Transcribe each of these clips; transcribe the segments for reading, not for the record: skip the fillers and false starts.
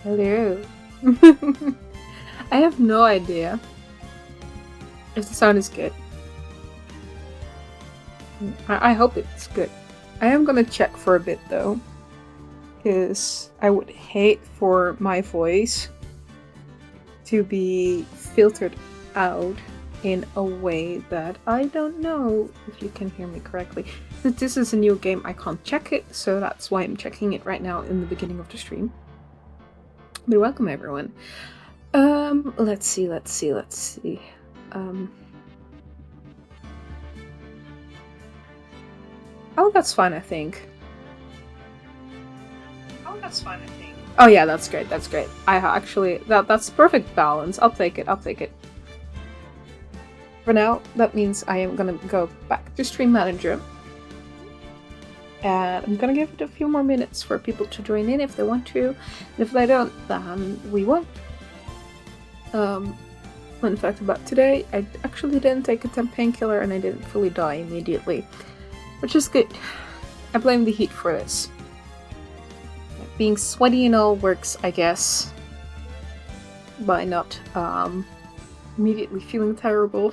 Hello. I have no idea if the sound is good. I hope it's good. I am gonna check for a bit though, because I would hate for my voice to be filtered out in a way that I don't know if you can hear me correctly. Since this is a new game, I can't check it, so that's why I'm checking it right now in the beginning of the stream. But welcome everyone. Let's see. Oh, that's fine, I think. Oh yeah, that's great. I actually that's perfect balance. I'll take it. For now, that means I am gonna go back to Stream Manager. And I'm gonna give it a few more minutes for people to join in if they want to. And if they don't, then we won't. Fun fact about today, I actually didn't take a temp painkiller and I didn't fully die immediately. Which is good. I blame the heat for this. Being sweaty and all works, I guess, by not immediately feeling terrible.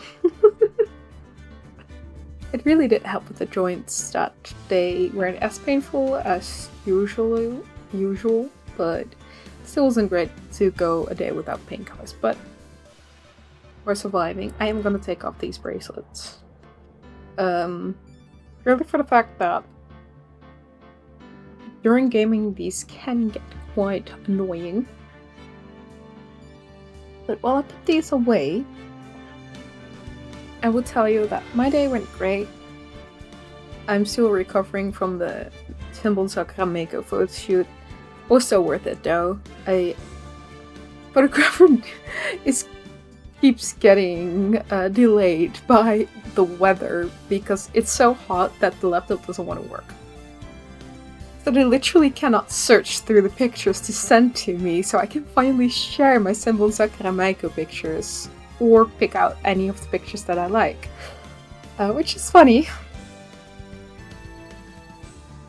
It really did help with the joints that they weren't as painful as usual, but still wasn't great to go a day without painkillers. But we're surviving. I am gonna take off these bracelets. Purely for the fact that during gaming these can get quite annoying. But while I put these away, I will tell you that my day went great. I'm still recovering from the Timbal Sakura makeup photo shoot. It was so worth it though. A photographer keeps getting delayed by the weather because it's so hot that the laptop doesn't want to work. So they literally cannot search through the pictures to send to me so I can finally share my Timbal Sakura makeup pictures or pick out any of the pictures that I like. Which is funny.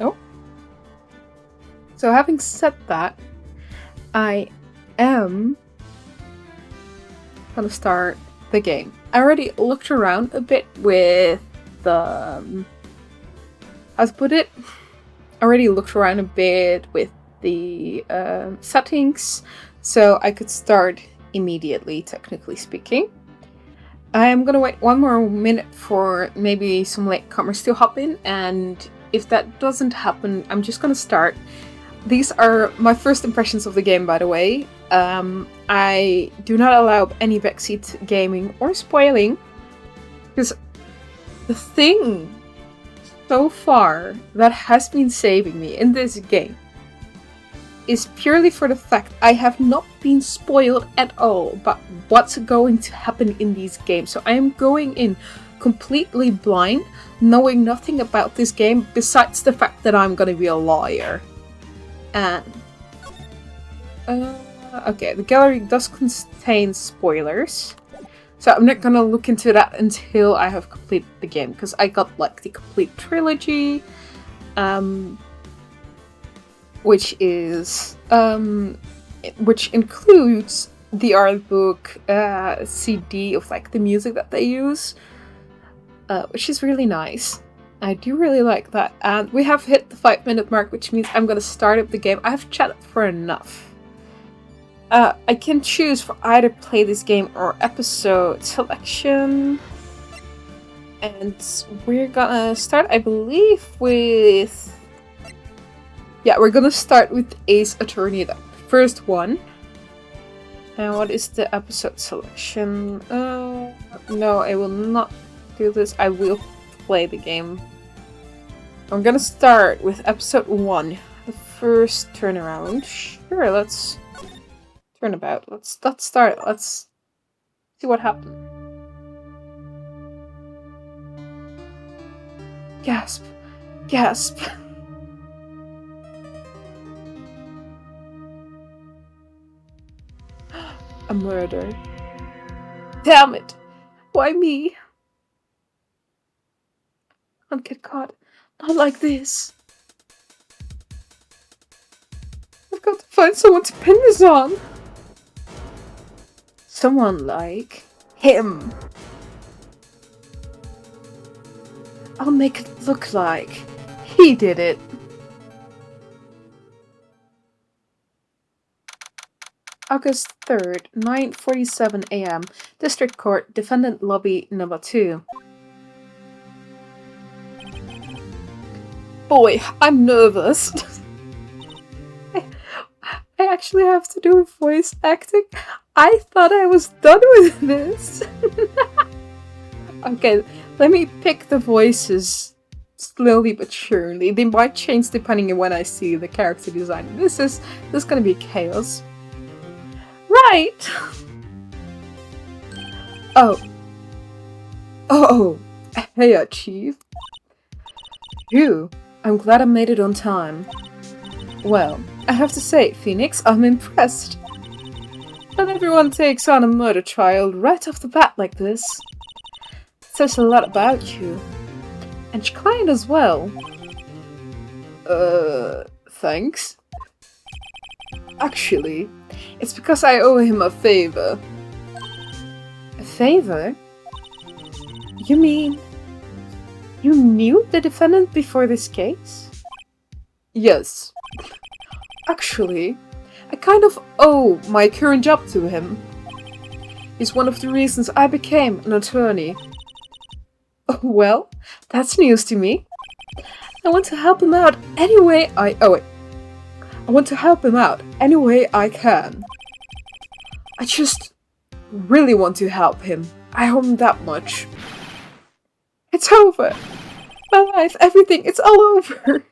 Oh. So having said that, I am gonna start the game. I already looked around a bit with the... how to put it? I already looked around a bit with the settings, so I could start immediately, technically speaking. I'm gonna wait one more minute for maybe some latecomers to hop in, and if that doesn't happen, I'm just gonna start. These are my first impressions of the game, by the way. I do not allow any backseat gaming or spoiling, because the thing so far that has been saving me in this game is purely for the fact I have not been spoiled at all about what's going to happen in these games. So I am going in completely blind, knowing nothing about this game besides the fact that I'm gonna be a lawyer. And okay, the gallery does contain spoilers, so I'm not gonna look into that until I have completed the game, because I got like the complete trilogy, which is which includes the art book, CD of like the music that they use, which is really nice. I do really like that. And we have hit the 5-minute mark, which means I'm gonna start up the game. I've chatted for enough. I can choose for either play this game or episode selection. And we're gonna start, I believe, with... yeah, we're gonna start with Ace Attorney, the first one. And what is the episode selection? No, I will not do this. I will play the game. I'm gonna start with episode 1, the first turnaround. Sure, let's turn about. Let's start. Let's see what happened. Gasp. Gasp. A murder. Damn it! Why me? I can't get caught. Not like this. I've got to find someone to pin this on. Someone like him. I'll make it look like he did it. August 3rd, 9:47 a.m. District Court, Defendant Lobby Number 2. Boy, I'm nervous. I actually have to do voice acting. I thought I was done with this. Okay, let me pick the voices slowly but surely. They might change depending on when I see the character design. This is gonna be chaos. Right! Oh, hey, Chief. Phew, I'm glad I made it on time. Well, I have to say, Phoenix, I'm impressed. Not everyone takes on a murder trial right off the bat like this. It says a lot about you. And your client as well. Thanks? Actually, it's because I owe him a favor. A favor? You mean... you knew the defendant before this case? Yes. Actually, I kind of owe my current job to him. He's one of the reasons I became an attorney. Well, that's news to me. I want to help him out any way I want to help him out any way I can. I just really want to help him. I owe him that much. It's over. My life, everything, it's all over.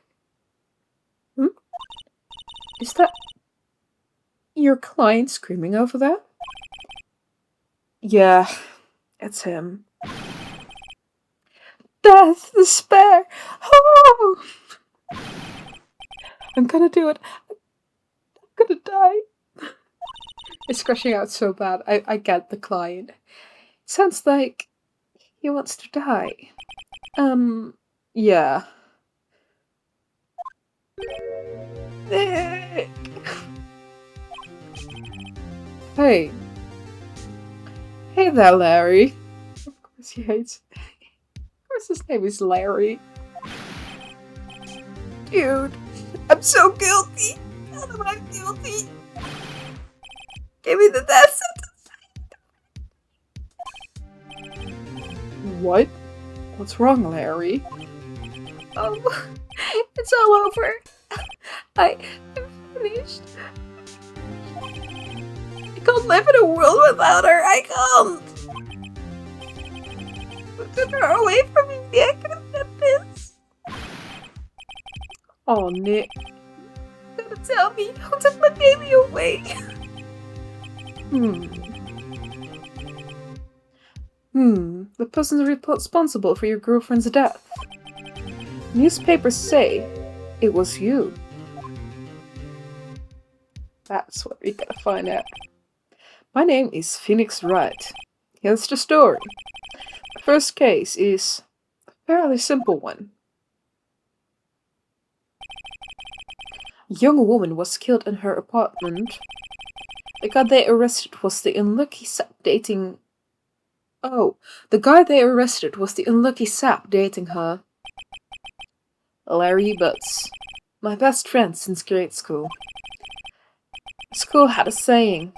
Is that your client screaming over there? Yeah, it's him. Death, despair. Oh! I'm gonna do it. I'm gonna die. It's crashing out so bad. I get the client. Sounds like he wants to die. Yeah. Hey. Hey there, Larry. Of course he hates... Of course his name is Larry. Dude, I'm so guilty. How am I guilty? Give me the death sentence. What? What's wrong, Larry? Oh, it's all over. I'm finished. I can't live in a world without her. I can't. Took her away from me. I couldn't get this. Oh, Nick. You gotta tell me who took my baby away. The person responsible for your girlfriend's death. Newspapers say it was you. That's what we gotta find out. My name is Phoenix Wright. Here's the story. The first case is a fairly simple one. A young woman was killed in her apartment. The guy they arrested was the unlucky sap dating... Oh, the guy they arrested was the unlucky sap dating her. Larry Butts. My best friend since grade school. School had a saying,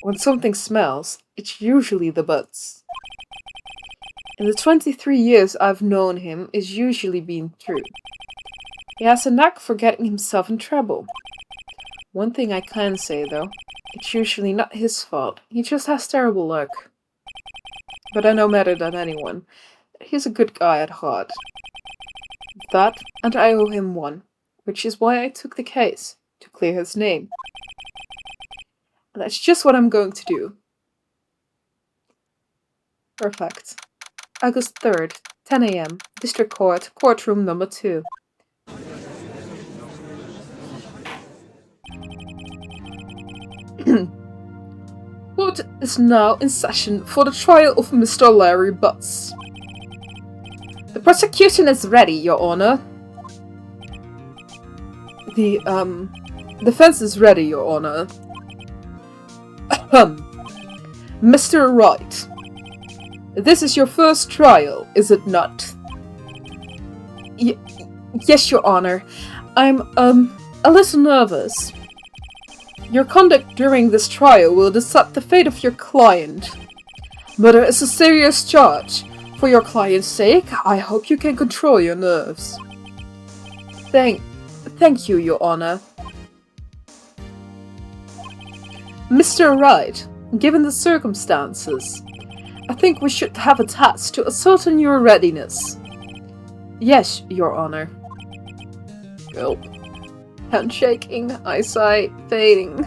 when something smells, it's usually the butts. In the 23 years I've known him, it's usually been true. He has a knack for getting himself in trouble. One thing I can say though, it's usually not his fault, he just has terrible luck. But I know better than anyone that he's a good guy at heart. That, and I owe him one, which is why I took the case, to clear his name. And that's just what I'm going to do. Perfect. August 3rd, 10 a.m. District Court, Courtroom Number 2. Court is now in session for the trial of Mr. Larry Butts. The prosecution is ready, Your Honor. The Defense is ready, Your Honor. Ahem. Mr. Wright, this is your first trial, is it not? Yes, Your Honor. I'm, a little nervous. Your conduct during this trial will decide the fate of your client. Murder is a serious charge. For your client's sake, I hope you can control your nerves. Thank you, Your Honor. Mr. Wright, given the circumstances, I think we should have a test to ascertain your readiness. Yes, Your Honor. Gulp. Handshaking, eyesight fading.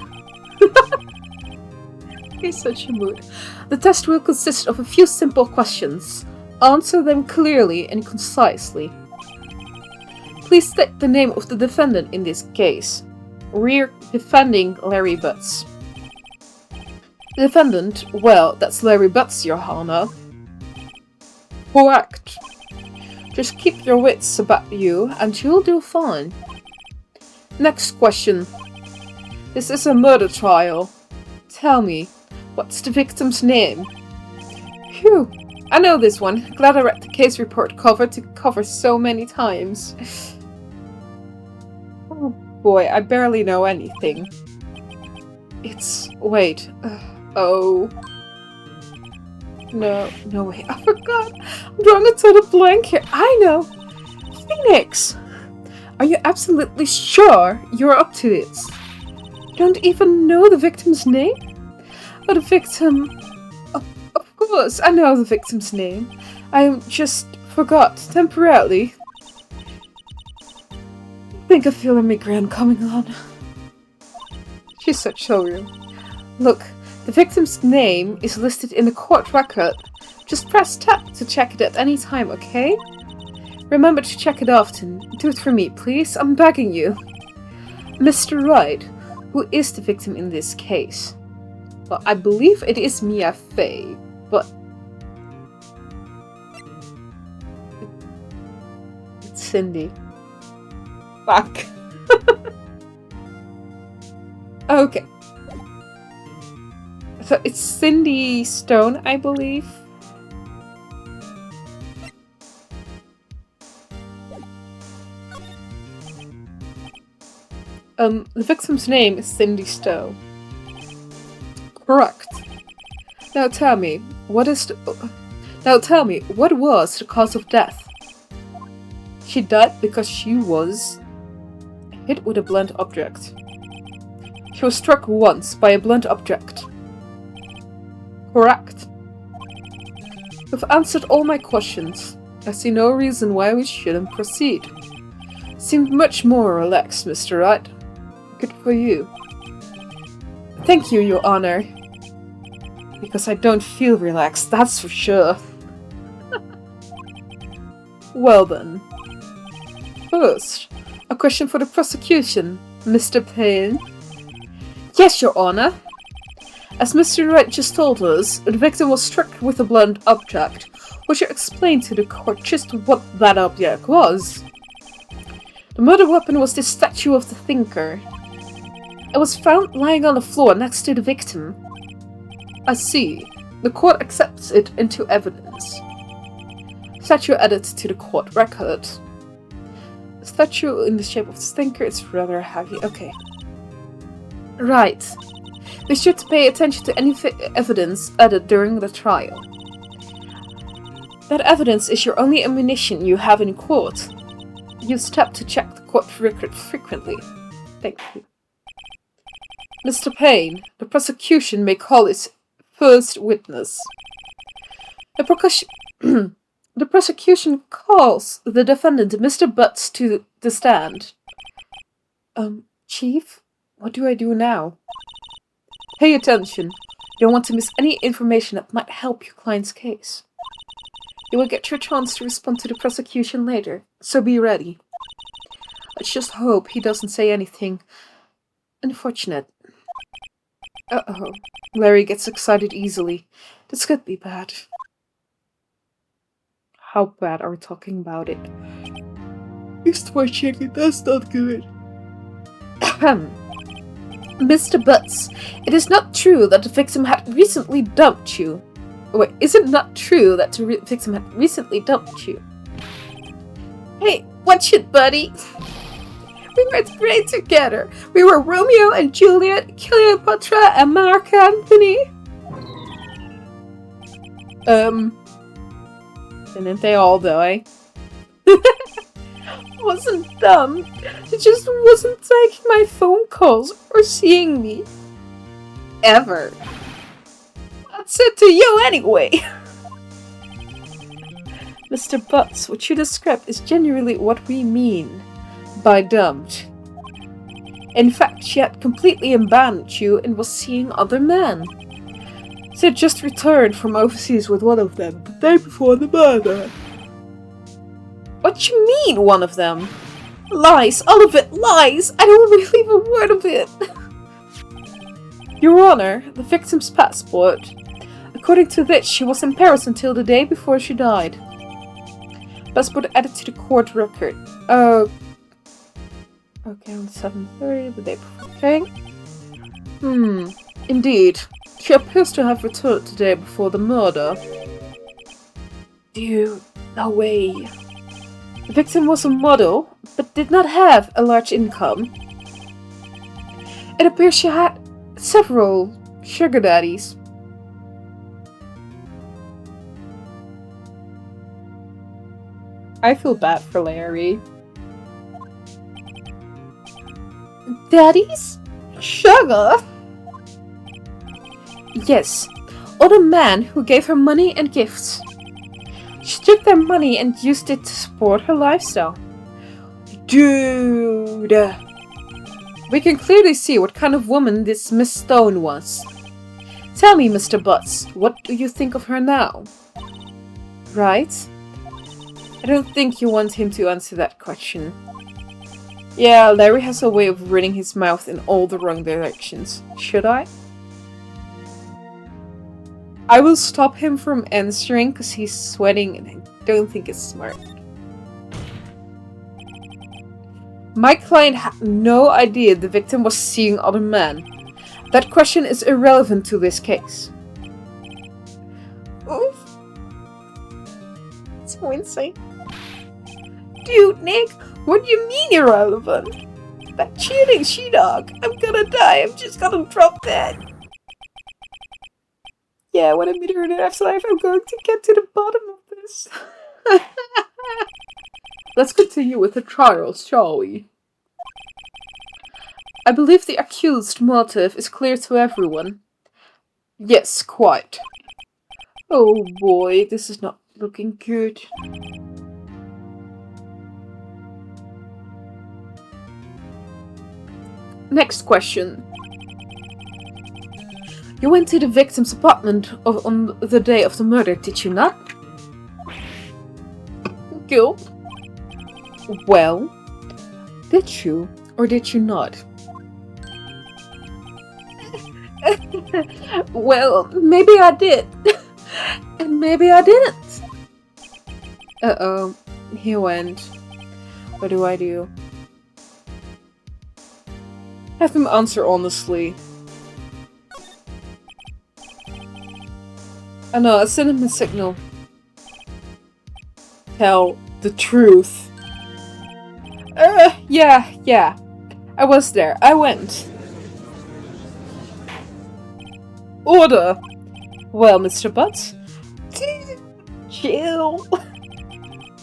He's such a mood. The test will consist of a few simple questions. Answer them clearly and concisely. Please state the name of the defendant in this case. Rear defending Larry Butts. The defendant, well, that's Larry Butts, Your Honor. Correct. Just keep your wits about you and you'll do fine. Next question. This is a murder trial. Tell me, what's the victim's name? Phew, I know this one. Glad I read the case report cover to cover so many times. Oh boy, I barely know anything. Wait. Oh. No, wait, I forgot. I'm drawing a total blank here. I know. Phoenix! Are you absolutely sure you're up to it? You don't even know the victim's name? Oh, the victim... Of course, I know the victim's name. I just forgot temporarily. I think I feel a migraine coming on. She's such showroom. Look, the victim's name is listed in the court record. Just press tab to check it at any time, okay? Remember to check it often. Do it for me, please. I'm begging you. Mr. Wright, who is the victim in this case? Well, I believe it is Mia Fey, but... It's Cindy. Fuck. Okay. So it's Cindy Stone, I believe. The victim's name is Cindy Stone. Correct. Now tell me, what was the cause of death? She died because she was hit with a blunt object. She was struck once by a blunt object. Correct. You've answered all my questions. I see no reason why we shouldn't proceed. Seemed much more relaxed, Mr. Wright. Good for you. Thank you, Your Honor. Because I don't feel relaxed, that's for sure. Well then. First, a question for the prosecution, Mr. Payne. Yes, Your Honor. As Mr. Wright just told us, the victim was struck with a blunt object. Would you explain to the court just what that object was? The murder weapon was the statue of the thinker. It was found lying on the floor next to the victim. I see. The court accepts it into evidence. Statue added to the court record. A statue in the shape of the thinker is rather heavy. Okay. Right. Be sure to pay attention to any evidence added during the trial. That evidence is your only ammunition you have in court. Use tab to check the court record frequently. Thank you. Mr. Payne, the prosecution may call its first witness. The prosecution calls the defendant, Mr. Butts, to the stand. Chief, what do I do now? Pay attention. You don't want to miss any information that might help your client's case. You will get your chance to respond to the prosecution later, so be ready. Let's just hope he doesn't say anything unfortunate. Uh-oh. Larry gets excited easily. This could be bad. How bad are we talking about it? He's twitching, that's not good. Mr. Butts, it is not true that the victim had recently dumped you. Wait, is it not true that the victim had recently dumped you? Hey, watch it, buddy! We were great together. We were Romeo and Juliet, Cleopatra and Mark Anthony. Didn't they all die? Wasn't dumb. It just wasn't taking my phone calls or seeing me. Ever. That's it to you anyway. Mr. Butts, what you described is genuinely what we mean by dumped. In fact, she had completely abandoned you and was seeing other men. She had just returned from overseas with one of them the day before the murder. What you mean, one of them? Lies, all of it, lies! I don't believe a word of it! Your Honor, the victim's passport. According to this, she was in Paris until the day before she died. Passport added to the court record. Okay, on 7:30, the day before. Okay. Indeed. She appears to have returned the day before the murder. Dude, no way. The victim was a model, but did not have a large income. It appears she had several sugar daddies. I feel bad for Larry. Daddies? Sugar? Yes, other men who gave her money and gifts. She took their money and used it to support her lifestyle. Dude! We can clearly see what kind of woman this Miss Stone was. Tell me, Mr. Butts, what do you think of her now? Right? I don't think you want him to answer that question. Yeah, Larry has a way of running his mouth in all the wrong directions. Should I? I will stop him from answering because he's sweating and I don't think it's smart. My client had no idea the victim was seeing other men. That question is irrelevant to this case. Oof. So insane. Dude, Nick, what do you mean irrelevant? That cheating she-dog. I'm gonna die. I'm just gonna drop dead. Yeah, when I meet her in the afterlife, I'm going to get to the bottom of this. Let's continue with the trials, shall we? I believe the accused motive is clear to everyone. Yes, quite. Oh boy, this is not looking good. Next question. You went to the victim's apartment on the day of the murder, did you not? Cool. Well, did you or did you not? Well, maybe I did. And maybe I didn't. Uh-oh. He went. What do I do? Have him answer honestly. Oh no, I sent him a signal. Tell the truth. Yeah. I was there. I went. Order! Well, Mr. Butts? Chill.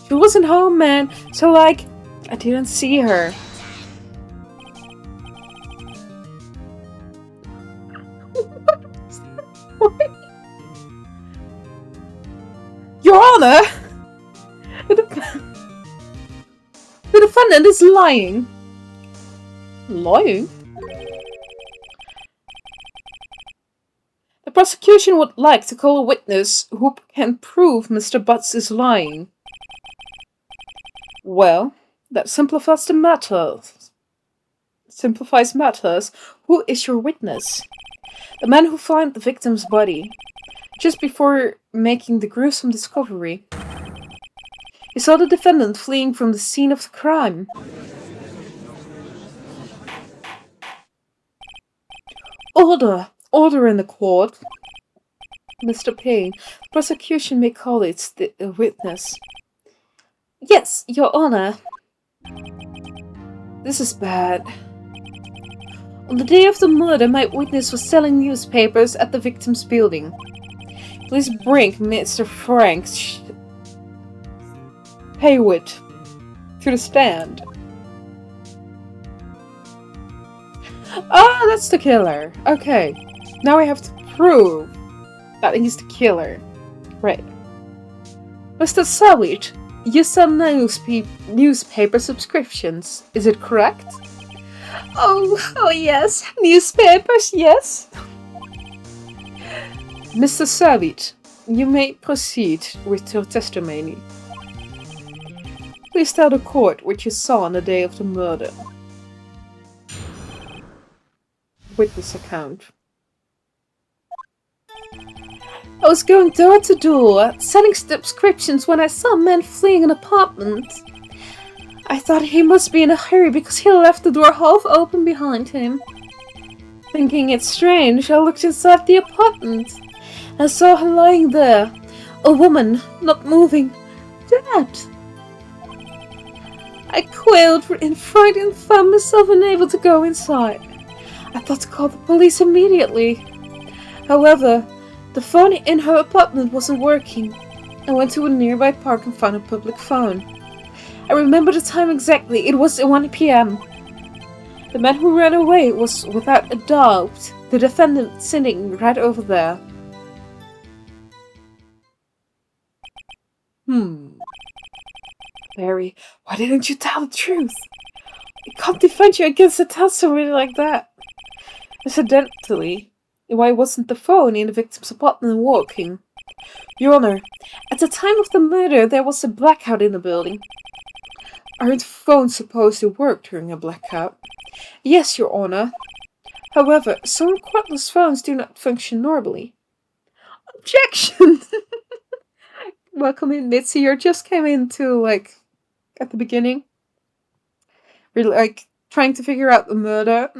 She wasn't home, man. So, like, I didn't see her. Your Honor! The defendant is lying. Lying? The prosecution would like to call a witness who can prove Mr. Butts is lying. Well, that simplifies matters. Who is your witness? The man who found the victim's body just before making the gruesome discovery. He saw the defendant fleeing from the scene of the crime. Order! Order in the court! Mr. Payne, prosecution may call its witness. Yes, Your Honor. This is bad. On the day of the murder, my witness was selling newspapers at the victim's building. Please bring Mr. Frank Haywood to the stand. Oh, that's the killer. Okay. Now we have to prove that he's the killer. Right. Mr. Savage, you sell newspaper subscriptions. Is it correct? Oh yes. Newspapers, yes. Mr. Savage, you may proceed with your testimony. Please tell the court what you saw on the day of the murder. Witness account. I was going door to door, selling subscriptions when I saw a man fleeing an apartment. I thought he must be in a hurry because he left the door half open behind him. Thinking it strange, I looked inside the apartment. I saw her lying there, a woman, not moving, dead. I quailed in fright and found myself unable to go inside. I thought to call the police immediately. However, the phone in her apartment wasn't working. I went to a nearby park and found a public phone. I remember the time exactly. It was 1 p.m. The man who ran away was, without a doubt, the defendant sitting right over there. Mary, why didn't you tell the truth? I can't defend you against a testimony like that. Incidentally, why wasn't the phone in the victim's apartment working? Your Honor, at the time of the murder, there was a blackout in the building. Aren't phones supposed to work during a blackout? Yes, Your Honor. However, some cordless phones do not function normally. Objection! Welcome in, Mitzi. You just came into, at the beginning. We're, trying to figure out the murder.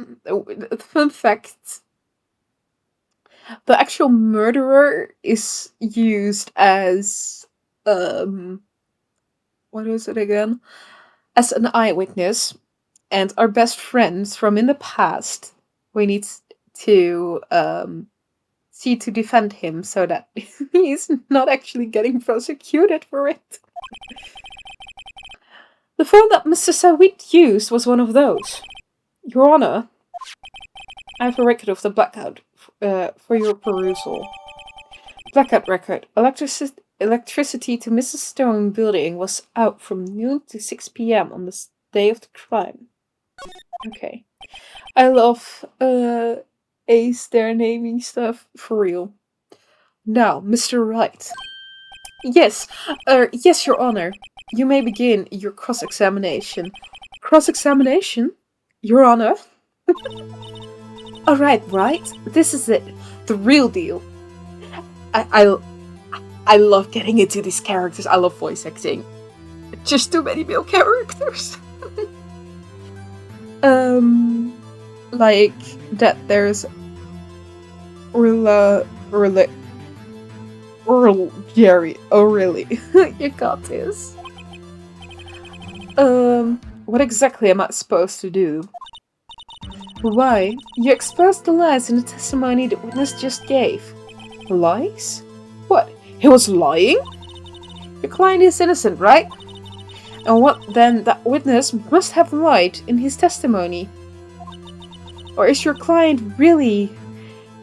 Fun fact. The actual murderer is used as, what is it again? As an eyewitness. And our best friends from in the past, we need to, see to defend him so that he's not actually getting prosecuted for it. The phone that Mr. Sawit used was one of those. Your Honor, I have a record of the blackout for your perusal. Blackout record. Electricity to Mrs. Stone building was out from noon to 6 p.m. on the day of the crime. Okay. I love Ace their naming stuff for real. Now, Mr. Wright. Yes, yes, Your Honor. You may begin your cross-examination. Cross-examination? Your Honor? Alright, Wright. This is it. The real deal. I love getting into these characters. I love voice acting. Just too many male characters. Like that there's Jerry. Oh really? You got this. What exactly am I supposed to do? Why? You exposed the lies in the testimony the witness just gave. Lies? What? He was lying? Your client is innocent, right? And what then? That witness must have lied in his testimony. Or is your client really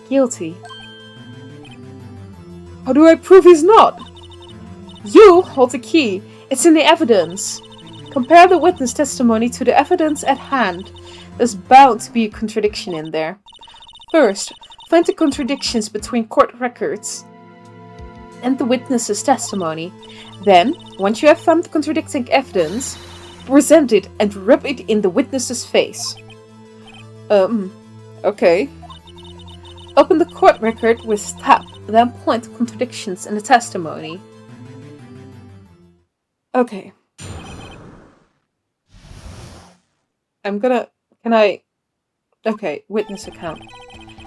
guilty? How do I prove he's not? You hold the key. It's in the evidence. Compare the witness testimony to the evidence at hand. There's bound to be a contradiction in there. First, find the contradictions between court records and the witness's testimony. Then, once you have found the contradicting evidence, present it and rub it in the witness's face. Okay. Open the court record with tab, then point to contradictions in the testimony. Okay. Okay, witness account.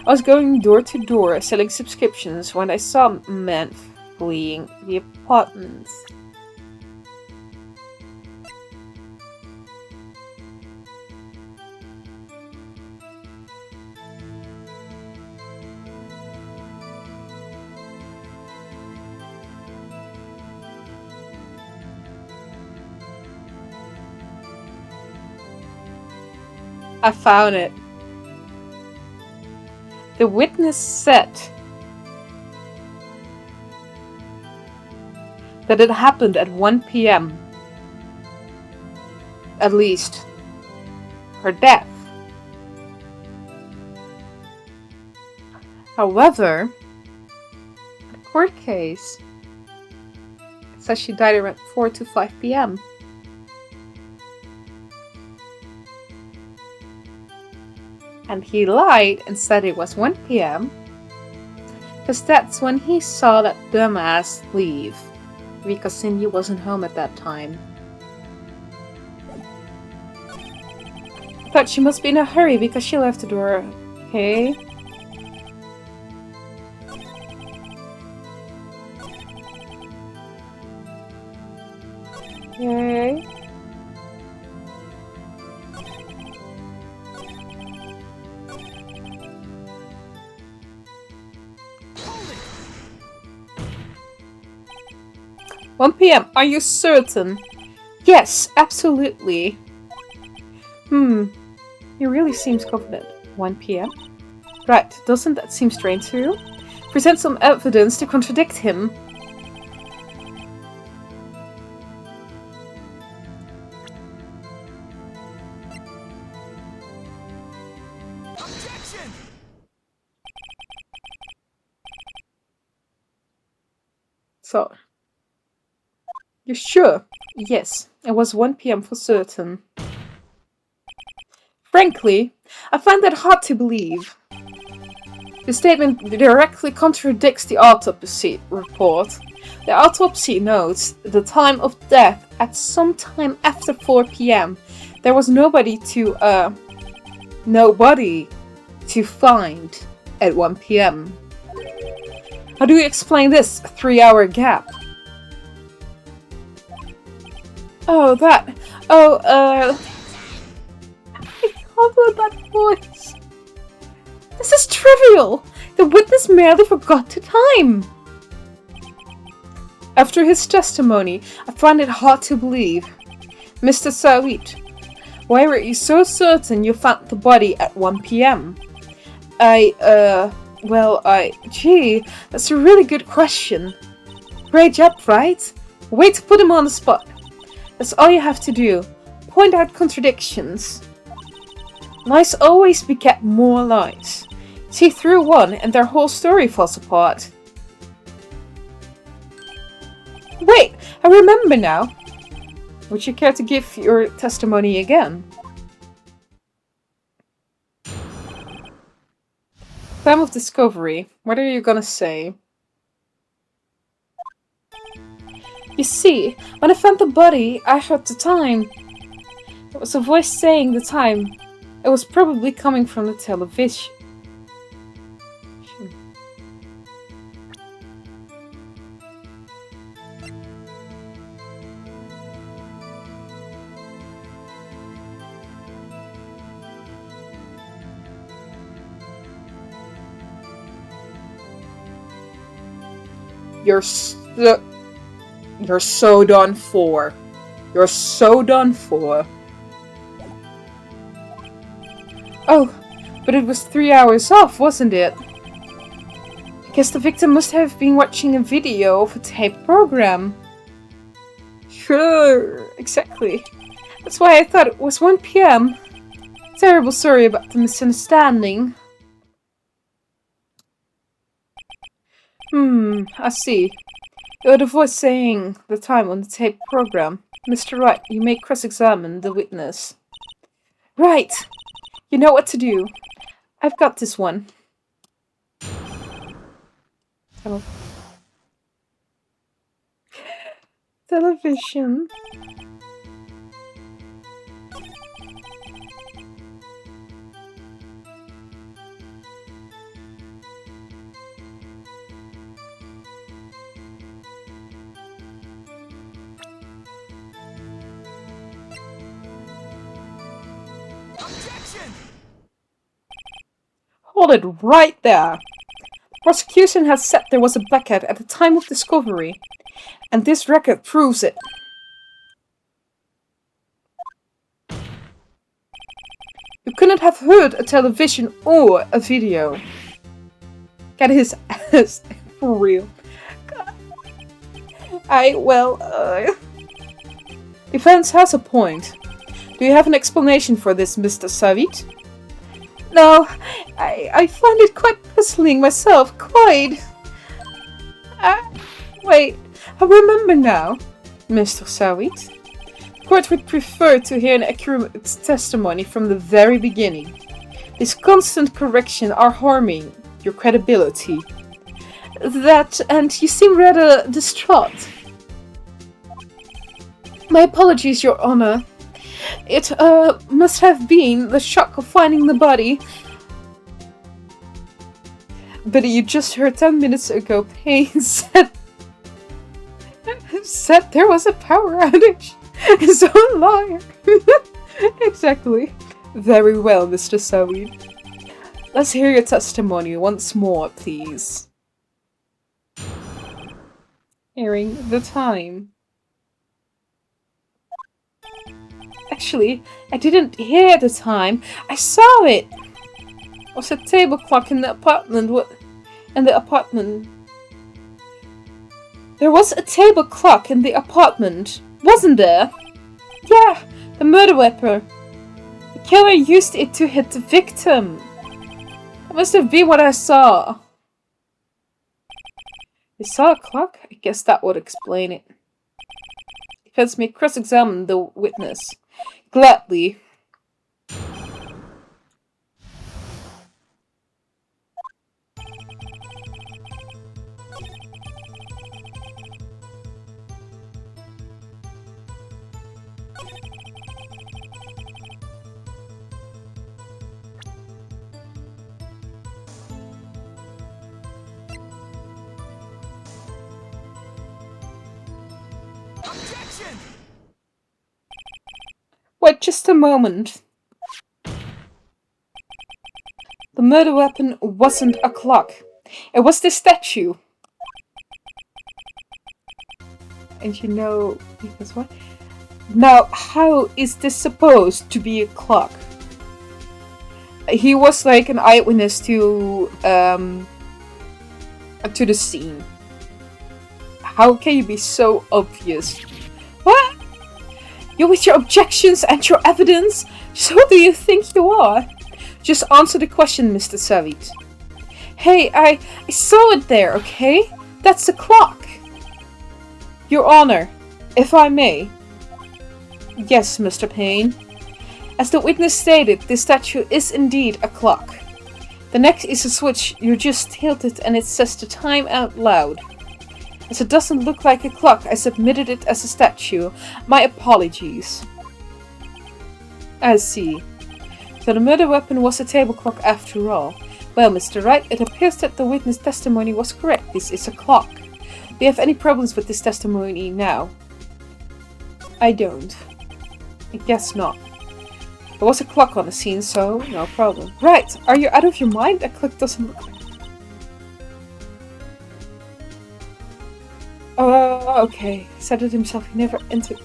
I was going door to door selling subscriptions when I saw a man fleeing the apartment. I found it. The witness said that it happened at 1 p.m. At least. Her death. However, the court case says she died around 4 to 5 p.m. And he lied and said it was 1 p.m. because that's when he saw that dumbass leave. Because Cindy wasn't home at that time. I thought she must be in a hurry because she left the door. Okay. Okay. "1 p.m. Are you certain?" "Yes, absolutely." He really seems confident. 1 p.m.? Right, doesn't that seem strange to you? Present some evidence to contradict him. Objection! So, you're sure? Yes, it was 1 p.m. for certain. Frankly, I find that hard to believe. The statement directly contradicts the autopsy report. The autopsy notes the time of death at some time after 4 p.m. There was nobody to find at 1 p.m. How do you explain this 3-hour gap? I can't do that voice. This is trivial. The witness merely forgot the time. After his testimony, I find it hard to believe. Mr. Sawit, why were you so certain you found the body at 1 p.m.? Gee, that's a really good question. Great job, Wright. Way to put him on the spot. That's all you have to do. Point out contradictions. Lies always beget more lies. See through one and their whole story falls apart. Wait, I remember now. Would you care to give your testimony again? Time of discovery. What are you gonna say? You see, when I found the body, I heard the time. There was a voice saying the time. It was probably coming from the television. You're so done for. You're so done for. Oh, but it was 3 hours off, wasn't it? I guess the victim must have been watching a video of a tape program. Sure, exactly. That's why I thought it was 1 p.m. Terrible sorry about the misunderstanding. I see. You heard a voice saying the time on the tape program. Mr. Wright, you may cross-examine the witness. Right! You know what to do. I've got this one. Television. Hold it right there. The prosecution has said there was a blackhead at the time of discovery, and this record proves it. You couldn't have heard a television or a video. Get his ass for real. Defense has a point. Do you have an explanation for this, Mr. Savit? No, I find it quite puzzling myself, quite. Wait, I remember now, Mr. Savit. The court would prefer to hear an accurate testimony from the very beginning. This constant correction are harming your credibility. That, and you seem rather distraught. My apologies, Your Honor. It must have been the shock of finding the body. But you just heard 10 minutes ago Payne said there was a power outage. His own liar. Exactly. Very well, Mr. Savit. Let's hear your testimony once more, please. Hearing the time. Actually, I didn't hear the time. I saw it. There was a table clock in the apartment. There was a table clock in the apartment, wasn't there? Yeah, the murder weapon. The killer used it to hit the victim. That must have been what I saw. You saw a clock? I guess that would explain it. Defense may cross-examine the witness. Gladly. Wait just a moment. The murder weapon wasn't a clock. It was the statue. And you know, because what? Now, how is this supposed to be a clock? He was like an eyewitness to the scene. How can you be so obvious? What? You with your objections and your evidence? Just who do you think you are? Just answer the question, Mr. Savit. Hey, I saw it there, okay? That's a clock. Your Honor, if I may. Yes, Mr. Payne. As the witness stated, this statue is indeed a clock. The neck is a switch you just tilted and it says the time out loud. As it doesn't look like a clock, I submitted it as a statue. My apologies. I see. So the murder weapon was a table clock after all. Well, Mr. Wright, it appears that the witness testimony was correct. This is a clock. Do you have any problems with this testimony now? I don't. I guess not. There was a clock on the scene, so no problem. Right, are you out of your mind? That clock doesn't look like... Oh, okay. He said it himself, he never entered.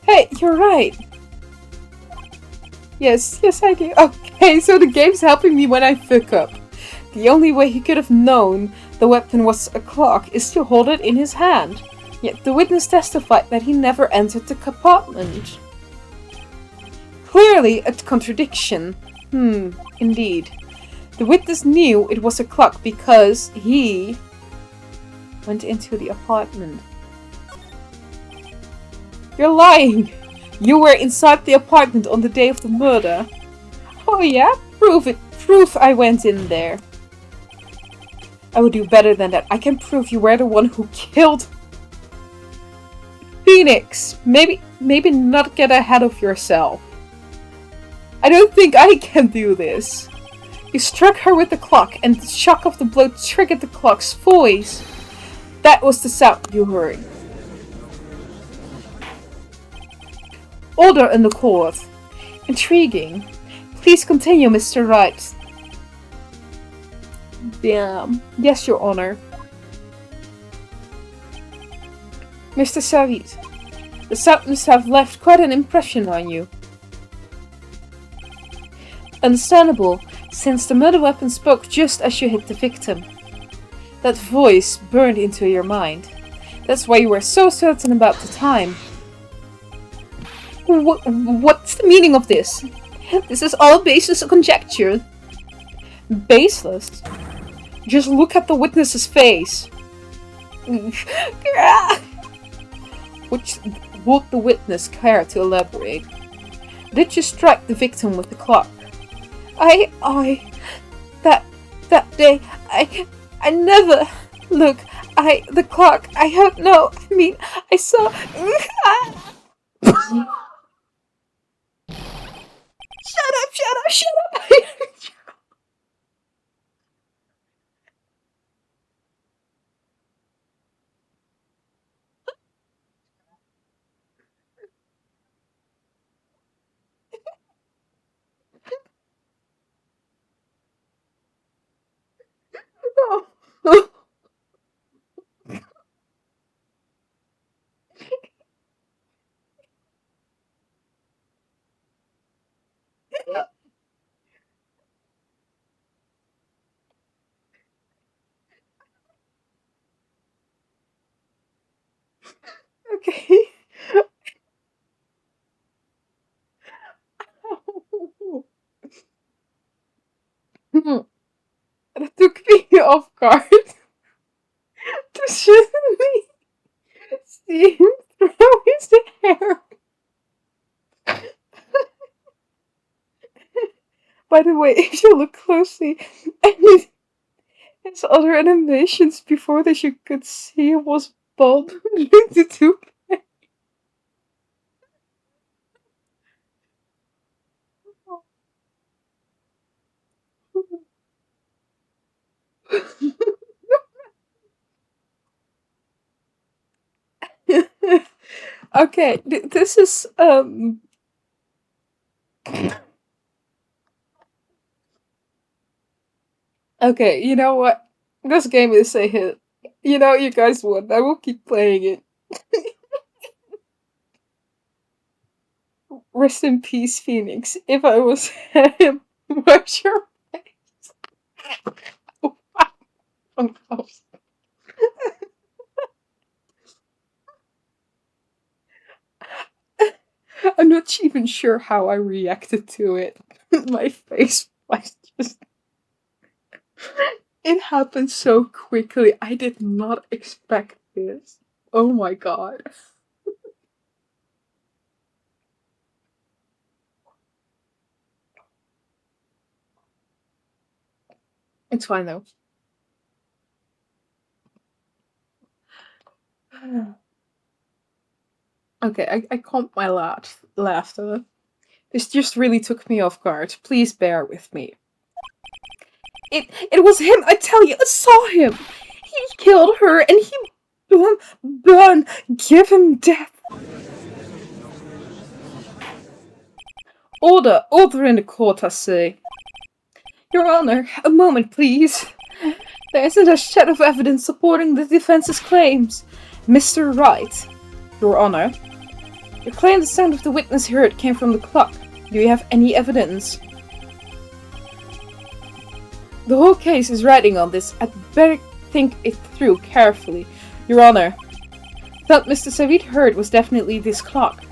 Hey, you're right. Yes, I do. Okay, so the game's helping me when I fuck up. The only way he could have known the weapon was a clock is to hold it in his hand. Yet the witness testified that he never entered the compartment. Clearly a contradiction. Indeed. The witness knew it was a clock because he went into the apartment. You're lying! You were inside the apartment on the day of the murder. Oh yeah? Prove it. Prove I went in there. I will do better than that. I can prove you were the one who killed Phoenix. Maybe not get ahead of yourself. I don't think I can do this. You struck her with the clock and the shock of the blow triggered the clock's voice. That was the sound you heard. Order in the court. Intriguing. Please continue, Mr. Wright. Damn. Yes, Your Honor. Mr. Savid, the Sultans have left quite an impression on you. Understandable, since the murder weapon spoke just as you hit the victim. That voice burned into your mind. That's why you were so certain about the time. What's the meaning of this? This is all baseless conjecture. Baseless? Just look at the witness's face. Would the witness care to elaborate? Did you strike the victim with the clock? That day, I never, look, the clock, I don't know, I mean, I saw, shut up! Okay. That took me off guard to suddenly see him throw his hair. By the way, if you look closely, his other animations before that you could see was bald into two. Okay, this is okay, you know what? This game is a hit. You know, you guys won. I will keep playing it. Rest in peace, Phoenix. If I was him, where's your face? Oh, I'm not even sure how I reacted to it. My face was just. It happened so quickly. I did not expect this. Oh my god. It's fine though. Okay, I calmed my laughter. This just really took me off guard. Please bear with me. It was him, I tell you, I saw him. He killed her and he burn, give him death. Order in the court, I say. Your Honor, a moment, please. There isn't a shred of evidence supporting the defense's claims. Mr. Wright, Your Honor, you claim the sound of the witness heard came from the clock. Do you have any evidence? The whole case is riding on this. I'd better think it through carefully. Your Honor, what Mr. Savid heard was definitely this clock.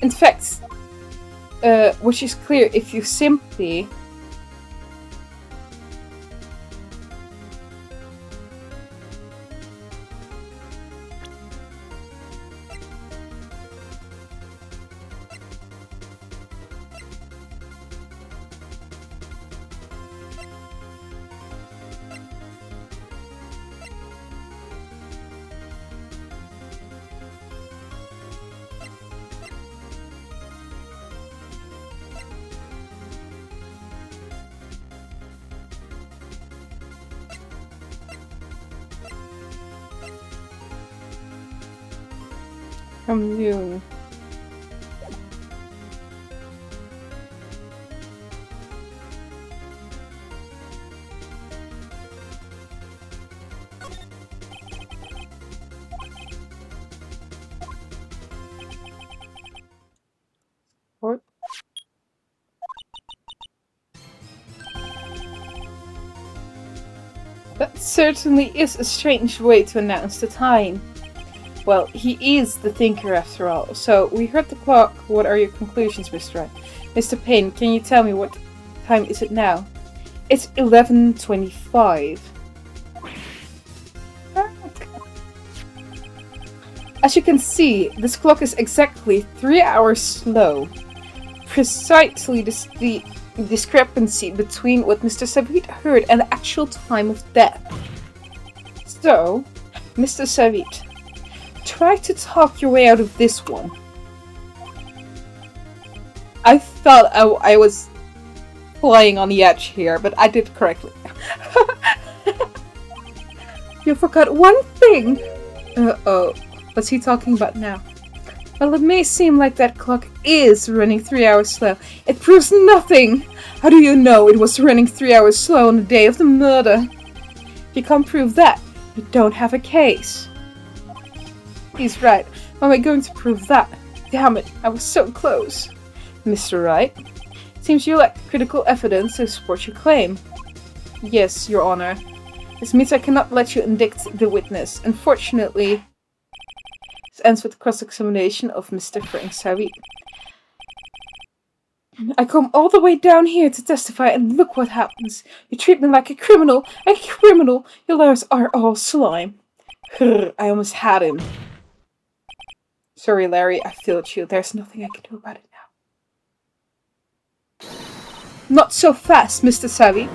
In fact, which is clear if you simply... from you. That certainly is a strange way to announce the time. Well, he is the thinker after all. So, we heard the clock. What are your conclusions, Mr. Wright? Mr. Payne, can you tell me what time is it now? It's 11:25. As you can see, this clock is exactly 3 hours slow. Precisely the discrepancy between what Mr. Savid heard and the actual time of death. So, Mr. Savid, try to talk your way out of this one. I thought I was flying on the edge here, but I did correctly. You forgot one thing! Uh-oh. What's he talking about now? Well, it may seem like that clock is running 3 hours slow. It proves nothing! How do you know it was running 3 hours slow on the day of the murder? If you can't prove that, you don't have a case. He's right. How am I going to prove that? Damn it, I was so close. Mr. Wright, it seems you lack critical evidence to support your claim. Yes, Your Honor. This means I cannot let you indict the witness. Unfortunately, this ends with cross-examination of Mr. Frank Savi. I come all the way down here to testify, and look what happens. You treat me like a criminal. A criminal! Your lawyers are all slime. I almost had him. Sorry, Larry, I failed you. There's nothing I can do about it now. Not so fast, Mr. Savi.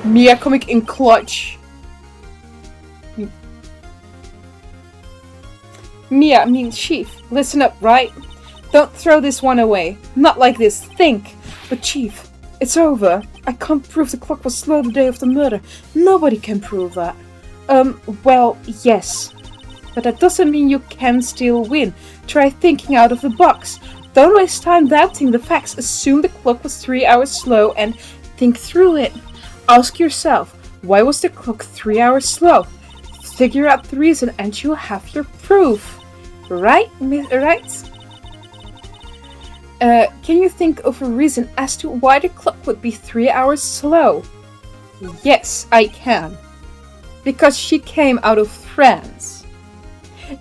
Mia coming in clutch. Mia means Chief. Listen up, Wright? Don't throw this one away. Not like this. Think. But Chief, it's over. I can't prove the clock was slow the day of the murder. Nobody can prove that. Well, yes. But that doesn't mean you can still win. Try thinking out of the box. Don't waste time doubting the facts. Assume the clock was 3 hours slow and think through it. Ask yourself, why was the clock 3 hours slow? Figure out the reason and you'll have your proof. Right? Can you think of a reason as to why the clock would be 3 hours slow? Yes, I can. Because she came out of France.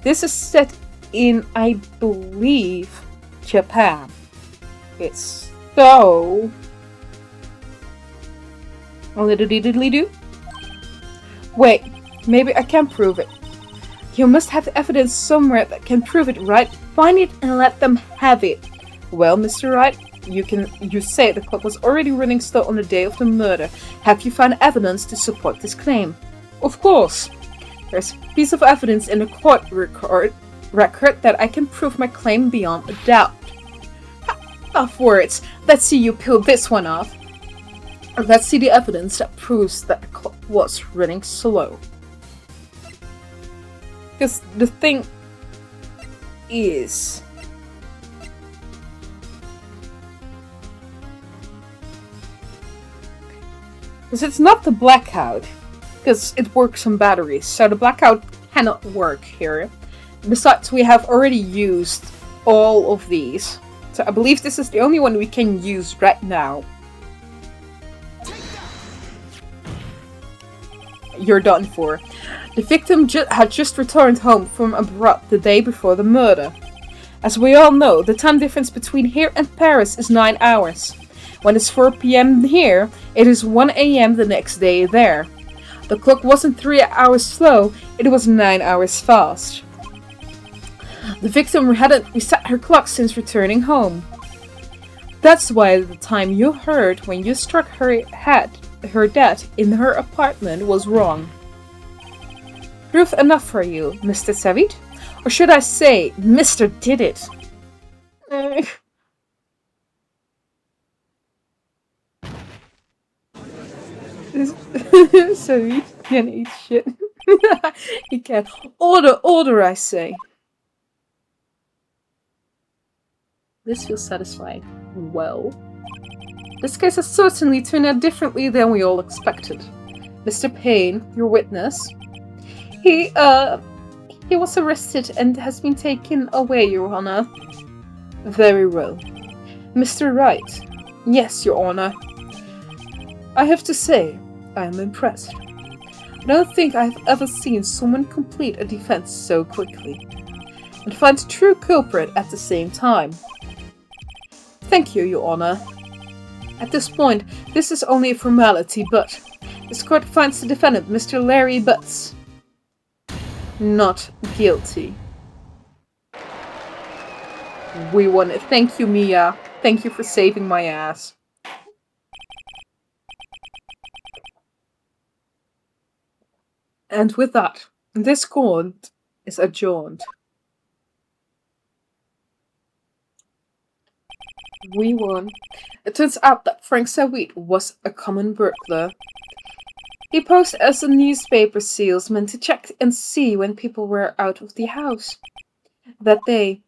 This is set in, I believe, Japan. It's so... Diddly-do. Wait, maybe I can prove it. You must have evidence somewhere that can prove it, right? Find it and let them have it. Well, Mr. Wright, you say the clock was already running slow on the day of the murder. Have you found evidence to support this claim? Of course. There's a piece of evidence in the court record that I can prove my claim beyond a doubt. Tough words. Let's see you peel this one off. Let's see the evidence that proves that the clock was running slow. Because the thing is... Because it's not the blackout. Because it works on batteries. So the blackout cannot work here. Besides, we have already used all of these. So I believe this is the only one we can use right now. You're done for. The victim had just returned home from abroad the day before the murder. As we all know, the time difference between here and Paris is 9 hours. When it's 4 PM here, it is 1 AM the next day there. The clock wasn't 3 hours slow, it was 9 hours fast. The victim hadn't reset her clock since returning home. That's why the time you heard when you struck her death in her apartment was wrong. Proof enough for you, Mr. Savid? Or should I say, Mr. Did It? Savid can eat shit. He can. Order, I say. This feels satisfying. Well, this case has certainly turned out differently than we all expected. Mr. Payne, your witness, he was arrested and has been taken away, Your Honor. Very well. Mr. Wright. Yes, Your Honor. I have to say, I am impressed. I don't think I've ever seen someone complete a defense so quickly. And find the true culprit at the same time. Thank you, Your Honor. At this point, this is only a formality, but this court finds the defendant, Mr. Larry Butts, not guilty. We won it. Thank you, Mia. Thank you for saving my ass. And with that, this court is adjourned. We won. It turns out that Frank Sawit was a common burglar. He posed as a newspaper salesman to check and see when people were out of the house. That day,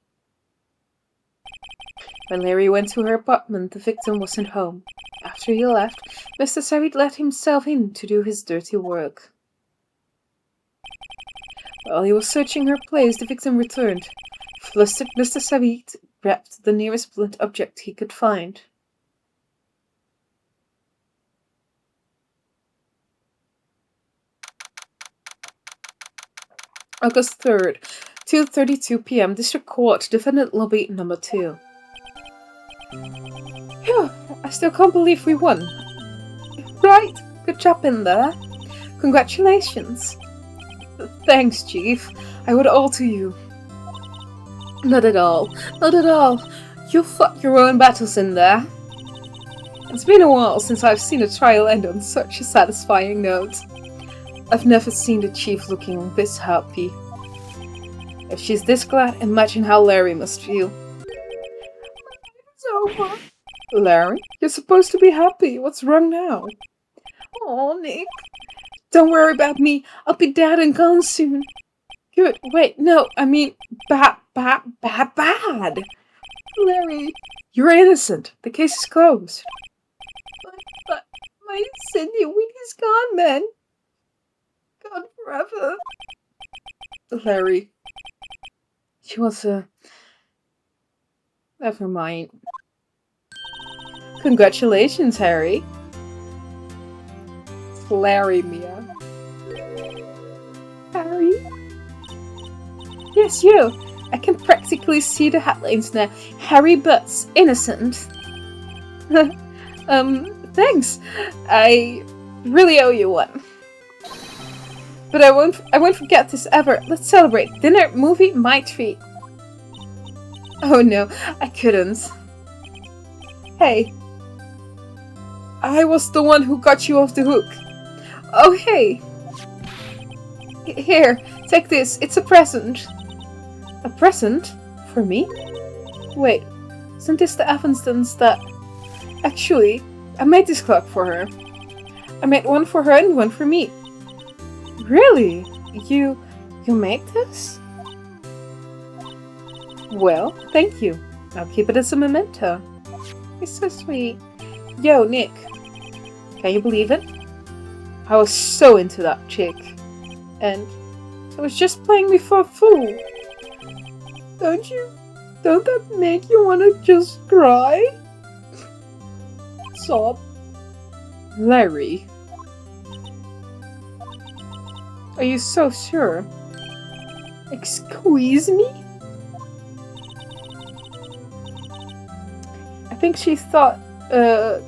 when Larry went to her apartment, the victim wasn't home. After he left, Mr. Sawit let himself in to do his dirty work. While he was searching her place, the victim returned. Flustered, Mr. Sawit grabbed the nearest blunt object he could find. August 3rd, 2:32 p.m. District Court, Defendant Lobby Number 2. Phew, I still can't believe we won. Right, good job in there. Congratulations. Thanks, Chief. I would all to you. Not at all. Not at all. You fought your own battles in there. It's been a while since I've seen a trial end on such a satisfying note. I've never seen the Chief looking this happy. If she's this glad, imagine how Larry must feel. It's over. Larry, you're supposed to be happy. What's wrong now? Oh, Nick. Don't worry about me. I'll be dead and gone soon. Good. Wait, no, I mean bad. Larry, you're innocent. The case is closed. But my Cindy Week is gone, man. Gone forever. Larry. She was Never mind. Congratulations, Harry. It's Larry, Mia. Harry? Yes, you. I can practically see the headlines now. Harry Butts, innocent. Thanks. I really owe you one. But I won't forget this ever. Let's celebrate. Dinner, movie, my treat. Oh no, I couldn't. Hey. I was the one who got you off the hook. Oh hey. Here, take this. It's a present. A present? For me? Wait, isn't this the Evanston's that... Actually, I made this clock for her. I made one for her and one for me. Really? You made this? Well, thank you. I'll keep it as a memento. It's so sweet. Yo, Nick. Can you believe it? I was so into that chick. And I was just playing me for a fool. Don't that make you want to just cry? Sob. Larry. Are you so sure? Excuse me? I think she thought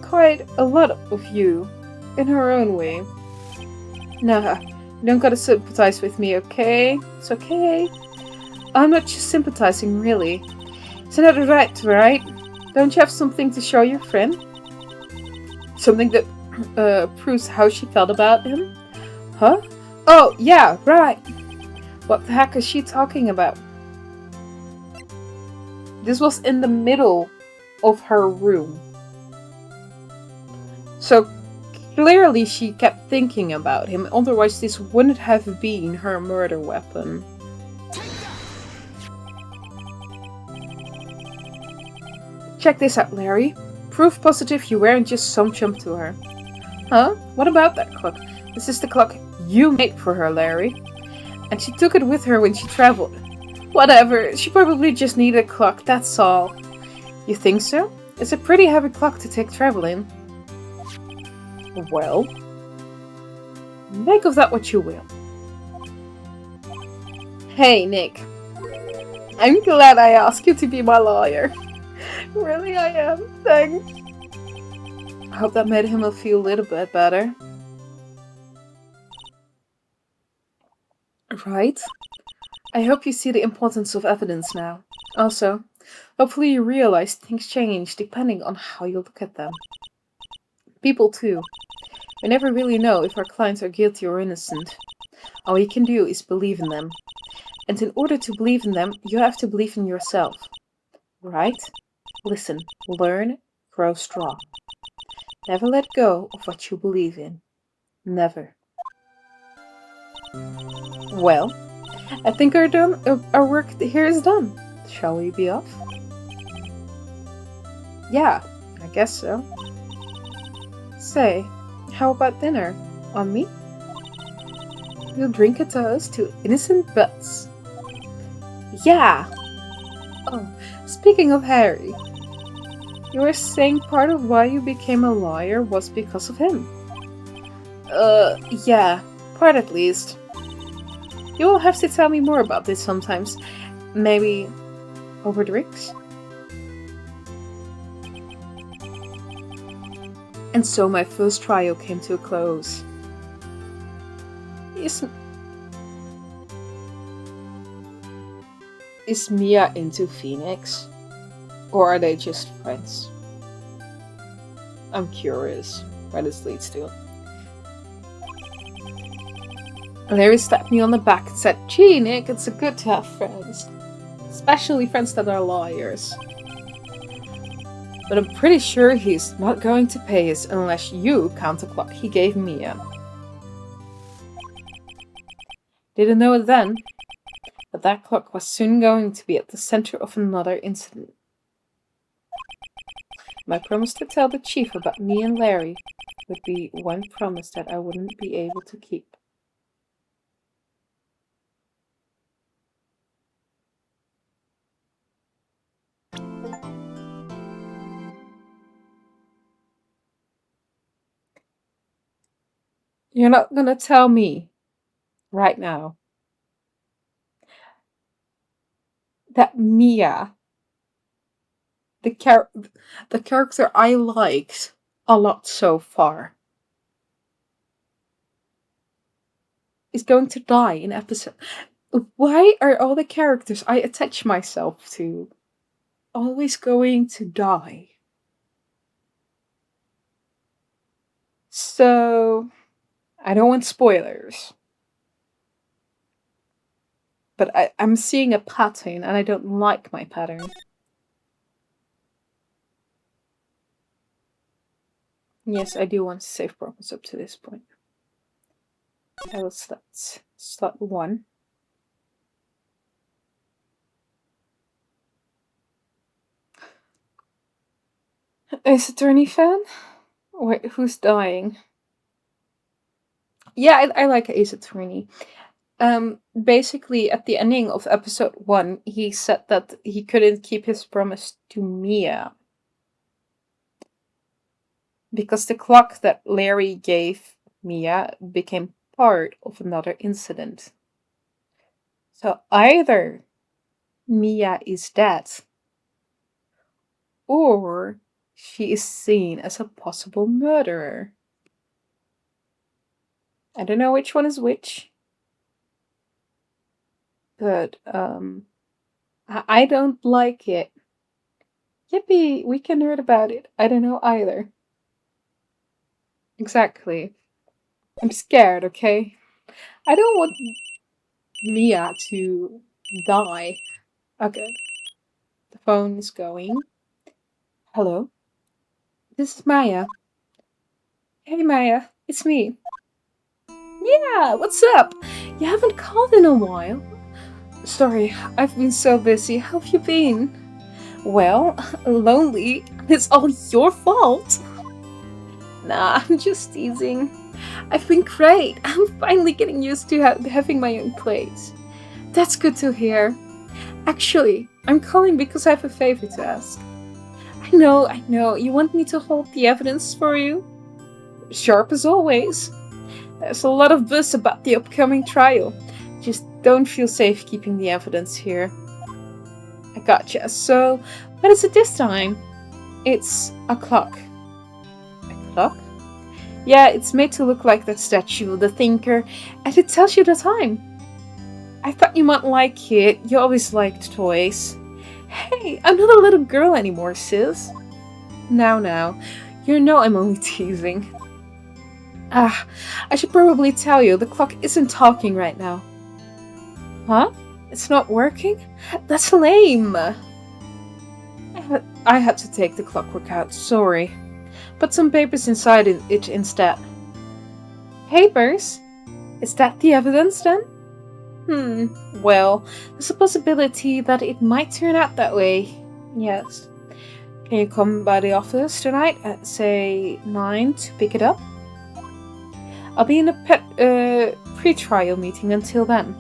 quite a lot of you in her own way. Nah, you don't gotta sympathize with me, okay? It's okay. I'm not just sympathizing, really. Isn't that right? Don't you have something to show your friend? Something that proves how she felt about him? Huh? Oh, yeah, right. What the heck is she talking about? This was in the middle of her room. So clearly she kept thinking about him, otherwise this wouldn't have been her murder weapon. Check this out, Larry. Proof positive you weren't just some chump to her. Huh? What about that clock? This is the clock you made for her, Larry. And she took it with her when she traveled. Whatever, she probably just needed a clock, that's all. You think so? It's a pretty heavy clock to take traveling. Well, Make of that what you will. Hey, Nick. I'm glad I asked you to be my lawyer. Really, I am. Thanks. I hope that made him feel a little bit better. Right? I hope you see the importance of evidence now. Also, hopefully you realize things change depending on how you look at them. People too. We never really know if our clients are guilty or innocent. All you can do is believe in them. And in order to believe in them, you have to believe in yourself. Right? Listen, learn, grow strong. Never let go of what you believe in. Never. Well, I think our work here is done. Shall we be off? Yeah, I guess so. Say, how about dinner? On me? We'll drink a toast to innocent butts. Yeah! Oh, speaking of Harry, you were saying part of why you became a lawyer was because of him. Yeah, part at least. You will have to tell me more about this sometimes. Maybe over drinks? And so my first trial came to a close. Is Mia into Phoenix? Or are they just friends? I'm curious where this leads to. Larry slapped me on the back and said, "Gee, Nick, it's good to have friends. Especially friends that are lawyers. But I'm pretty sure he's not going to pay us unless you count the clock he gave Mia." Didn't know it then, but that clock was soon going to be at the center of another incident. My promise to tell the chief about me and Larry would be one promise that I wouldn't be able to keep. You're not gonna tell me right now that Mia, the character I liked a lot so far, is going to die in episode. Why are all the characters I attach myself to always going to die? So, I don't want spoilers. But I'm seeing a pattern and I don't like my pattern. Yes, I do want to save progress up to this point. I will select slot 1. Ace Attorney fan? Wait, who's dying? Yeah, I like Ace Attorney. Basically, at the ending of episode 1, he said that he couldn't keep his promise to Mia. Because the clock that Larry gave Mia became part of another incident. So either Mia is dead, or she is seen as a possible murderer. I don't know which one is which. But I don't like it. Yippee, we can nerd about it. I don't know either. Exactly. I'm scared, okay? I don't want Mia to die. Okay. The phone is going. Hello? This is Maya. Hey Maya, it's me. Yeah, what's up? You haven't called in a while. Sorry, I've been so busy. How have you been? Well, lonely. It's all your fault. Nah, I'm just teasing. I've been great. I'm finally getting used to having my own place. That's good to hear. Actually, I'm calling because I have a favor to ask. I know. You want me to hold the evidence for you? Sharp as always. There's a lot of buzz about the upcoming trial. Just don't feel safe keeping the evidence here. I gotcha. So, what is it this time? It's a clock. A clock? Yeah, it's made to look like that statue, the thinker, and it tells you the time. I thought you might like it. You always liked toys. Hey, I'm not a little girl anymore, sis. Now. You know I'm only teasing. Ah, I should probably tell you, the clock isn't talking right now. Huh? It's not working? That's lame! I had to take the clockwork out, sorry. Put some papers inside it instead. Papers? Is that the evidence then? Well, there's a possibility that it might turn out that way. Yes. Can you come by the office tonight at, say, 9 to pick it up? I'll be in a pre-trial meeting until then.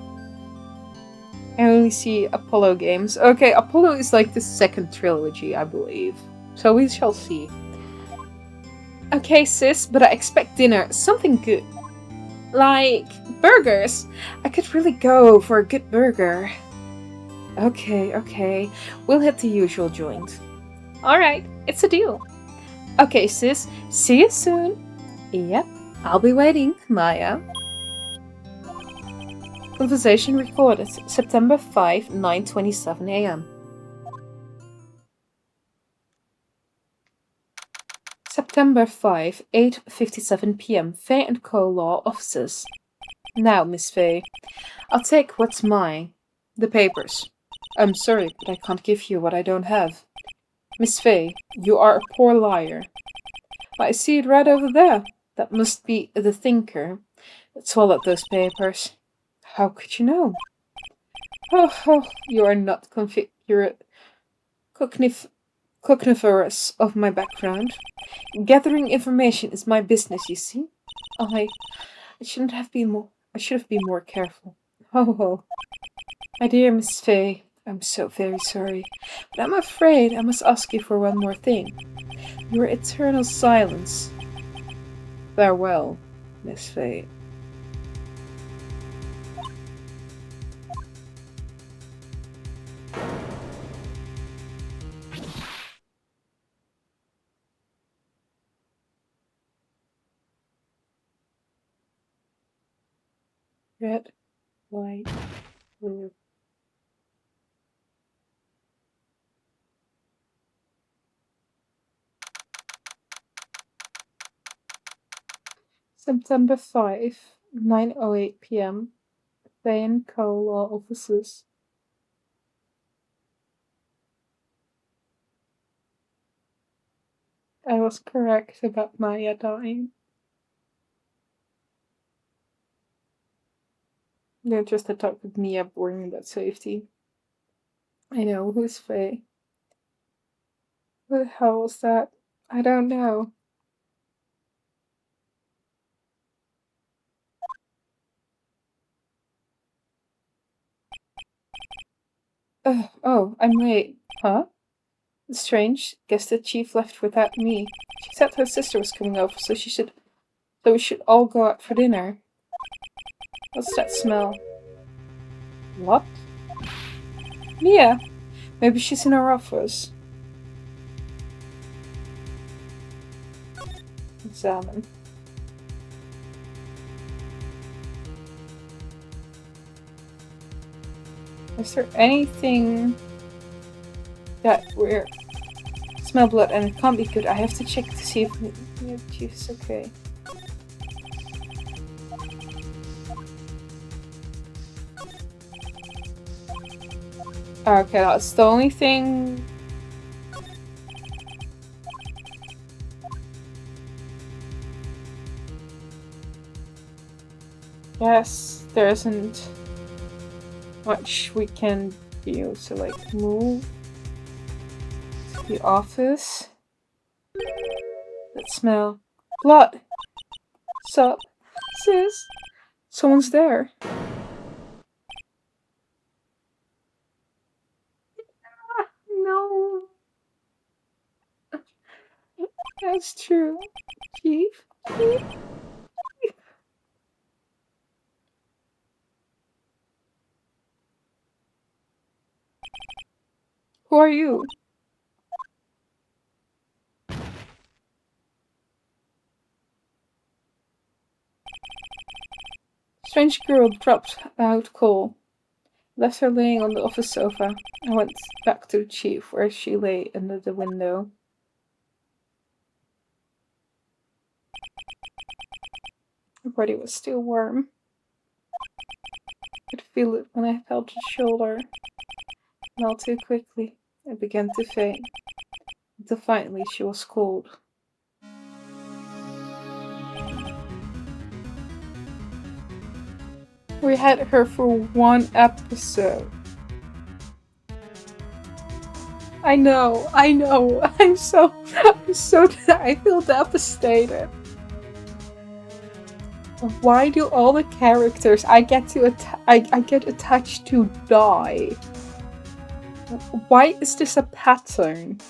I only see Apollo games. Okay, Apollo is like the second trilogy, I believe. So we shall see. Okay, sis, but I expect dinner. Something good. Like burgers. I could really go for a good burger. Okay. We'll hit the usual joint. Alright, it's a deal. Okay, sis. See you soon. Yep, I'll be waiting, Maya. Conversation recorded September 5, 9:27 a.m. September 5, 8:57 p.m. Fay & Co. Law Offices. Now, Miss Fay, I'll take what's mine. The papers. I'm sorry, but I can't give you what I don't have. Miss Fay, you are a poor liar. I see it right over there. That must be the thinker that swallowed those papers. How could you know? Oh, you are not cognivorous of my background. Gathering information is my business, you see. I should have been more careful. Oh, my dear Miss Fay, I'm so very sorry, but I'm afraid I must ask you for one more thing. Your eternal silence. Farewell, Miss Fay. Red, white, blue. September 5, 9:08 p.m. Fay & Co. Law Offices. I was correct about Maya dying. They're just a talk with Mia boring about safety. I know, who's Faye? Who the hell was that? I don't know. Oh, I'm late. Huh? Strange. Guess the chief left without me. She said her sister was coming over, so we should all go out for dinner. What's that smell? What? Mia! Maybe she's in our office. Examine. Is there anything that we're... Smell blood and it can't be good. I have to check to see if the chief is okay. Okay, that's the only thing. Yes, there isn't much we can do. So, like, move to the office. That smell. Blood! Sup? Sis? Someone's there. No. That's true. Chief? Who are you? Strange girl dropped out call. Left her laying on the office sofa. I went back to the chief, where she lay under the window. Her body was still warm. I could feel it when I felt her shoulder. Not too quickly. I began to faint. Until finally she was cold. We had her for 1 episode. I know. I feel devastated. Why do all the characters I get attached to die? Why is this a pattern?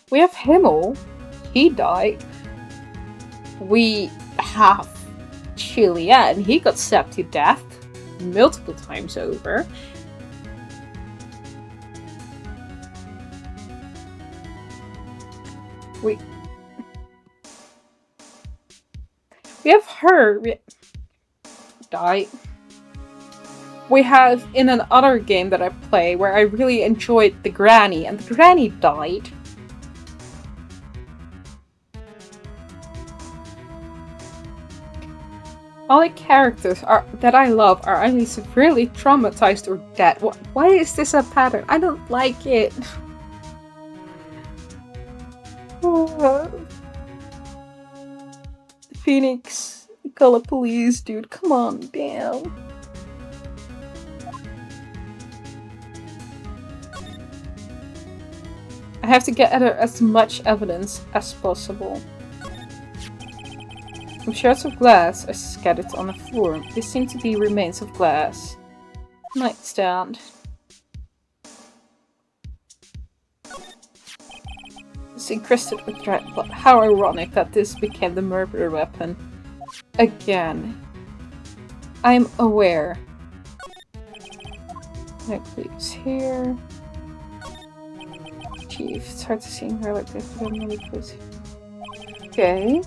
We have Himmel. He died. We have Chilean. He got stabbed to death multiple times over. We have her. Die. We have in another game that I play where I really enjoyed the granny, and the granny died. All the characters that I love are either severely traumatized or dead. Why is this a pattern? I don't like it. Phoenix, call the police, dude. Come on down. I have to get at her as much evidence as possible. Some shards of glass are scattered on the floor. They seem to be remains of glass. Nightstand. It's encrusted with red blood. How ironic that this became the murder weapon. Again. I'm aware. Please here. Chief, it's hard to see her like this, but I'm really close. Okay.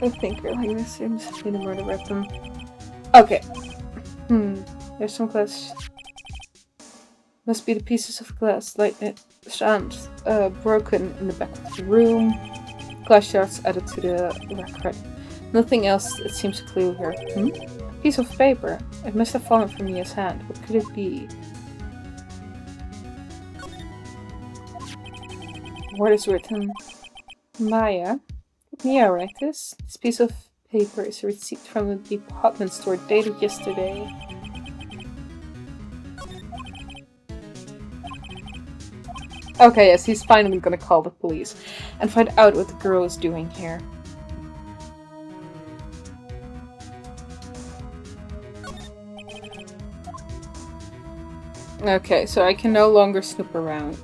I think her like this seems to be the murder weapon. Okay. There's some glass. Must be the pieces of glass like it stands broken in the back of the room. Glass shards added to the record. Nothing else that seems clear here. A piece of paper. It must have fallen from Mia's hand. What could it be? What is written? Maya. Mia, write this. This piece of paper is a receipt from the department store dated yesterday. Okay, yes, he's finally gonna call the police and find out what the girl is doing here. Okay, so I can no longer snoop around.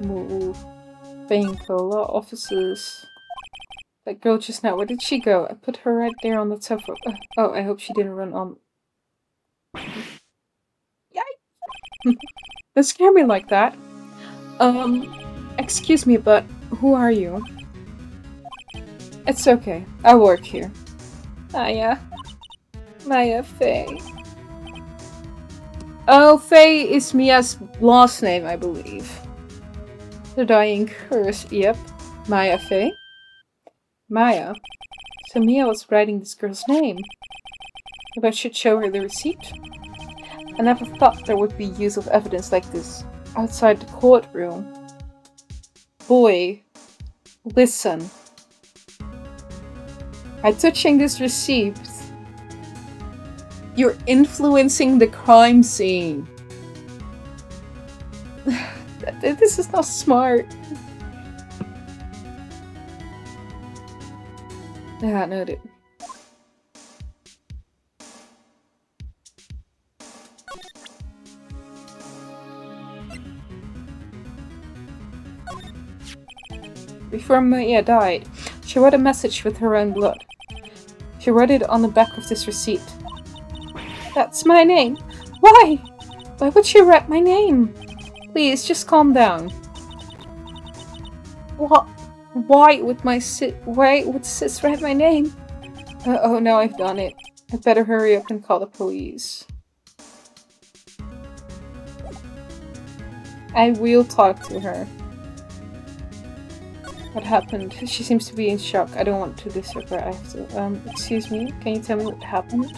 Move. Cola offices. That girl just now, where did she go? I put her right there on the sofa. Oh, I hope she didn't run on. Yikes! Don't scare me like that. Excuse me, but who are you? It's okay. I work here. Maya. Maya Faye. Oh, Faye is Mia's last name, I believe. The dying curse, yep. Maya Faye. Maya. So Mia was writing this girl's name. Maybe I should show her the receipt. I never thought there would be use of evidence like this outside the courtroom. Boy, listen. By touching this receipt, you're influencing the crime scene. This is not smart. Yeah, no, dude. Before Mia died, she wrote a message with her own blood. She wrote it on the back of this receipt. That's my name. Why? Why would she write my name? Please, just calm down. What? Why would sis write my name? Oh, now I've done it. I better hurry up and call the police. I will talk to her. What happened? She seems to be in shock. I don't want to disturb her. I have to. Excuse me. Can you tell me what happened?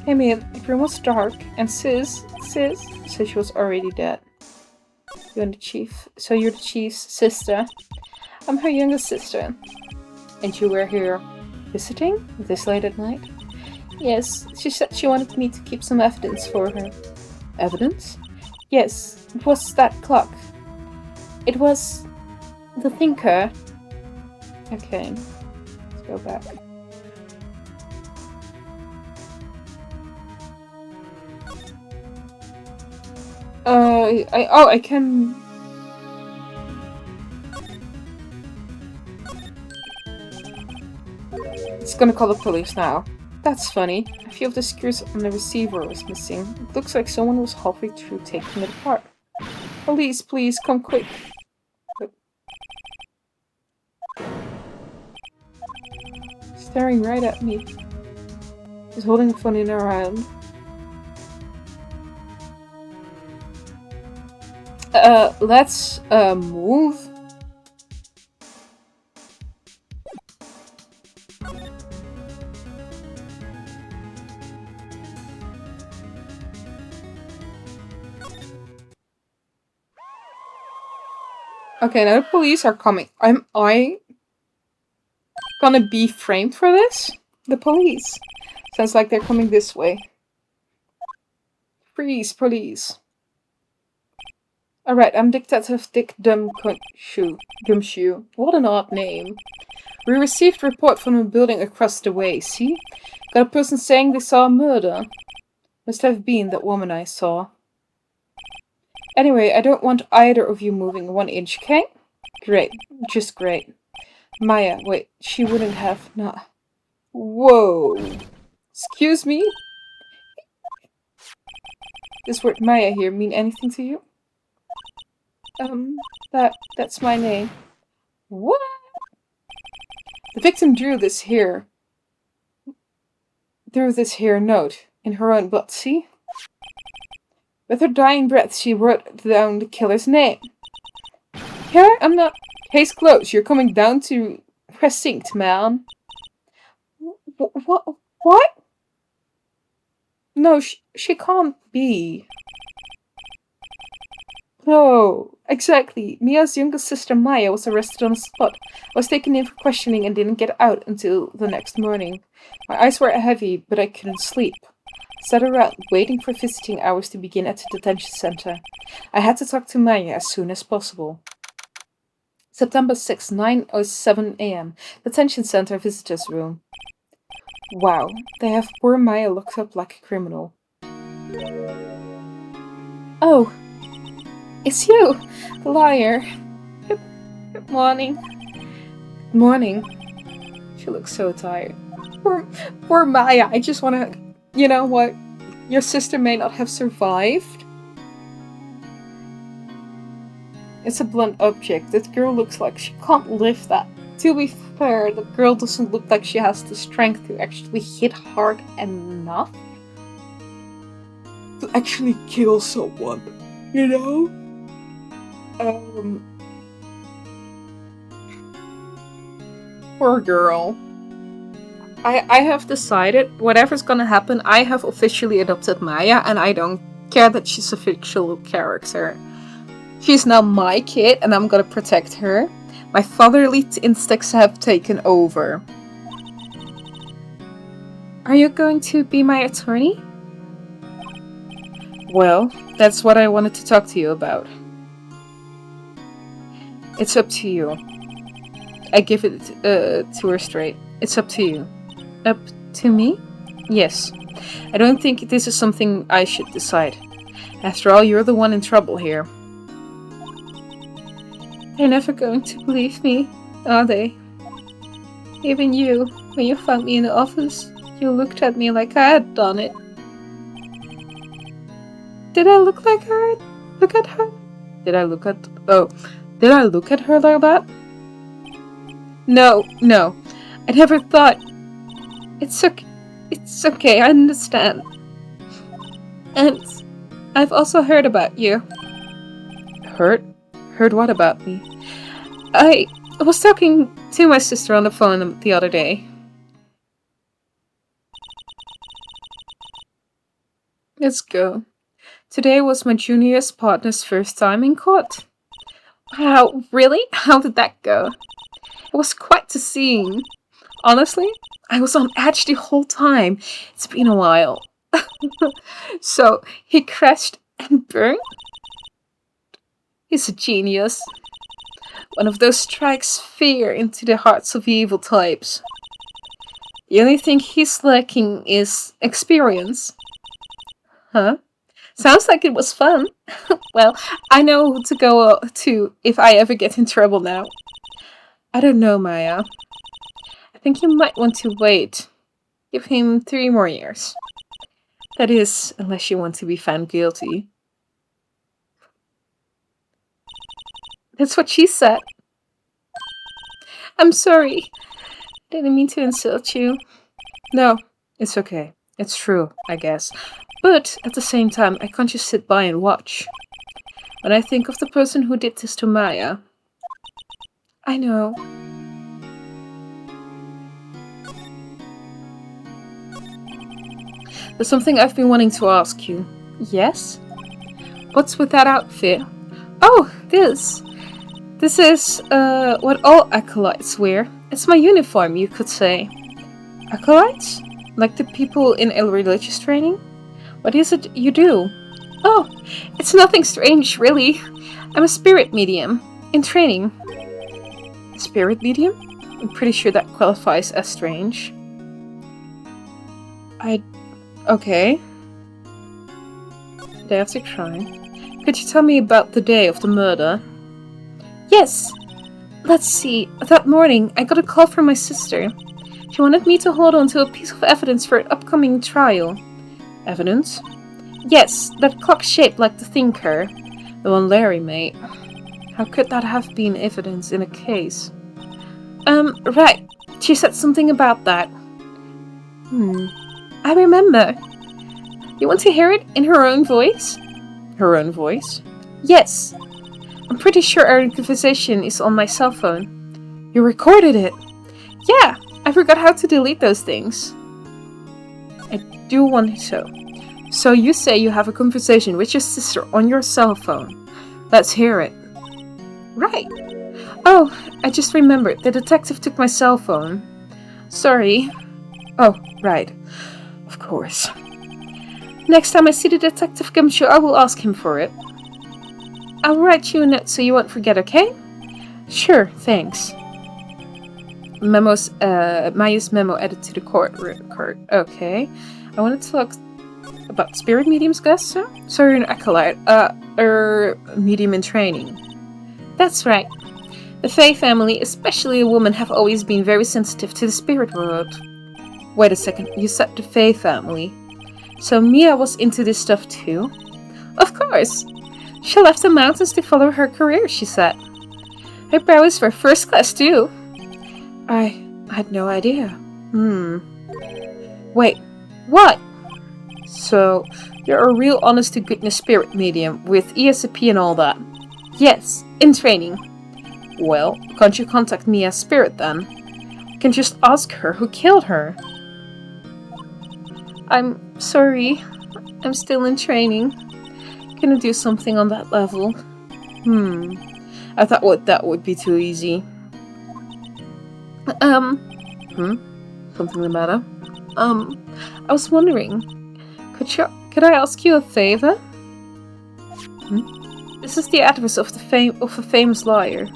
Came in. The room was dark, and sis said she was already dead. You're the chief. So you're the chief's sister. I'm her younger sister. And you were here visiting this late at night? Yes. She said she wanted me to keep some evidence for her. Evidence? Yes. It was that clock. It was the thinker. Okay. Let's go back. I can... It's gonna call the police now. That's funny. A few of the screws on the receiver was missing. It looks like someone was halfway through taking it apart. Police, please, come quick. Staring right at me. She's holding the phone in her hand. Let's move. Okay, now the police are coming. Am I gonna be framed for this? The police. Sounds like they're coming this way. Freeze, police. Alright, I'm Detective Dick Gumshoe. What an odd name. We received a report from a building across the way, see? Got a person saying they saw a murder. Must have been that woman I saw. Anyway, I don't want either of you moving 1 inch, okay? Great. Just great. Maya, wait, she wouldn't have not. Whoa. Excuse me? This word Maya here mean anything to you? That's my name. What? The victim drew this here note in her own blood, see? With her dying breath, she wrote down the killer's name. Here, I'm not... Case closed. You're coming down to precinct, man. What? No, she can't be. No, exactly. Mia's younger sister Maya was arrested on the spot. I was taken in for questioning and didn't get out until the next morning. My eyes were heavy, but I couldn't sleep. I sat around, waiting for visiting hours to begin at the detention center. I had to talk to Maya as soon as possible. September 6, 9:07 a.m. Detention center visitors room. Wow, they have poor Maya locked up like a criminal. Oh, it's you, the liar. Good morning. Good morning. She looks so tired. Poor Maya, I just wanna... You know what? Your sister may not have survived. It's a blunt object. That girl looks like she can't lift that. To be fair, the girl doesn't look like she has the strength to actually hit hard enough to actually kill someone, you know? Poor girl. I have decided, whatever's gonna happen, I have officially adopted Maya, and I don't care that she's a fictional character. She's now my kid, and I'm gonna protect her. My fatherly instincts have taken over. Are you going to be my attorney? Well, that's what I wanted to talk to you about. It's up to you. I give it to her straight. It's up to you. Up to me? Yes. I don't think this is something I should decide. After all, you're the one in trouble here. They're never going to believe me, are they? Even you, when you found me in the office, you looked at me like I had done it. Did I look like her? Look at her? Did I look at her like that? No. I never thought. It's okay, I understand. And I've also heard about you. Heard? Heard what about me? I was talking to my sister on the phone the other day. Let's go. Today was my junior's partner's first time in court. Wow, really? How did that go? It was quite the scene. Honestly, I was on edge the whole time. It's been a while. So, he crashed and burned? He's a genius. One of those strikes fear into the hearts of evil types. The only thing he's lacking is experience. Huh? Sounds like it was fun. Well, I know who to go to if I ever get in trouble now. I don't know, Maya. I think you might want to wait. Give him 3 more years. That is, unless you want to be found guilty. That's what she said. I'm sorry. Didn't mean to insult you. No, it's okay. It's true, I guess. But at the same time, I can't just sit by and watch. When I think of the person who did this to Maya. I know. There's something I've been wanting to ask you. Yes? What's with that outfit? Oh, this. This is, what all acolytes wear. It's my uniform, you could say. Acolytes? Like the people in a religious training? What is it you do? Oh, it's nothing strange, really. I'm a spirit medium. In training. Spirit medium? I'm pretty sure that qualifies as strange. Okay. Day of the crime. Could you tell me about the day of the murder? Yes. Let's see. That morning, I got a call from my sister. She wanted me to hold on to a piece of evidence for an upcoming trial. Evidence? Yes, that clock shaped like the thinker. The one Larry made. How could that have been evidence in a case? Right. She said something about that. I remember. You want to hear it in her own voice? Her own voice? Yes. I'm pretty sure our conversation is on my cell phone. You recorded it? Yeah, I forgot how to delete those things. I do want so. So you say you have a conversation with your sister on your cell phone. Let's hear it. Right. Oh, I just remembered. The detective took my cell phone. Sorry. Oh, right. Of course. Next time I see the detective come through, I will ask him for it. I'll write you a note so you won't forget, okay? Sure, thanks. Maya's memo added to the court record. Okay. I wanted to talk about spirit mediums, guys, sir? So you're an acolyte, medium in training. That's right. The Fae family, especially a woman, have always been very sensitive to the spirit world. Wait a second, you said the Fae family. So Mia was into this stuff too? Of course! She left the mountains to follow her career, she said. Her powers were first class too. I had no idea. Wait, what? So, you're a real honest-to-goodness spirit medium with ESP and all that? Yes, in training. Well, can't you contact Mia's spirit then? You can just ask her who killed her. I'm sorry. I'm still in training. Can I do something on that level? I thought that would be too easy. Something the matter? I was wondering, could I ask you a favor? This is the address of a famous lawyer.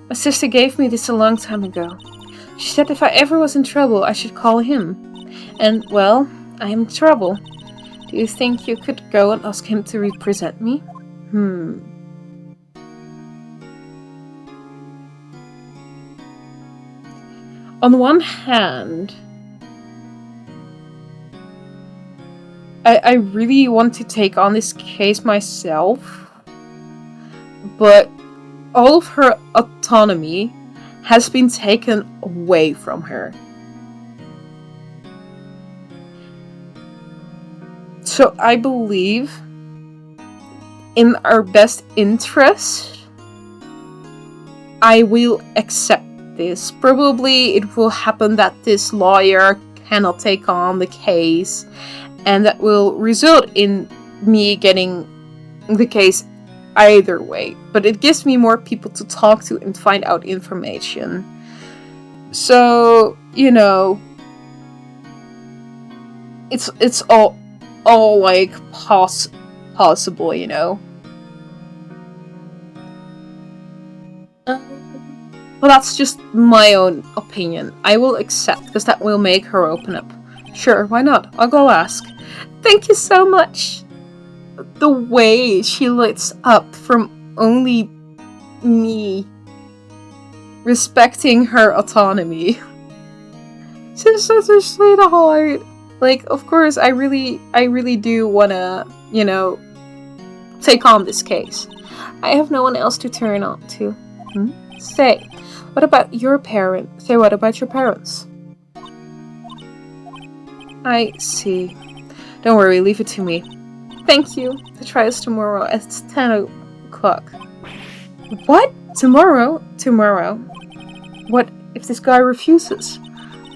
My sister gave me this a long time ago. She said if I ever was in trouble, I should call him. And, well, I am in trouble. Do you think you could go and ask him to represent me? On one hand, I really want to take on this case myself, but all of her autonomy has been taken away from her. So I believe in our best interest, I will accept this. Probably it will happen that this lawyer cannot take on the case, and that will result in me getting the case either way. But it gives me more people to talk to and find out information. So, you know, it's all like possible, you know. Well, that's just my own opinion. I will accept, because that will make her open up. Sure, why not? I'll go ask. Thank you so much. The way she lights up from only me respecting her autonomy. She's such a sweetheart. Like, of course, I really do wanna, you know, take on this case. I have no one else to turn on to. Say, what about your parents? Say, what about your parents? I see. Don't worry, leave it to me. Thank you. The trial is tomorrow at 10 o'clock. What? Tomorrow? Tomorrow. What if this guy refuses?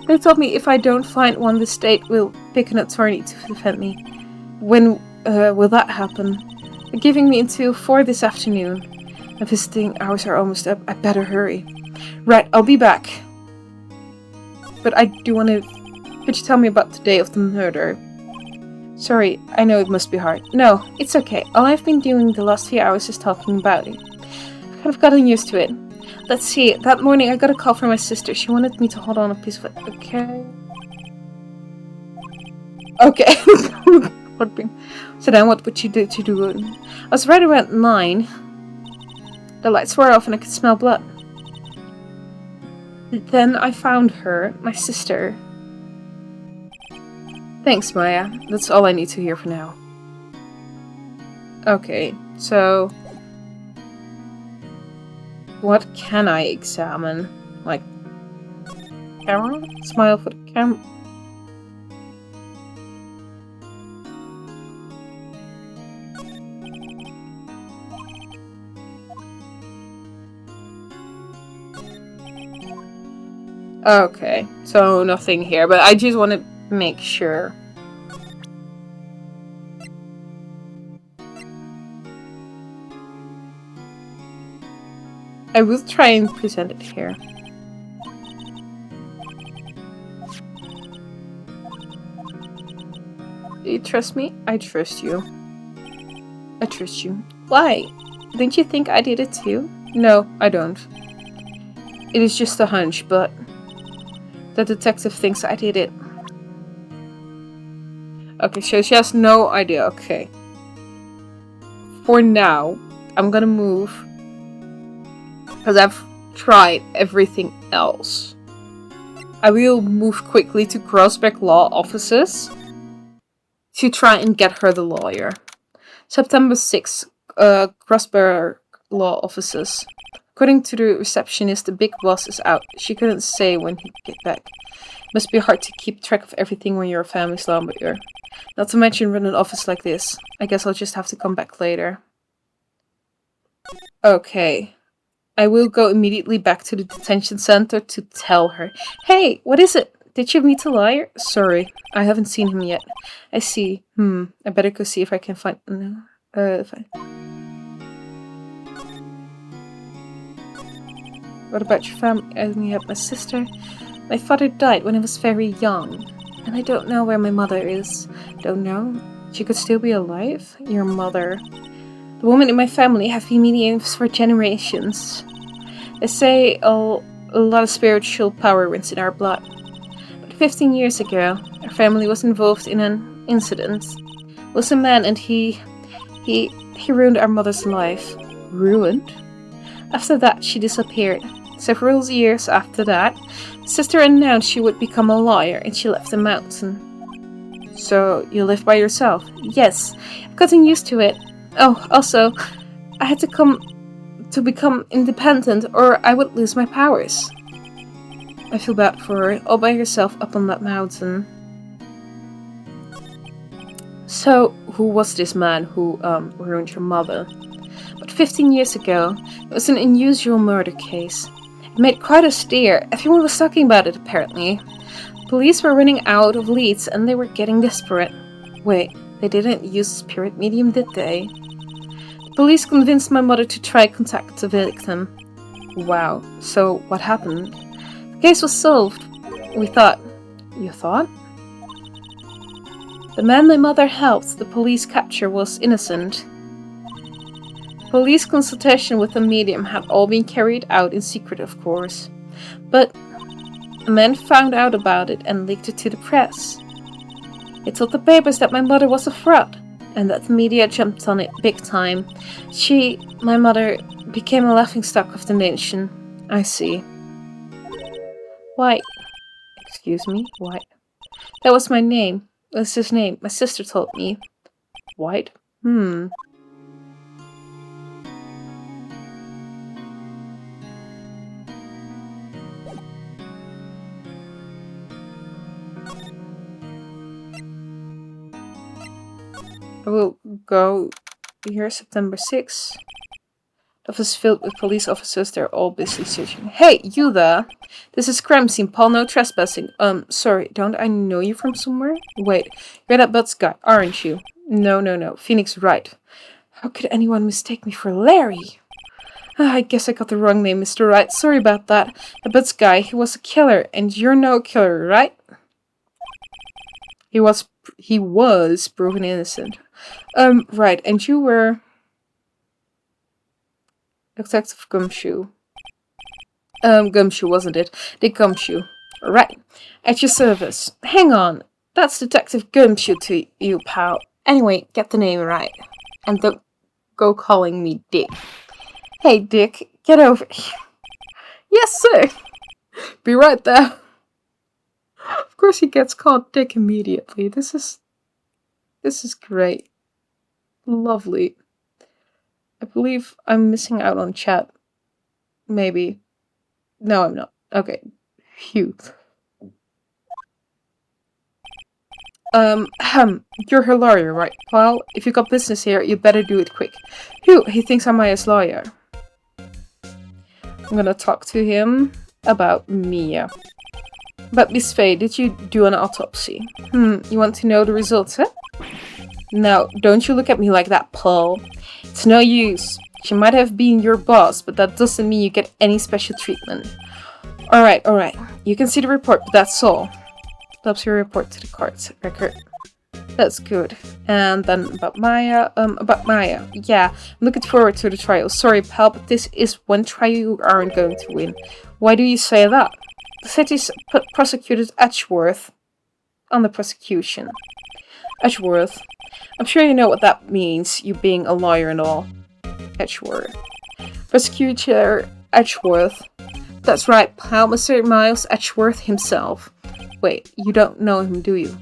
They told me if I don't find one, the state will pick an attorney to defend me. When will that happen? They're giving me until 4 this afternoon. My visiting hours are almost up. I better hurry. Right, I'll be back. But I do want to... Could you tell me about the day of the murder? Sorry, I know it must be hard. No, it's okay. All I've been doing the last few hours is talking about it. I've kind of gotten used to it. Let's see, that morning I got a call from my sister. She wanted me to hold on a piece of it. Okay. Okay. So then what would you do to do it? I was right around 9. The lights were off and I could smell blood. Then I found her, my sister. Thanks, Maya. That's all I need to hear for now. Okay, so... what can I examine? Like... camera? Smile for the camera? Okay, so nothing here, but I just want to make sure. I will try and present it here. Do you trust me? I trust you. I trust you. Why? Don't you think I did it too? No, I don't. It is just a hunch, but the detective thinks I did it. Okay, so she has no idea. Okay. For now, I'm gonna move. Because I've tried everything else. I will move quickly to Grossbeck Law Offices to try and get her the lawyer. September 6th, Grossbeck Law Offices. According to the receptionist, the big boss is out. She couldn't say when he'd get back. Must be hard to keep track of everything when you're a family lawyer. Not to mention run an office like this. I guess I'll just have to come back later. Okay. I will go immediately back to the detention center to tell her. Hey, what is it? Did you meet a lawyer? Sorry, I haven't seen him yet. I see. I better go see if I can find... No. What about your family? I only have my sister. My father died when I was very young. And I don't know where my mother is. Don't know. She could still be alive? Your mother. The women in my family have been mediums for generations. They say a lot of spiritual power runs in our blood. But 15 years ago, our family was involved in an incident. It was a man and he ruined our mother's life. Ruined? After that, she disappeared. Several years after that, sister announced she would become a lawyer and she left the mountain. So, you live by yourself? Yes, I've gotten used to it. Oh, also, I had to become independent or I would lose my powers. I feel bad for her, all by herself up on that mountain. So, who was this man who ruined your mother? But 15 years ago, it was an unusual murder case. It made quite a stir. Everyone was talking about it, apparently. Police were running out of leads and they were getting desperate. Wait, they didn't use spirit medium, did they? The police convinced my mother to try contact the victim. Wow, so what happened? The case was solved. We thought. You thought? The man my mother helped the police capture was innocent. Police consultation with the medium had all been carried out in secret, of course. But a man found out about it and leaked it to the press. It told the papers that my mother was a fraud, and that the media jumped on it big time. My mother, became a laughingstock of the nation. I see. White. Excuse me, White. That was my name. That's his name. My sister told me. White? I will go here September 6th. The office filled with police officers. They're all busy searching. Hey, you there! This is crime scene. Paul, no trespassing. Sorry, don't I know you from somewhere? Wait, you're that Butts guy, aren't you? No. Phoenix Wright. How could anyone mistake me for Larry? I guess I got the wrong name, Mr. Wright. Sorry about that. The Butts guy, he was a killer, and you're no killer, right? He was proven innocent. Right, and you were... Detective Gumshoe. Gumshoe, wasn't it? Dick Gumshoe. Right. At your service. Hang on. That's Detective Gumshoe to you, pal. Anyway, get the name right. And don't go calling me Dick. Hey, Dick, get over here. Yes, sir. Be right there. Of course he gets called Dick immediately. This is great. Lovely. I believe I'm missing out on chat. Maybe. No, I'm not. Okay. Phew. You're her lawyer, right? Well, if you got business here, you better do it quick. Phew, he thinks I'm Maya's lawyer. I'm gonna talk to him about Mia. But Miss Faye, did you do an autopsy? You want to know the results, huh? No, don't you look at me like that, Paul. It's no use. She might have been your boss, but that doesn't mean you get any special treatment. Alright. You can see the report, but that's all. Helps your report to the court record. That's good. And then about Maya. Yeah, I'm looking forward to the trial. Sorry, pal, but this is one trial you aren't going to win. Why do you say that? The city's prosecuted Edgeworth on the prosecution. Edgeworth. I'm sure you know what that means, you being a lawyer and all. Edgeworth. Prosecutor Edgeworth. That's right, pal, Mr. Miles Edgeworth himself. Wait, you don't know him, do you?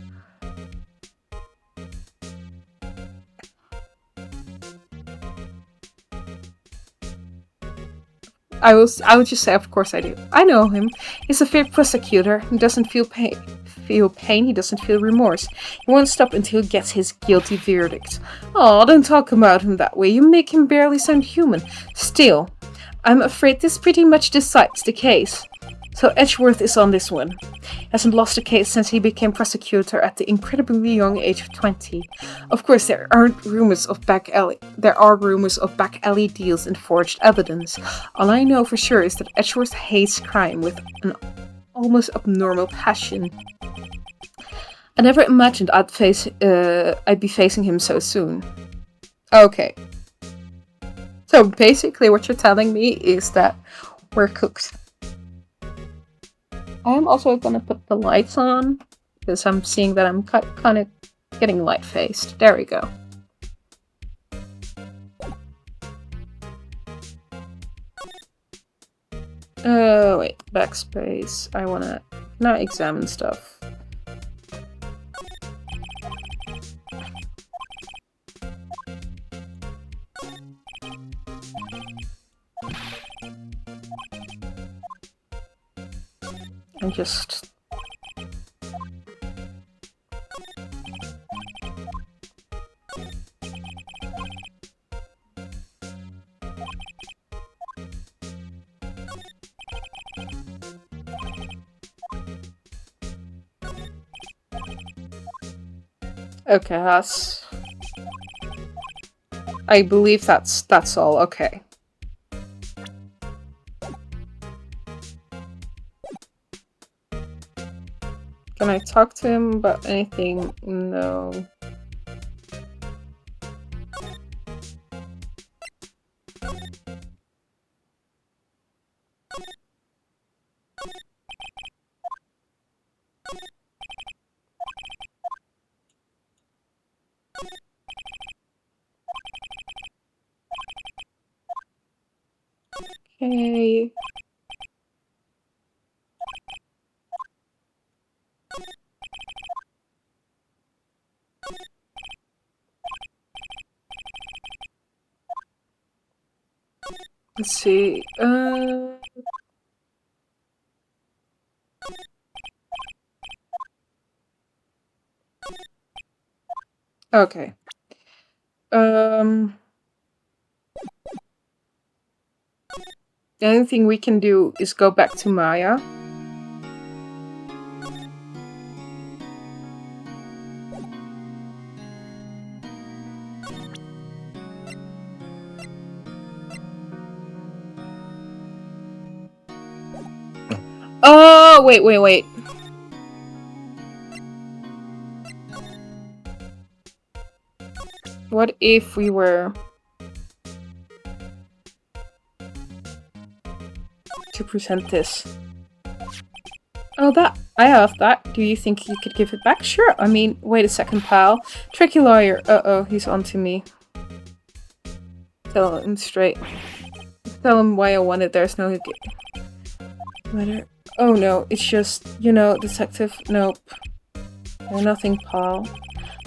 I would just say, of course I do. I know him. He's a fair prosecutor. He doesn't feel pain. He doesn't feel remorse. He won't stop until he gets his guilty verdict. Oh, don't talk about him that way. You make him barely sound human. Still, I'm afraid this pretty much decides the case. So Edgeworth is on this one. He hasn't lost a case since he became prosecutor at the incredibly young age of 20. Of course, there are rumors of back alley deals and forged evidence. All I know for sure is that Edgeworth hates crime with an almost abnormal passion. I never imagined I'd be facing him so soon. Okay. So basically what you're telling me is that we're cooked. I am also gonna put the lights on, because I'm seeing that I'm kind of getting light-faced. There we go. Oh, wait. Backspace. I wanna now examine stuff. and just... Okay, that's... I believe that's all. Okay. Can I talk to him about anything? No. Okay. Let's see. Okay. The only thing we can do is go back to Maya. Oh, wait. What if we were to present this? Oh, that. I have that. Do you think you could give it back? Sure. I mean, wait a second, pal. Tricky lawyer. Uh-oh, he's on to me. Tell him straight. Tell him why I want it. There's no matter. Oh no, it's just, you know, detective. Nope. No, nothing, pal.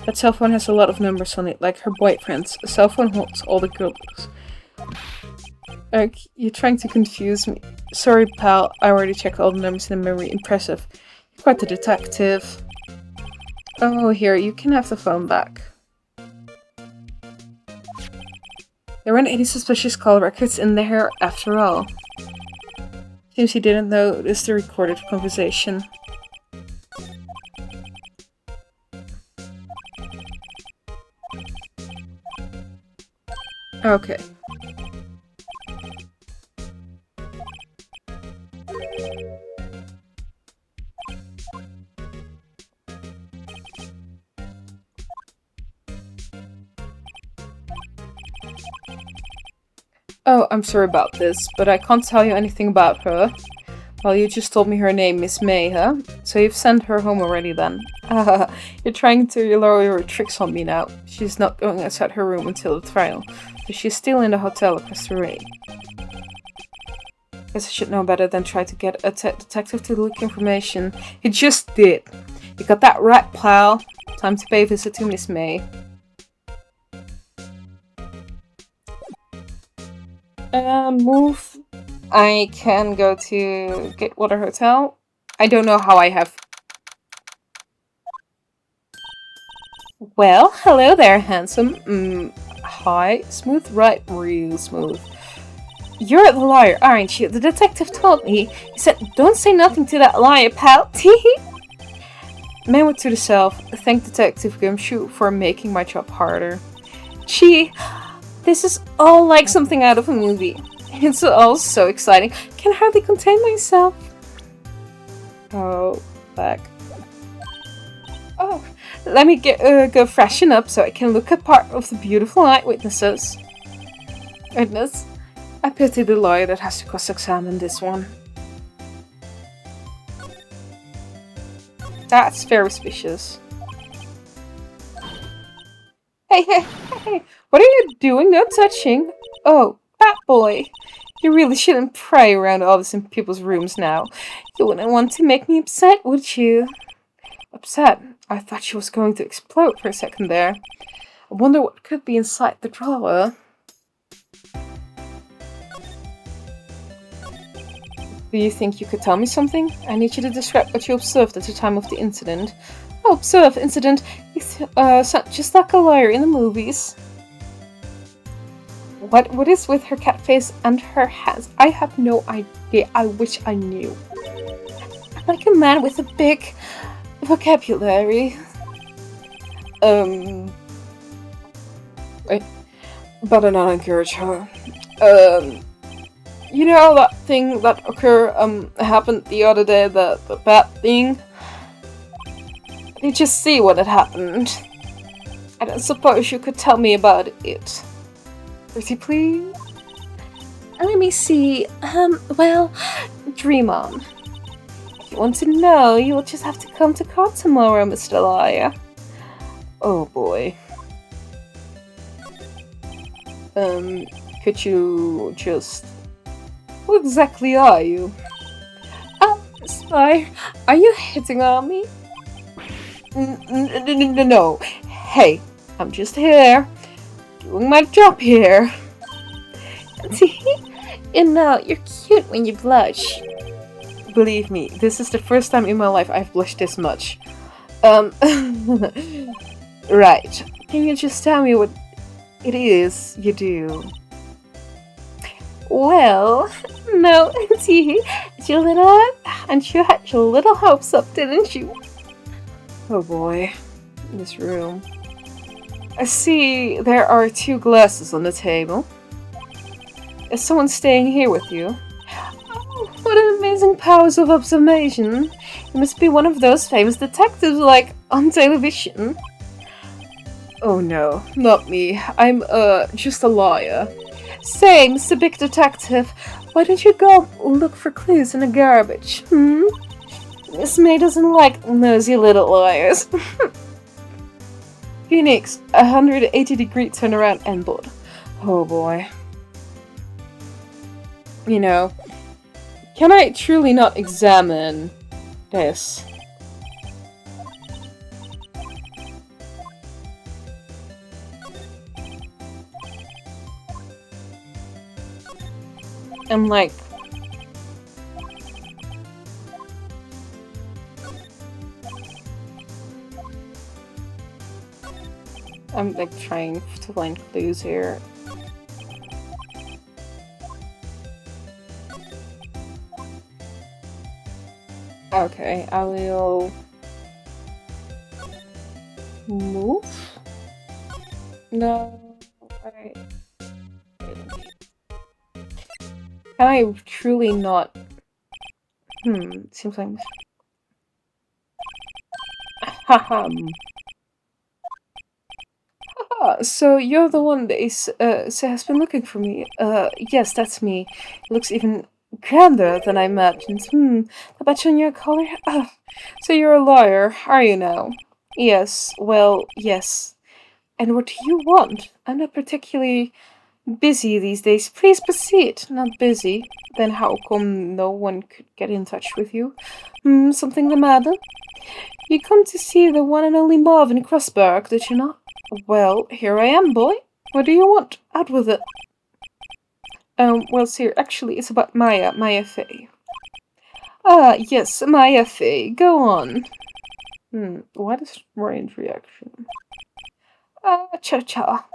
That cell phone has a lot of numbers on it, like her boyfriend's. A cell phone holds all the girls. You're trying to confuse me. Sorry, pal. I already checked all the numbers in the memory. Impressive. You're quite the detective. Oh, here, you can have the phone back. There weren't any suspicious call records in there after all. Seems he didn't notice the recorded conversation. Okay. Oh, I'm sorry about this, but I can't tell you anything about her. Well, you just told me her name, Miss May, huh? So you've sent her home already then? You're trying to lure your tricks on me now. She's not going outside her room until the trial, but she's still in the hotel across the way. Guess I should know better than try to get a detective to leak information. He just did. You got that right, pal. Time to pay a visit to Miss May. Move. I can go to Gatewater Hotel. I don't know how I have... Well, hello there, handsome. Hi. Smooth, right? Real smooth. You're the liar, aren't you? The detective told me. He said, don't say nothing to that liar, pal. Teehee. Man went to the self. Thank Detective Gumshoe for making my job harder. Gee, this is all like something out of a movie. It's all so exciting. Can hardly contain myself. Oh, back. Oh, let me go freshen up so I can look at part of the beautiful eyewitnesses. Goodness, I pity the lawyer that has to cross-examine this one. That's very suspicious. Hey, what are you doing? No touching. Oh, that boy. You really shouldn't pry around all this in people's rooms now. You wouldn't want to make me upset, would you? Upset? I thought she was going to explode for a second there. I wonder what could be inside the drawer. Do you think you could tell me something? I need you to describe what you observed at the time of the incident. Oh, observe incident? You sound just like a liar in the movies. What is with her cat face and her hands? I have no idea. I wish I knew. I'm like a man with a big vocabulary. Wait. Better not encourage her. You know that thing that happened the other day, the bad thing? Did you just see what had happened? I don't suppose you could tell me about it. Pretty please? Let me see. Well, dream on. If you want to know, you will just have to come to court tomorrow, Mr. Liar. Oh boy. Could you just... Who exactly are you? Oh, Spy, are you hitting on me? No. Hey, I'm just here. Doing my job here. See? You know, you're cute when you blush. Believe me, this is the first time in my life I've blushed this much. Right. Can you just tell me what it is you do? Well, no, see, and you had your little hopes up, didn't you? Oh boy, this room. I see there are 2 glasses on the table. Is someone staying here with you? Oh, what an amazing powers of observation. You must be one of those famous detectives like on television. Oh no, not me. I'm just a liar. Say, Mr. Big Detective, why don't you go look for clues in the garbage, Miss May doesn't like nosy little liars. Phoenix, 180-degree turnaround and blood. Oh boy. You know, can I truly not examine this? I'm like... I'm like trying to find clues here. Okay, I will move. No, I can I truly not? Seems like. Haha. So you're the one that has been looking for me. Yes, that's me. It looks even grander than I imagined. The badge on your collar? So you're a lawyer, are you now? Yes, well, yes. And what do you want? I'm not particularly busy these days. Please proceed. Not busy. Then how come no one could get in touch with you? Something the matter? You come to see the one and only Marvin Crossberg, did you not? Well, here I am, boy. What do you want? Out with it. Well, sir, actually, it's about Maya Fey. Ah, yes, Maya Fey. Go on. What is Ryan's reaction? Cha-cha.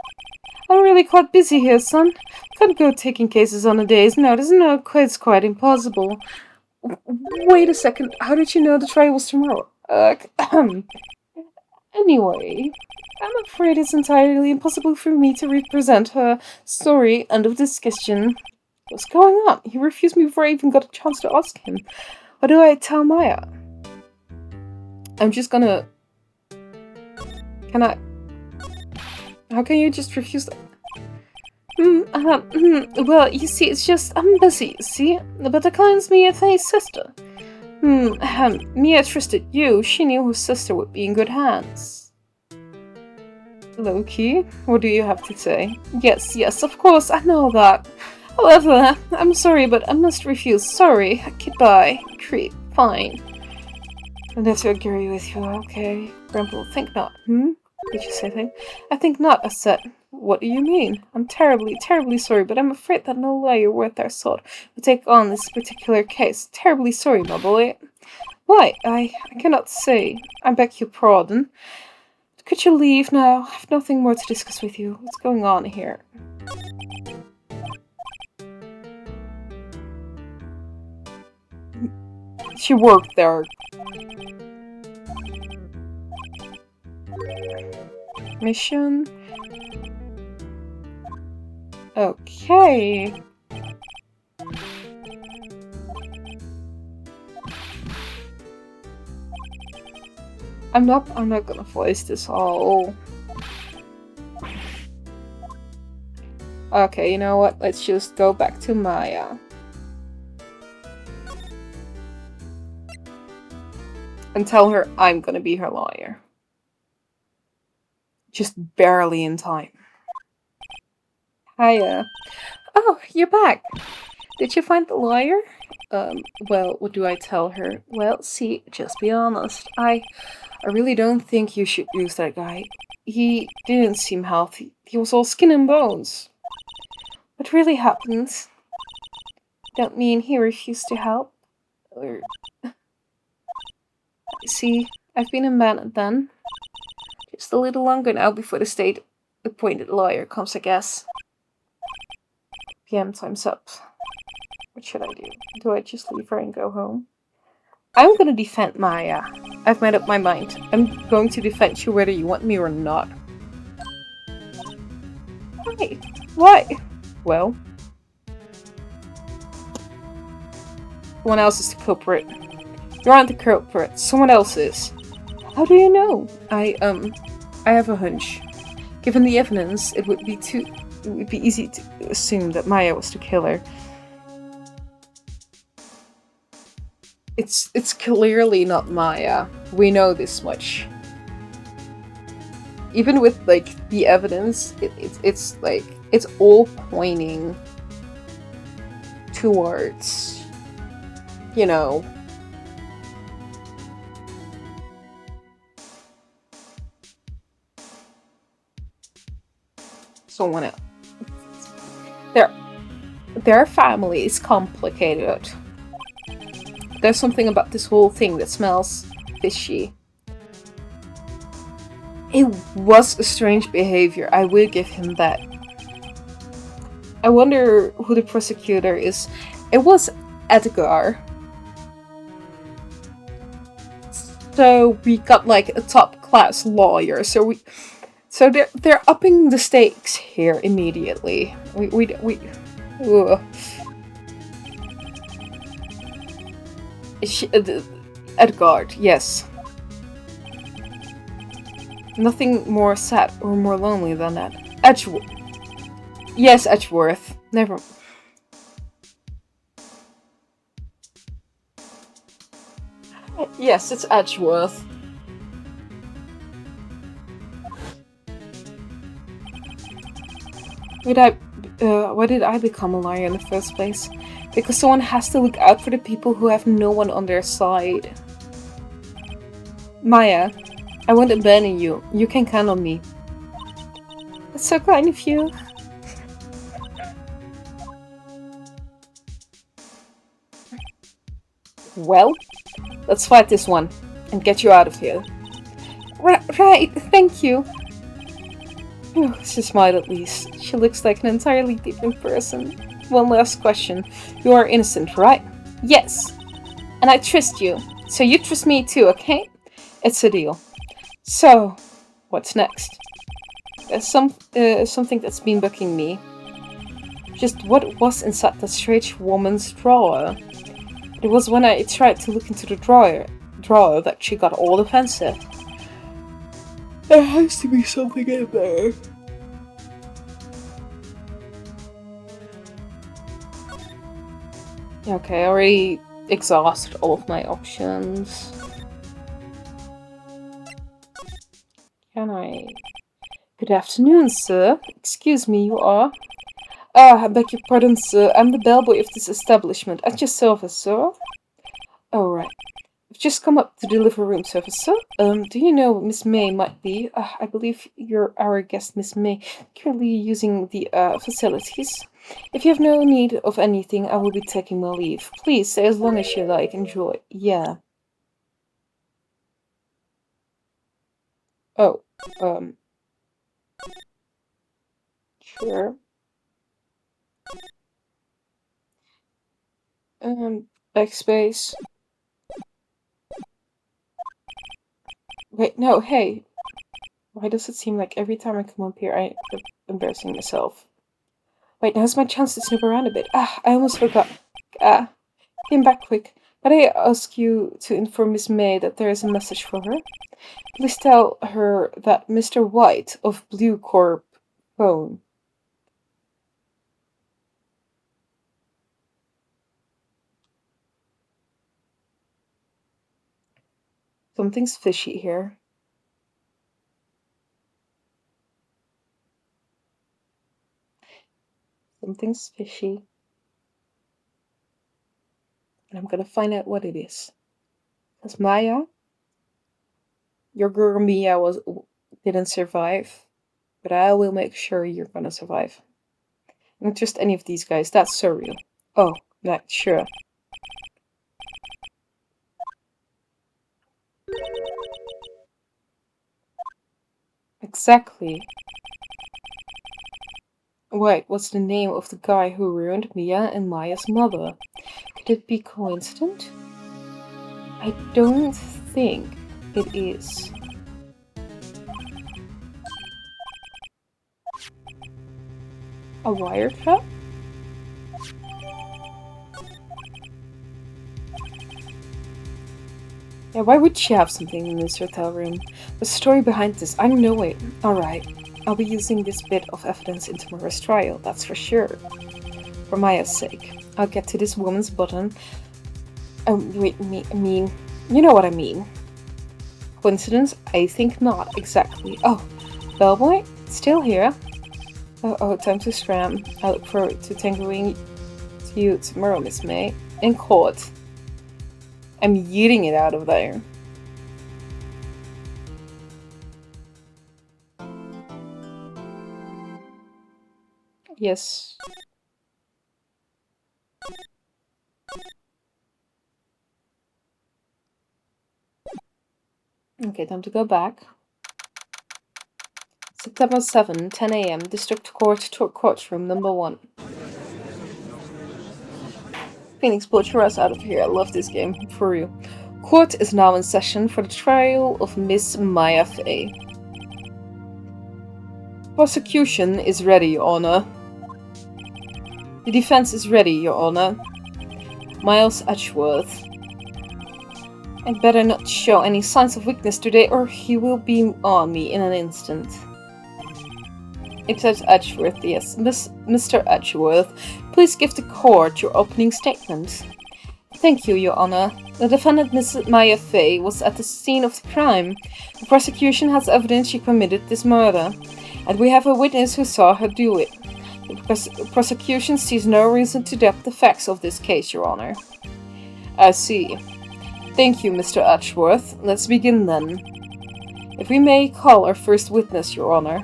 I'm really quite busy here, son. Can't go taking cases on a day's notice. No, it's quite impossible. Wait a second. How did you know the trial was tomorrow? Anyway, I'm afraid it's entirely impossible for me to represent her story. End of discussion. What's going on? He refused me before I even got a chance to ask him. What do I tell Maya? I'm just gonna... Can I... How can you just refuse that? Well, you see, it's just... I'm busy, you see? But the client's Mia Fey's sister. Mia trusted you. She knew her sister would be in good hands. Loki, what do you have to say? Yes, of course, I know that. However, I'm sorry, but I must refuse. Sorry. Goodbye. Creep. Fine. I have to agree with you, okay? Grandpa, think not. Did you say anything? I think not, I said. What do you mean? I'm terribly, terribly sorry, but I'm afraid that no lawyer worth our salt will take on this particular case. Terribly sorry, my boy. Why? I cannot say. I beg your pardon. Could you leave now? I have nothing more to discuss with you. What's going on here? She worked there. Mission. Okay. I'm not gonna voice this all. Okay, you know what? Let's just go back to Maya. And tell her I'm gonna be her lawyer. Just barely in time. Hiya. Oh, you're back. Did you find the lawyer? Well, what do I tell her? Well, see, just be honest. I really don't think you should use that guy. He didn't seem healthy. He was all skin and bones. What really happened? Don't mean he refused to help? Or... See, I've been a man then. Just a little longer now before the state-appointed lawyer comes, I guess. PM time's up. What should I do? Do I just leave her and go home? I'm gonna defend Maya. I've made up my mind. I'm going to defend you whether you want me or not. Why? Why? Well... Someone else is the culprit. You aren't the culprit. Someone else is. How do you know? I have a hunch. Given the evidence, it would be easy to assume that Maya was the killer. It's clearly not Maya. We know this much. Even with like the evidence, it's like it's all pointing towards, you know, someone else. Their family is complicated. There's something about this whole thing that smells fishy. It was a strange behavior, I will give him that. I wonder who the prosecutor is. It was Edgar. So we got like a top class lawyer. So they're upping the stakes here immediately. Ugh. Edgar, yes. Nothing more sad or more lonely than that. Edgeworth. Yes, Edgeworth. Never. Yes, it's Edgeworth. Why did I become a liar in the first place? Because someone has to look out for the people who have no one on their side. Maya, I won't abandon you. You can count on me. That's so kind of you. Well, let's fight this one and get you out of here. Right, thank you. Oh, she smiled at least. She looks like an entirely different person. One last question. You are innocent, right? Yes. And I trust you. So you trust me too, okay? It's a deal. So, what's next? There's something that's been bugging me. Just what was inside that strange woman's drawer? It was when I tried to look into the drawer that she got all defensive. There has to be something in there. Okay, I already exhausted all of my options. Can I... Good afternoon, sir. Excuse me, you are? Ah, I beg your pardon, sir. I'm the bellboy of this establishment. At your service, sir. Oh, right. I've just come up to deliver room service, sir. Do you know Miss May might be? I believe you're our guest, Miss May, currently using the facilities. If you have no need of anything, I will be taking my leave. Please stay as long as you like. Enjoy. Yeah. Oh, sure. Backspace. Wait, no, hey. Why does it seem like every time I come up here, I'm embarrassing myself? Wait, now's my chance to snoop around a bit. I almost forgot. Came back quick. But I ask you to inform Miss May that there is a message for her. Please tell her that Mr. White of Blue Corp phone. Something's fishy here. Something's fishy. And I'm gonna find out what it is. Because Maya, your girl Mia didn't survive. But I will make sure you're gonna survive. Not just any of these guys, that's surreal. Oh, not sure. Exactly. Wait, what's the name of the guy who ruined Mia and Maya's mother? Could it be coincident? I don't think it is. A wiretap? Yeah, why would she have something in this hotel room? The story behind this, I know it. Alright, I'll be using this bit of evidence in tomorrow's trial, that's for sure. For Maya's sake. I'll get to this woman's bottom. You know what I mean. Coincidence? I think not, exactly. Oh, Bellboy? Still here? Oh, time to scram. I look forward to tangling to you tomorrow, Miss May. In court. I'm yeeting it out of there. Yes. Okay, time to go back. September 7, 10 a.m. District Court Courtroom number 1. Phoenix, butcher us out of here. I love this game. For real. Court is now in session for the trial of Miss Maya Fey. Prosecution is ready, Your Honor. The defense is ready, Your Honor. Miles Edgeworth. I'd better not show any signs of weakness today or he will be on me in an instant. Except Edgeworth, yes. Mr. Edgeworth, please give the court your opening statement. Thank you, Your Honor. The defendant, Miss Maya Fey, was at the scene of the crime. The prosecution has evidence she committed this murder, and we have a witness who saw her do it. The prosecution sees no reason to doubt the facts of this case, Your Honor. I see. Thank you, Mr. Edgeworth. Let's begin then. If we may call our first witness, Your Honor.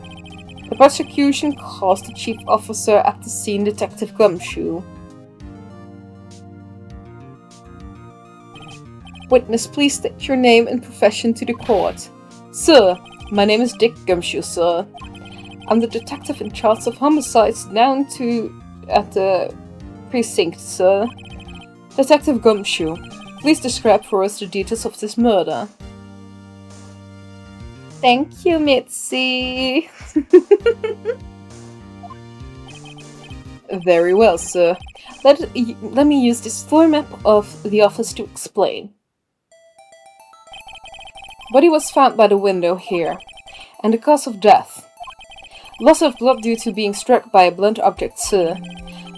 The prosecution calls the chief officer at the scene, Detective Gumshoe. Witness, please state your name and profession to the court. Sir, my name is Dick Gumshoe, sir. I'm the detective in charge of homicides down at the precinct, sir. Detective Gumshoe, please describe for us the details of this murder. Thank you, Mitzi. Very well, sir. Let me use this floor map of the office to explain. Body was found by the window here. And the cause of death. Loss of blood due to being struck by a blunt object, sir.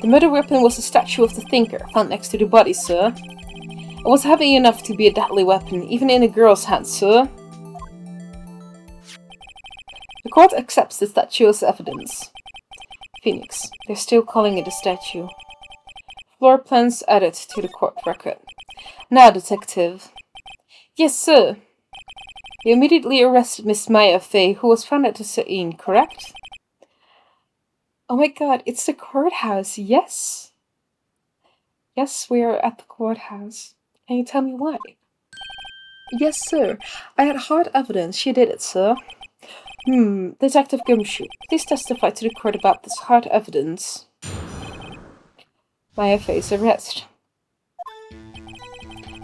The murder weapon was a statue of the Thinker, found next to the body, sir. It was heavy enough to be a deadly weapon, even in a girl's hand, sir. The court accepts the statue as evidence. Phoenix. They're still calling it a statue. Floor plans added to the court record. Now, detective. Yes, sir. You immediately arrested Miss Maya Fey, who was found at the scene, correct? Oh my god, it's the courthouse, yes. Yes, we are at the courthouse. Can you tell me why? Yes, sir. I had hard evidence she did it, sir. Detective Gumshoe, please testify to the court about this hard evidence. Maya Fey's arrest.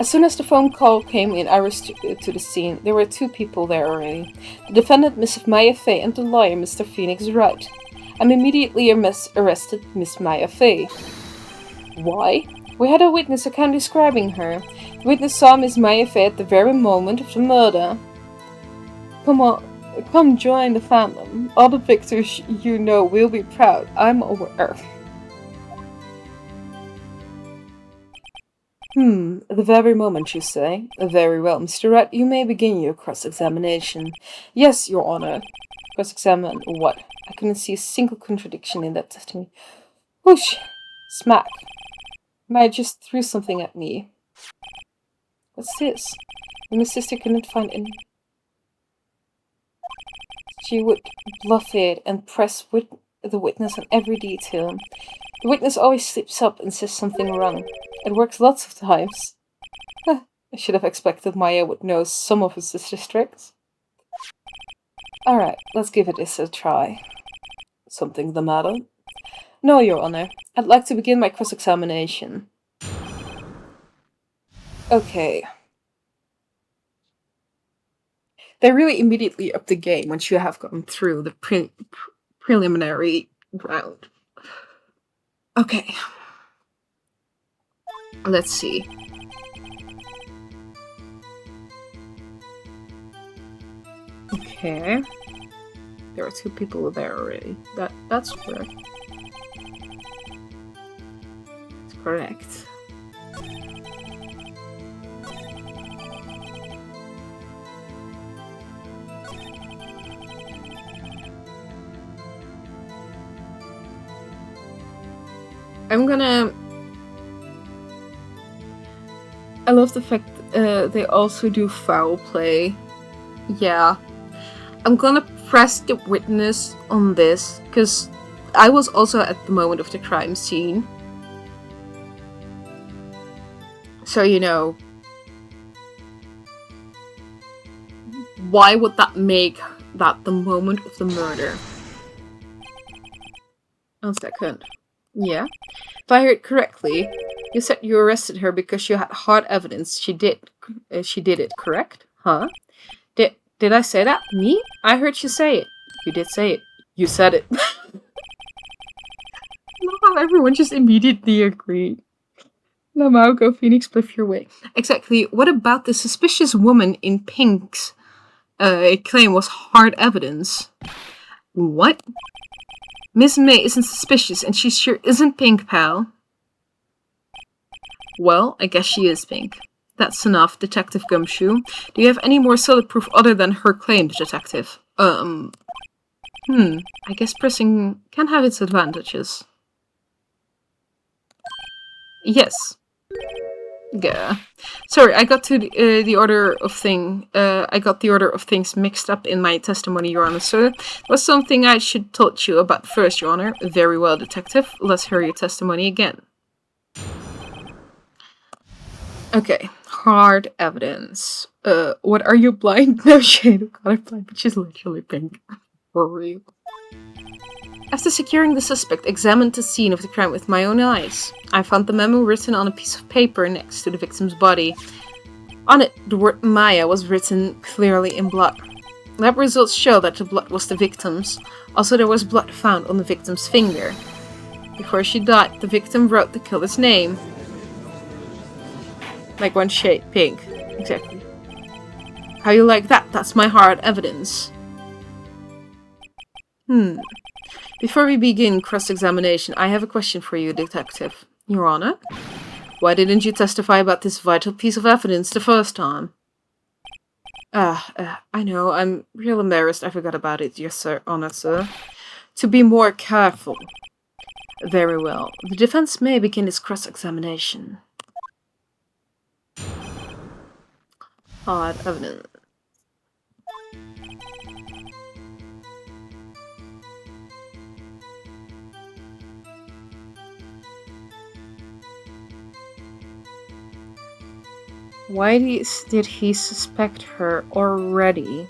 As soon as the phone call came in, I rushed to the scene. There were 2 people there already. The defendant, Miss Maya Fey, and the lawyer, Mr. Phoenix Wright. I immediately arrested Miss Maya Fey. Why? We had a witness account describing her. The witness saw Miss Maya Fey at the very moment of the murder. Come on, come join the fandom. All the victors you know will be proud. I'm aware. The very moment, you say? Very well, Mr. Wright, you may begin your cross-examination. Yes, Your Honor. Cross-examine what? I couldn't see a single contradiction in that testimony. Whoosh! Smack. Maya just threw something at me. What's this? My sister couldn't find any. She would bluff it and press the witness on every detail. The witness always slips up and says something wrong. It works lots of times. I should have expected Maya would know some of her sister's tricks. Alright, let's give this a try. Something the matter? No, Your Honor. I'd like to begin my cross-examination. Okay. They really immediately up the game once you have gone through the preliminary round. Okay. Let's see. Okay. There are 2 people there already. That's correct. That's correct. I'm gonna... I love the fact they also do foul play. Yeah. I'm gonna press the witness on this, because I was also at the moment of the crime scene. So, you know, why would that make that the moment of the murder? 1 second. Yeah. If I heard correctly, you said you arrested her because you had hard evidence she did it, correct? Huh? Did I say that? Me? I heard you say it. You did say it. You said it. I love how everyone just immediately agreed. Lamau, go Phoenix, spliff your way. Exactly. What about the suspicious woman in pink's claim was hard evidence? What? Miss May isn't suspicious, and she sure isn't pink, pal. Well, I guess she is pink. That's enough, Detective Gumshoe. Do you have any more solid proof other than her claim, Detective? I guess pressing can have its advantages. Yes. Yeah. Sorry, I got to the order of things mixed up in my testimony, Your Honor. So it was something I should taught you about first, Your Honor. Very well, Detective. Let's hear your testimony again. Okay. Hard evidence. What are you blind? No shade of colorblind, but she's literally pink. For real. After securing the suspect, examined the scene of the crime with my own eyes. I found the memo written on a piece of paper next to the victim's body. On it, the word Maya was written clearly in blood. Lab results show that the blood was the victim's. Also, there was blood found on the victim's finger. Before she died, the victim wrote the killer's name. Like 1 shade pink. Exactly. How you like that? That's my hard evidence. Before we begin cross-examination, I have a question for you, Detective. Your Honor? Why didn't you testify about this vital piece of evidence the first time? I know, I'm real embarrassed I forgot about it, yes sir, Honor sir. To be more careful. Very well. The defense may begin its cross-examination. Odd evidence. Why did he suspect her already?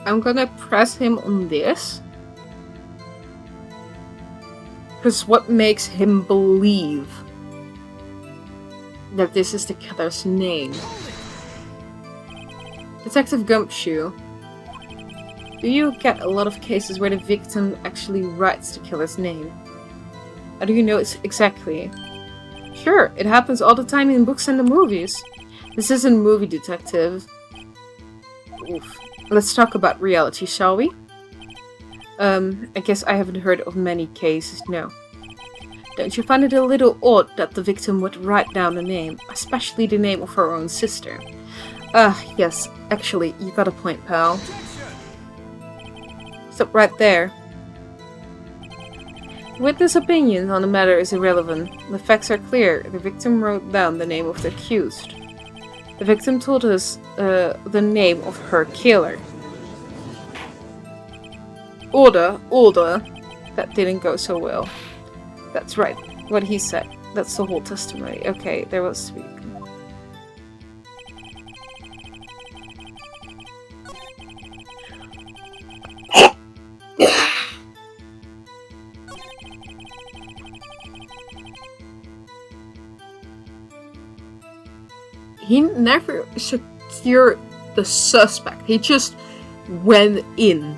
I'm gonna press him on this. Because what makes him believe that this is the killer's name? Detective Gumshoe. Do you get a lot of cases where the victim actually writes the killer's name? How do you know it's exactly? Sure, it happens all the time in books and the movies. This isn't movie detective. Oof. Let's talk about reality, shall we? I guess I haven't heard of many cases, no. Don't you find it a little odd that the victim would write down a name, especially the name of her own sister? Yes, actually, you got a point, pal. Stop right there. Witness opinion on the matter is irrelevant. The facts are clear. The victim wrote down the name of the accused. The victim told us the name of her killer. Order. That didn't go so well. That's right, what he said. That's the whole testimony. Okay, there was speak. He never secured the suspect. He just went in.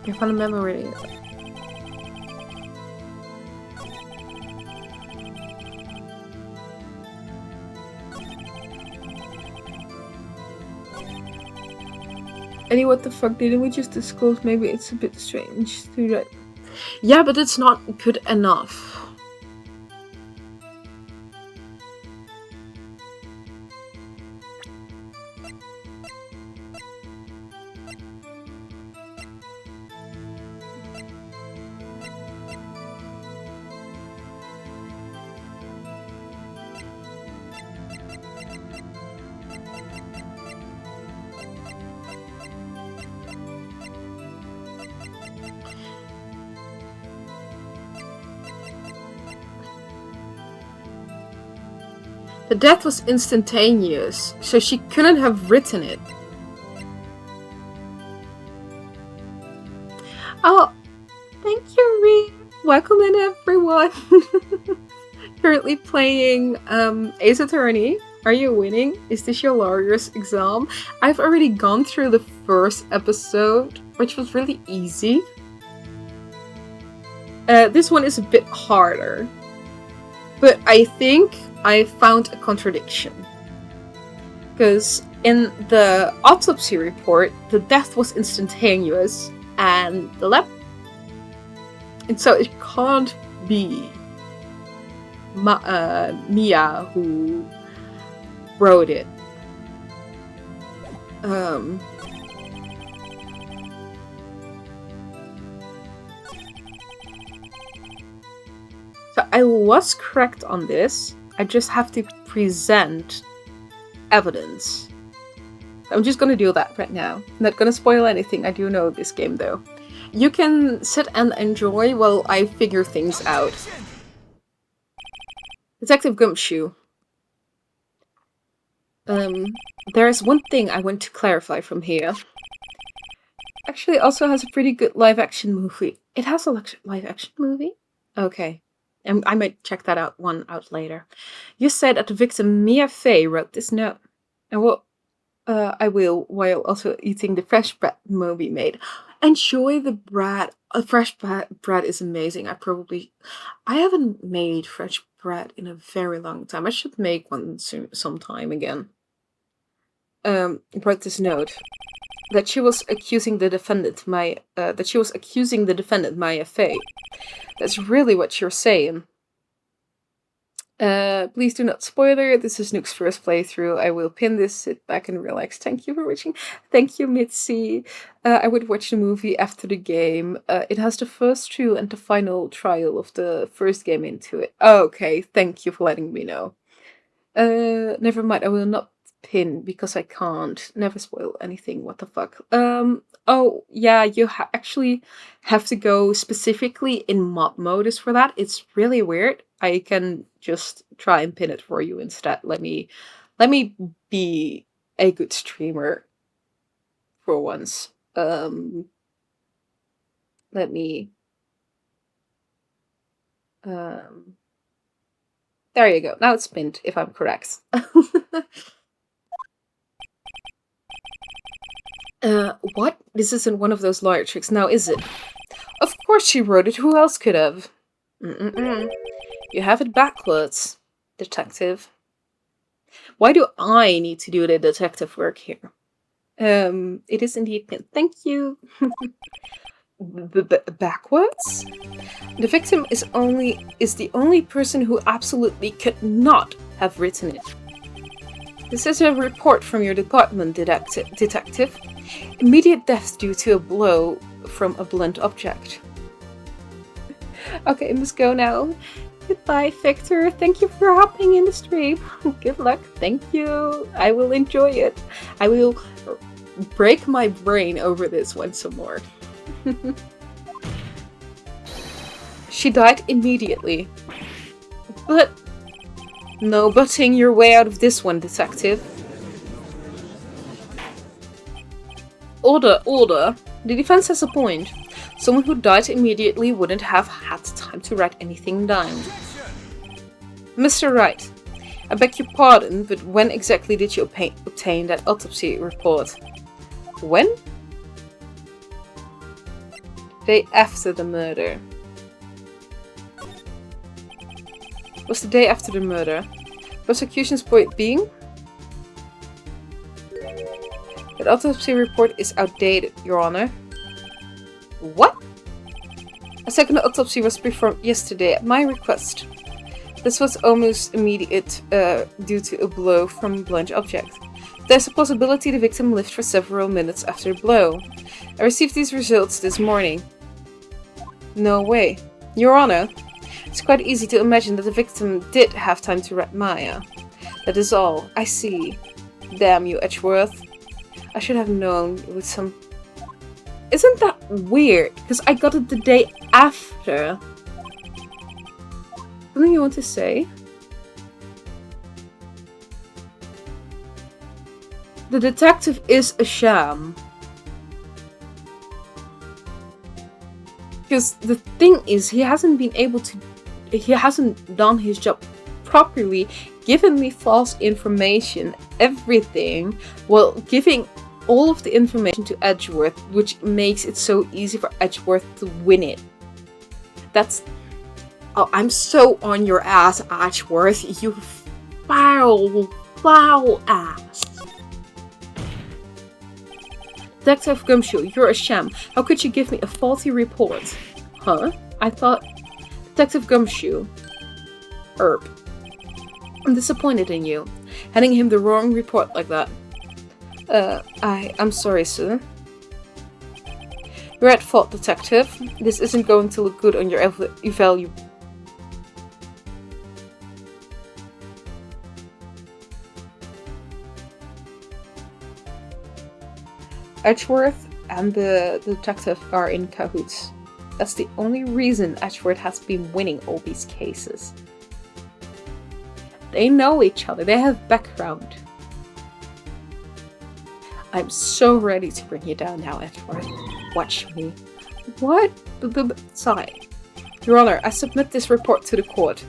I found a memory. Eddie, what the fuck? Didn't we just disclose? Maybe it's a bit strange to that. Yeah, but it's not good enough. The death was instantaneous, so she couldn't have written it. Oh, thank you, Reed. Welcome in, everyone. Currently playing Ace Attorney. Are you winning? Is this your lawyer's exam? I've already gone through the first episode, which was really easy. This one is a bit harder. But I think I found a contradiction. Because in the autopsy report, the death was instantaneous, and and so it can't be Mia who wrote it. So I was correct on this. I just have to present evidence. I'm just gonna do that right now. I'm not gonna spoil anything. I do know this game though. You can sit and enjoy while I figure things out. Detective Gumshoe. There is one thing I want to clarify from here. Actually, it also has a pretty good live-action movie. It has a live-action movie? Okay. I might check that out later. You said that the victim Mia Fey wrote this note. And what I will, while also eating the fresh bread Moby made. Enjoy the bread. Fresh bread is amazing. I haven't made fresh bread in a very long time. I should make one sometime again. Wrote this note that she was accusing the defendant Maya Fey. That's really what you're saying. Please do not spoiler. This is Nook's first playthrough. I will pin this, sit back and relax. Thank you for watching. Thank you, Mitzi. I would watch the movie after the game. It has the first two and the final trial of the first game into it. Okay, thank you for letting me know. Never mind, I will not pin because I can't. Never spoil anything. What the fuck? Oh yeah, you actually have to go specifically in mod modus for that. It's really weird. I can just try and pin it for you instead. Let me be a good streamer for once. Let me there you go. Now it's pinned, if I'm correct. What? This isn't one of those lawyer tricks now, is it? Of course she wrote it. Who else could have? You have it backwards, detective. Why do I need to do the detective work here? It is indeed. Thank you. Backwards? The victim is the only person who absolutely could not have written it. This is a report from your department, detective. Immediate death due to a blow from a blunt object. Okay, I must go now. Goodbye, Victor. Thank you for hopping in the stream. Good luck. Thank you. I will enjoy it. I will break my brain over this one some more. She died immediately. But no butting your way out of this one, detective. Order. The defense has a point. Someone who died immediately wouldn't have had time to write anything down. Mr. Wright, I beg your pardon, but when exactly did you obtain that autopsy report? When? The day after the murder. Was the day after the murder. Prosecution's point being? That autopsy report is outdated, Your Honor. What? A second autopsy was performed yesterday at my request. This was almost immediate due to a blow from a blunt object. There's a possibility the victim lived for several minutes after the blow. I received these results this morning. No way. Your Honor, it's quite easy to imagine that the victim did have time to write Maya. That is all. I see. Damn you, Edgeworth. I should have known with some... Isn't that weird? Because I got it the day after. Something you want to say? The detective is a sham. Because the thing is, he hasn't done his job properly, given me false information, everything, while giving all of the information to Edgeworth, which makes it so easy for Edgeworth to win it. That's... Oh, I'm so on your ass, Edgeworth, you foul ass. Detective Gumshoe, you're a sham. How could you give me a faulty report? Huh? I thought... Detective Gumshoe. Herb. I'm disappointed in you. Handing him the wrong report like that. I'm sorry, sir. You're at fault, detective. This isn't going to look good on your evalu... Edgeworth and the detective are in cahoots. That's the only reason Edgeworth has been winning all these cases. They know each other, they have background. I'm so ready to bring you down now, Edward. Watch me. What? Sorry. Your Honor, I submit this report to the court.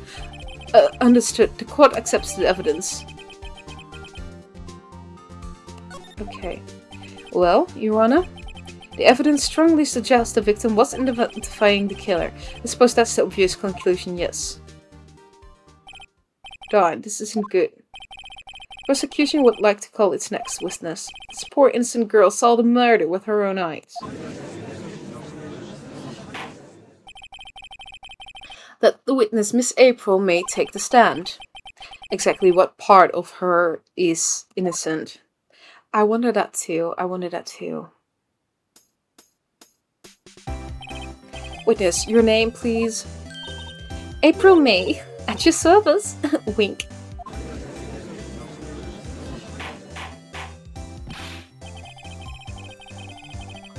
Understood. The court accepts the evidence. Okay. Well, Your Honor, the evidence strongly suggests the victim was identifying the killer. I suppose that's the obvious conclusion, yes. Darn, this isn't good. Prosecution would like to call its next witness. This poor innocent girl saw the murder with her own eyes. That the witness, Miss April, may take the stand. Exactly what part of her is innocent? I wonder that too. Witness, your name, please. April May. At your service. Wink.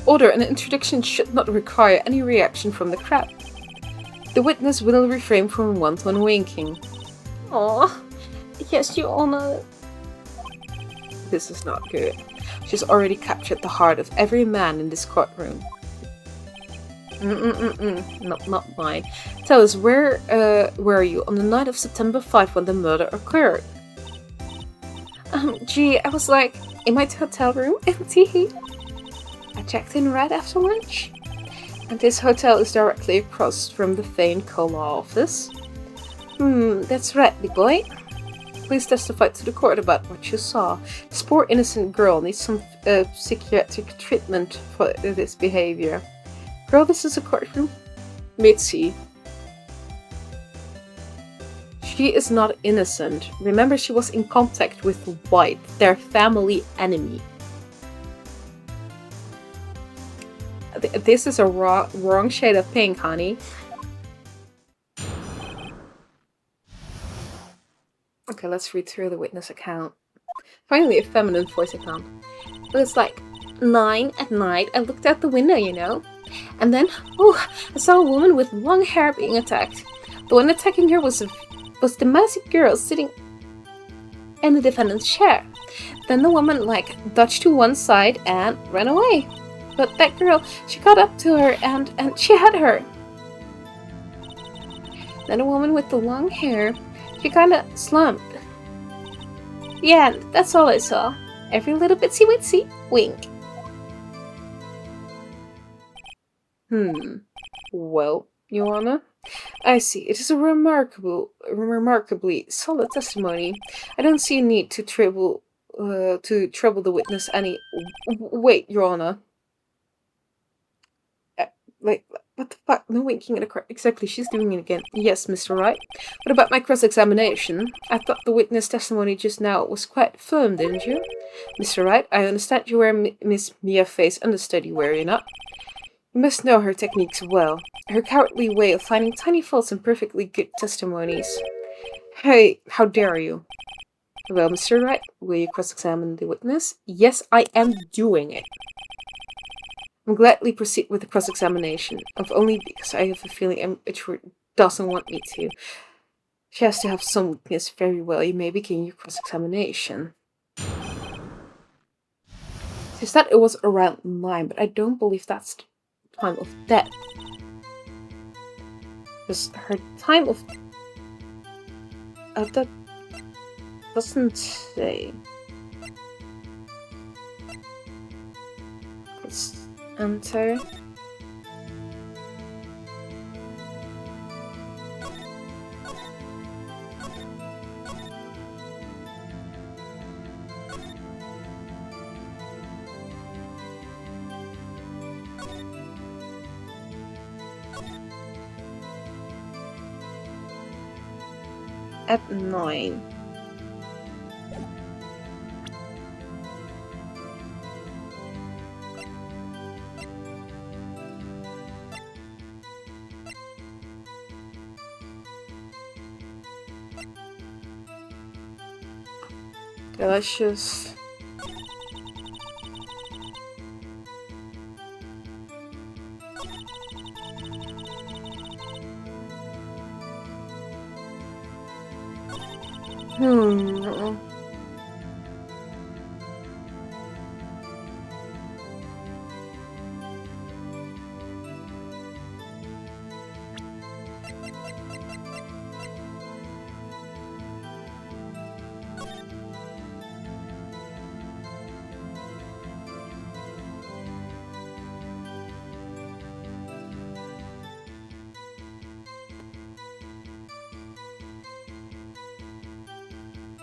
Order, an introduction should not require any reaction from the crowd. The witness will refrain from wanton winking. Aw, yes, Your Honor. This is not good. She's already captured the heart of every man in this courtroom. Not mine. Tell us, where were you on the night of September 5 when the murder occurred? Gee, I was like, in my hotel room, empty. I checked in right after lunch. And this hotel is directly across from the famed Cola office. That's right, big boy. Please testify to the court about what you saw. This poor innocent girl needs some psychiatric treatment for this behavior. Girl, this is a courtroom. Mitzi. She is not innocent. Remember, she was in contact with Wright, their family enemy. This is a wrong shade of pink, honey. Okay, let's read through the witness account. Finally, a feminine voice account. It was like 9 at night. I looked out the window, you know. And then, I saw a woman with long hair being attacked. The one attacking her was the mousy girl sitting in the defendant's chair. Then the woman, dodged to one side and ran away. But that girl, she got up to her and she had her. Then a woman with the long hair, she kinda slumped. Yeah, that's all I saw. Every little bitsy witsy wink. Well, Your Honor, I see. It is a remarkably solid testimony. I don't see a need to trouble the witness any. Wait, Your Honor. What the fuck? No winking at a crowd. Exactly, she's doing it again. Yes, Mr. Wright. What about my cross-examination? I thought the witness testimony just now was quite firm, didn't you? Mr. Wright, I understand you wear Miss Mia Faye's understudy, were you not? You must know her techniques well. Her cowardly way of finding tiny faults in perfectly good testimonies. Hey, how dare you? Well, Mr. Wright, will you cross-examine the witness? Yes, I am doing it. I'll gladly proceed with the cross-examination, if only because I have a feeling Edward doesn't want me to. She has to have some weakness. Very well, you may begin your cross-examination. She said it was around 9, but I don't believe that's the time of death. Because her time of... that doesn't say. Let's enter. At 9. Delicious.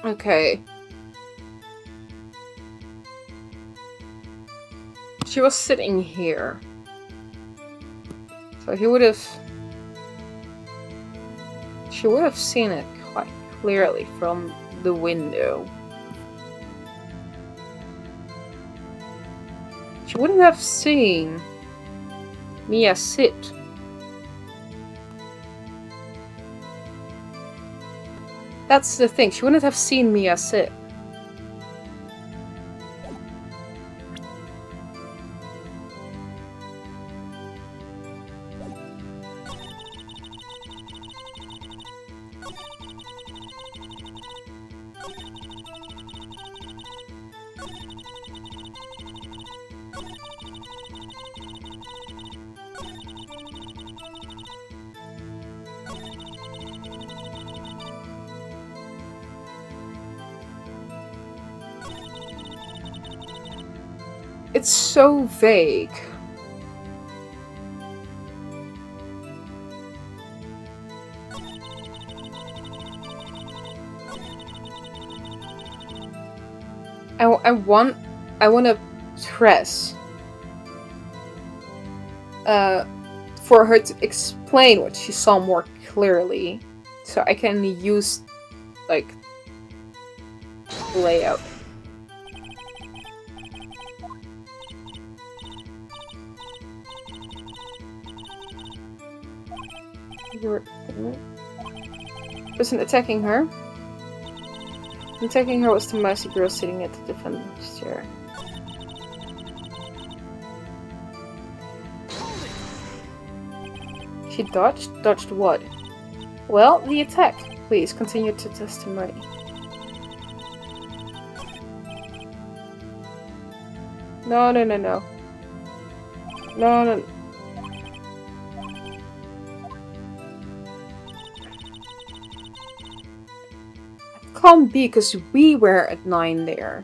Okay. She was sitting here. So she would have seen it quite clearly from the window. She wouldn't have seen Mia sit. That's the thing, she wouldn't have seen Mia sit. It's so vague. I want to press for her to explain what she saw more clearly, so I can use like layout. Person attacking her. Attacking her was the mousy girl sitting at the defendant's chair. She dodged? Dodged what? Well, the attack. Please continue to testimony. No. No. Can't be, because we were at 9 there.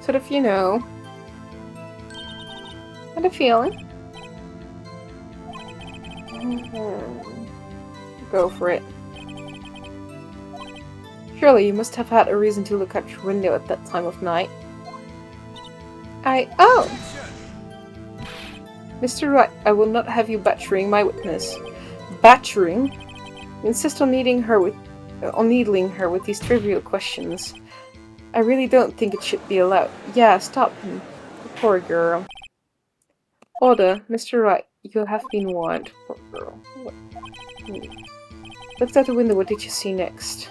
Sort of, you know, had a feeling. Go for it. Surely you must have had a reason to look out your window at that time of night. Oh! Mr. Wright, I will not have you battering my witness. Battering? You insist on needling her with these trivial questions. I really don't think it should be allowed. Yeah, stop him. The poor girl. Order, Mr. Wright, you have been warned. Poor girl. What? Looked out the window, what did you see next?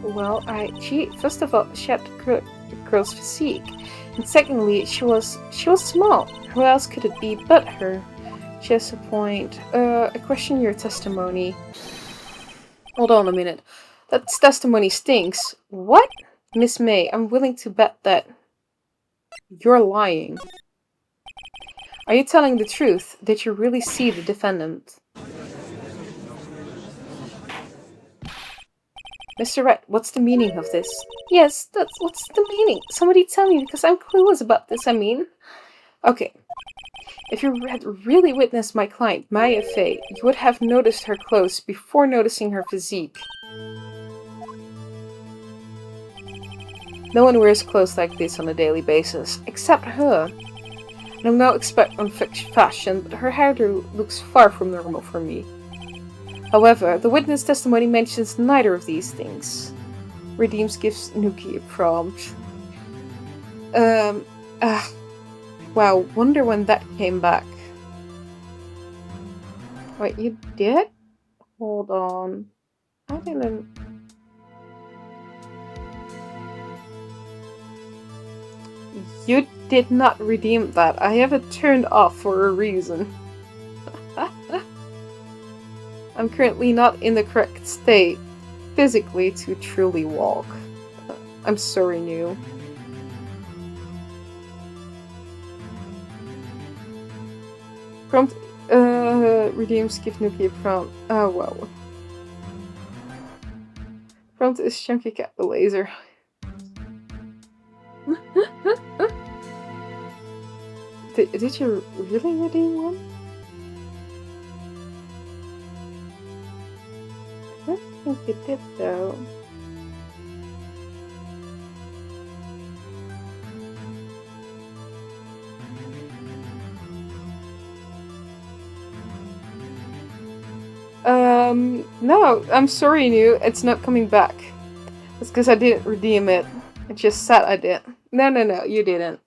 Well, first of all, she had the girl's physique, and secondly, she was small. Who else could it be but her? She has a point. I question your testimony. Hold on a minute. That testimony stinks. What? Miss May, I'm willing to bet that you're lying. Are you telling the truth? Did you really see the defendant? Mr. Wright, what's the meaning of this? Yes, what's the meaning? Somebody tell me, because I'm clueless about this, I mean. Okay. If you had really witnessed my client, Maya Fey, you would have noticed her clothes before noticing her physique. No one wears clothes like this on a daily basis, except her. And I'm no expert on fashion, but her hairdo looks far from normal for me. However, the witness testimony mentions neither of these things. Redeems gives Nuki a prompt. Wow, wonder when that came back. Wait, you did? Hold on. I didn't... You did not redeem that. I have it turned off for a reason. I'm currently not in the correct state physically to truly walk. I'm sorry, New. Prompt redeems give Nuki a prompt. Oh well. Prompt is Chunky Cat the laser. Did you really redeem one? I don't think you did though. No, I'm sorry, New. It's not coming back. It's because I didn't redeem it. It just said I did. No, you didn't.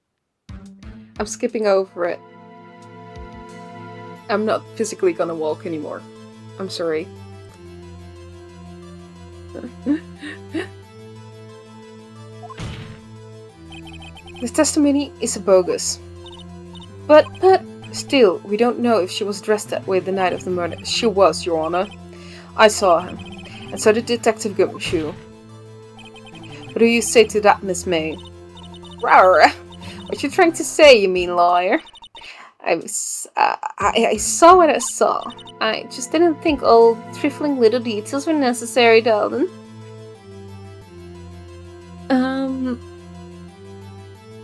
I'm skipping over it. I'm not physically gonna walk anymore. I'm sorry. This testimony is bogus. But still, we don't know if she was dressed that way the night of the murder. She was, Your Honor. I saw her. And so did Detective Gumshoe. What do you say to that, Miss May? Rawr! What you trying to say, you mean liar? I saw what I saw. I just didn't think all trifling little details were necessary, darling.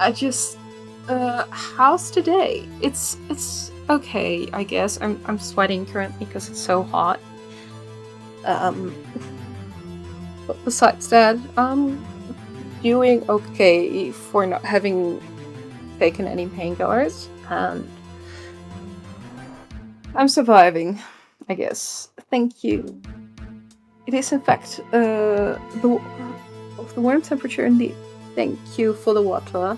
I just... how's today? It's okay, I guess. I'm sweating currently because it's so hot. But besides that, doing okay for not having taken any painkillers, and I'm surviving, I guess. Thank you. It is in fact the warm temperature indeed. Thank you for the water.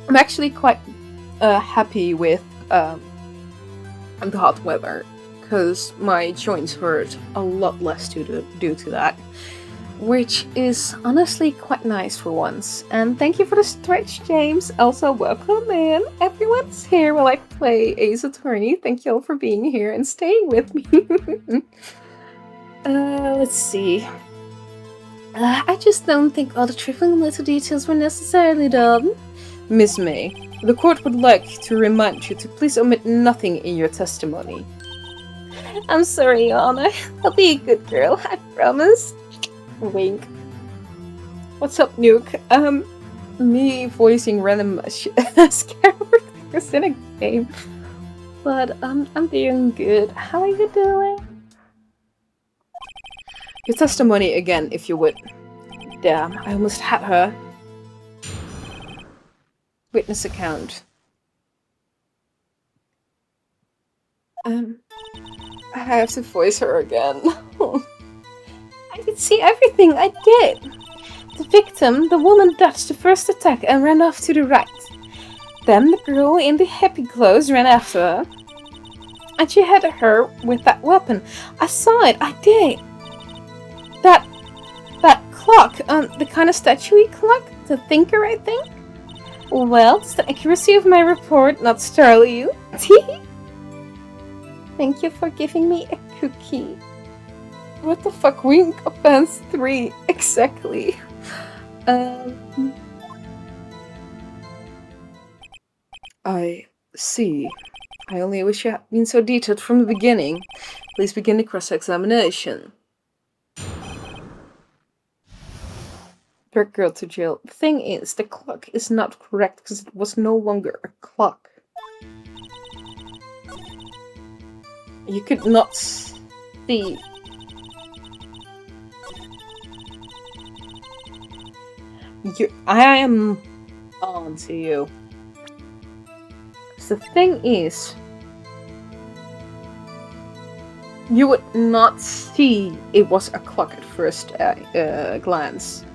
I'm actually quite happy with the hot weather, because my joints hurt a lot less due to that, which is honestly quite nice for once. And thank you for the stretch, James. Also, welcome in. Everyone's here while I play Ace Attorney. Thank you all for being here and staying with me. Let's see. I just don't think all the trifling little details were necessarily done. Miss May, the court would like to remind you to please omit nothing in your testimony. I'm sorry, Your Honor. I'll be a good girl, I promise. Wink. What's up, Nuke? Me voicing random characters in a game. But, I'm doing good. How are you doing? Your testimony again, if you would. Damn, I almost had her. Witness account. I have to voice her again. I could see everything, I did! The victim, the woman, dodged the first attack and ran off to the right. Then the girl in the happy clothes ran after her. And she had her with that weapon. I saw it, I did! That clock, the kind of statuary clock? The thinker, I think? Well, does the accuracy of my report not startle you? Thank you for giving me a cookie. What the fuck? Wing offense 3. Exactly. I see. I only wish you had been so detailed from the beginning. Please begin the cross-examination. Drag girl to jail. The thing is, the clock is not correct because it was no longer a clock. You could not see. I am on to you. The thing is, you would not see it was a clock at first glance.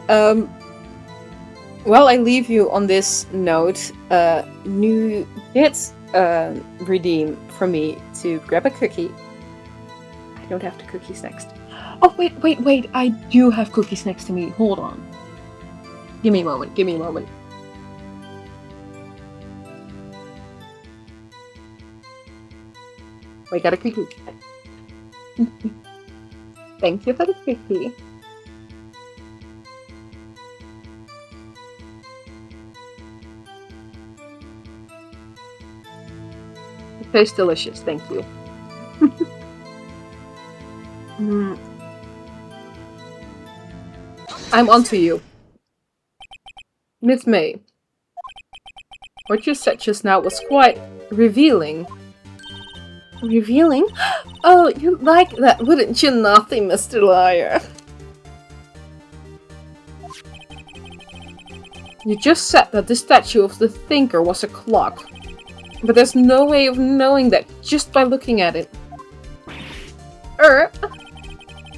Well, I leave you on this note. You did redeem for me to grab a cookie. I don't have the cookies next. Oh, wait. I do have cookies next to me. Hold on. Give me a moment. We got a cookie. Thank you for the cookie. It tastes delicious, thank you. I'm onto you. Miss May. What you said just now was quite revealing. Revealing? Oh, you like that, wouldn't you, naughty Mr. Liar? You just said that the statue of the thinker was a clock. But there's no way of knowing that just by looking at it.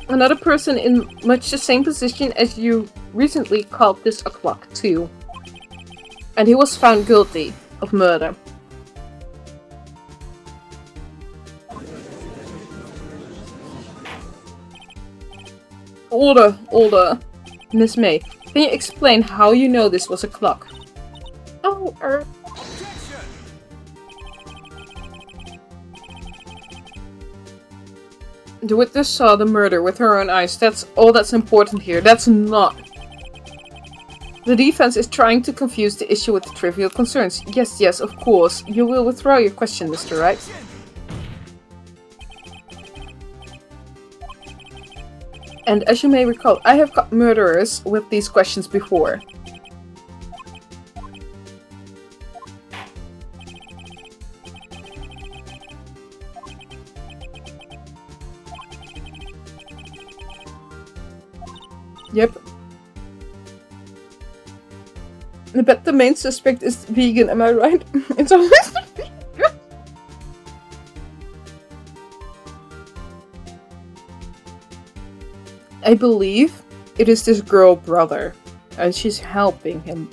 Another person in much the same position as you recently called this a clock too. And he was found guilty of murder. Older. Miss May, can you explain how you know this was a clock? Oh, The witness saw the murder with her own eyes. That's all that's important here. That's not. The defense is trying to confuse the issue with trivial concerns. Yes, of course. You will withdraw your question, Mr. Wright. And as you may recall, I have got murderers with these questions before. Yep. I bet the main suspect is vegan, am I right? It's always the vegan. I believe it is this girl brother, and she's helping him.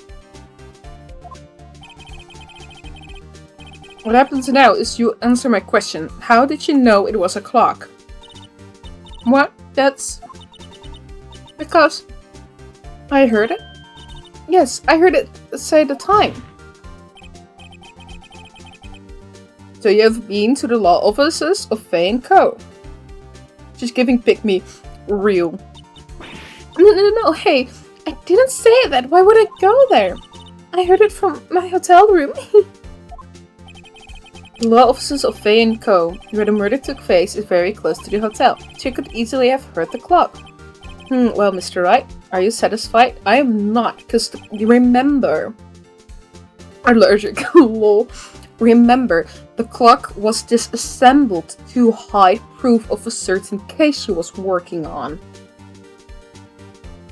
What happens now is you answer my question. How did you know it was a clock? What? That's... because I heard it. Yes, I heard it say the time. So you have been to the law offices of Faye & Co. She's giving pick me real. No, hey, I didn't say that. Why would I go there? I heard it from my hotel room. The law offices of Faye & Co., where the murder took place, is very close to the hotel. She could easily have heard the clock. Well, Mr. Wright, are you satisfied? I am not, because remember... Allergic, lol. Remember, the clock was disassembled to hide proof of a certain case she was working on.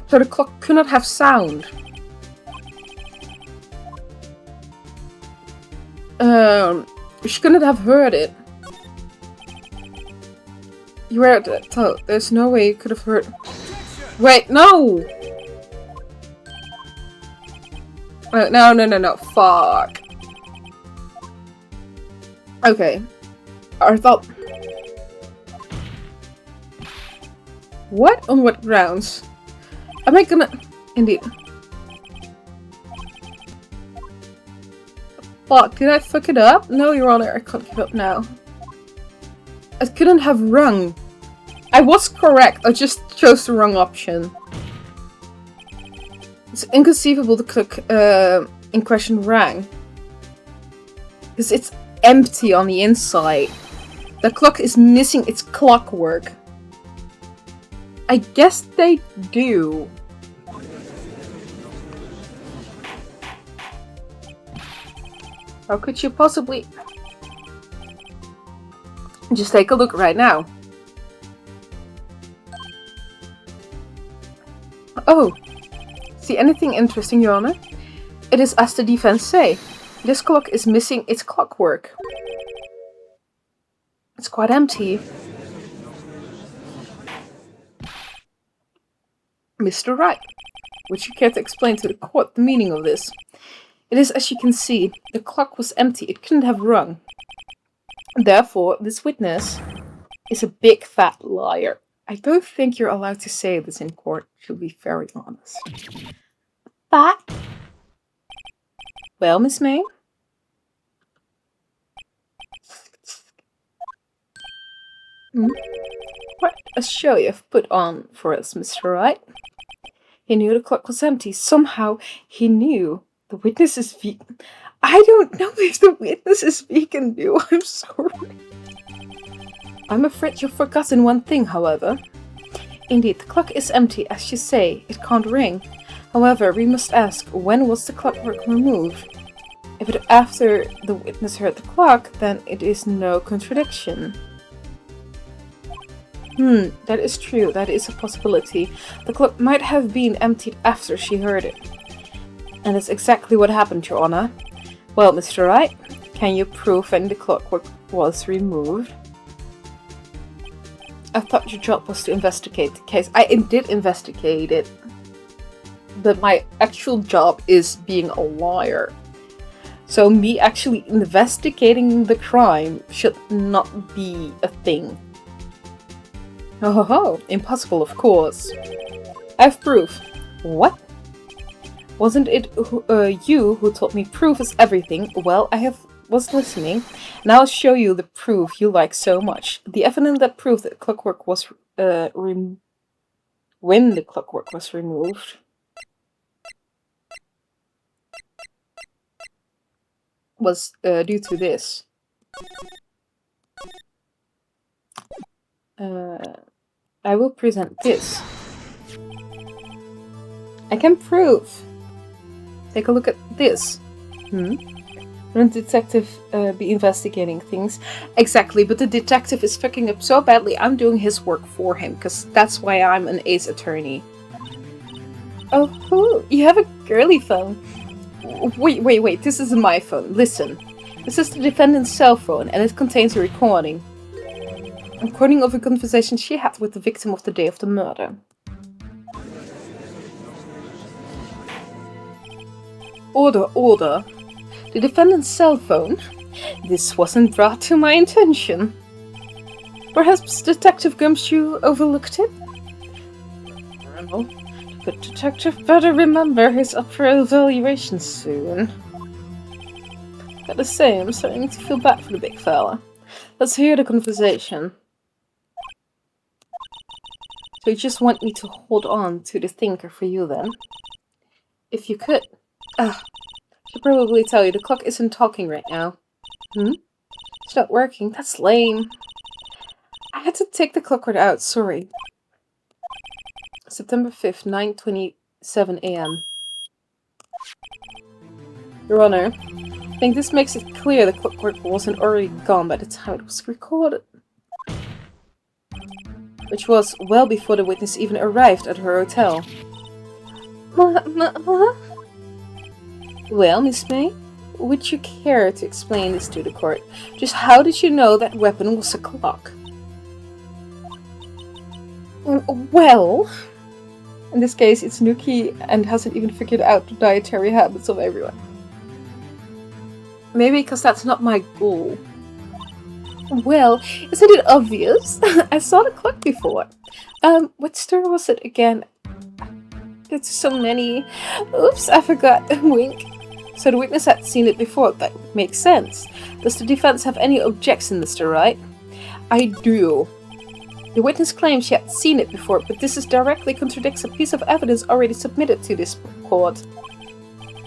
So the clock could not have sound. She couldn't have heard it. You were at the hotel. There's no way you could have heard... Wait, no! No. Fuck. Okay. I thought... What? On what grounds? Am I gonna... Indeed. Fuck, did I fuck it up? No, Your Honor, I can't give up now. I couldn't have rung. I was correct, I just chose the wrong option. It's inconceivable the clock in question rang. Because it's empty on the inside. The clock is missing its clockwork. I guess they do. How could you possibly... Just take a look right now. Oh, see anything interesting, Your Honor? It is as the defense say. This clock is missing its clockwork. It's quite empty. Mr. Wright, would you care to explain to the court the meaning of this? It is as you can see, the clock was empty, it couldn't have rung. Therefore, this witness is a big fat liar. I don't think you're allowed to say this in court, to be very honest. But... Well, Miss May? What a show you've put on for us, Mr. Wright. He knew the clock was empty. Somehow he knew. The witness is vegan. I don't know if the witness is vegan, dude. I'm sorry. I'm afraid you've forgotten one thing, however. Indeed, the clock is empty, as you say. It can't ring. However, we must ask, when was the clockwork removed? If it after the witness heard the clock, then it is no contradiction. That is true. That is a possibility. The clock might have been emptied after she heard it. And that's exactly what happened, Your Honor. Well, Mr. Wright, can you prove when the clockwork was removed? I thought your job was to investigate the case. I did investigate it. But my actual job is being a lawyer. So me actually investigating the crime should not be a thing. Oh, impossible, of course. I have proof. What? Wasn't it you who told me proof is everything? Well, was listening. Now I'll show you the proof you like so much. The evidence that proved that clockwork was when the clockwork was removed was due to this. I will present this. I can prove. Take a look at this. Wouldn't the detective be investigating things? Exactly, but the detective is fucking up so badly, I'm doing his work for him, because that's why I'm an ace attorney. Oh, you have a girly phone. Wait, this is my phone. Listen. This is the defendant's cell phone, and it contains a recording. A recording of a conversation she had with the victim of the day of the murder. Order. The defendant's cell phone? This wasn't brought to my attention. Perhaps Detective Gumshoe overlooked it? Well, the detective better remember he's up for evaluation soon. Gotta say, I'm starting to feel bad for the big fella. Let's hear the conversation. So you just want me to hold on to the thinker for you then? If you could. She'll probably tell you the clock isn't talking right now. It's not working. That's lame. I had to take the clock right out, sorry. September 5th, 9:27 AM. Your Honor, I think this makes it clear the clockwork wasn't already gone by the time it was recorded. Which was well before the witness even arrived at her hotel. Well, Miss May, would you care to explain this to the court? Just how did you know that weapon was a clock? Well, in this case it's Nuki and hasn't even figured out the dietary habits of everyone. Maybe because that's not my goal. Well, isn't it obvious? I saw the clock before. What store was it again? It's so many. Oops, I forgot. Wink. So the witness had seen it before. That makes sense. Does the defense have any objection, Mr. Wright? I do. The witness claims she had seen it before, but this directly contradicts a piece of evidence already submitted to this court.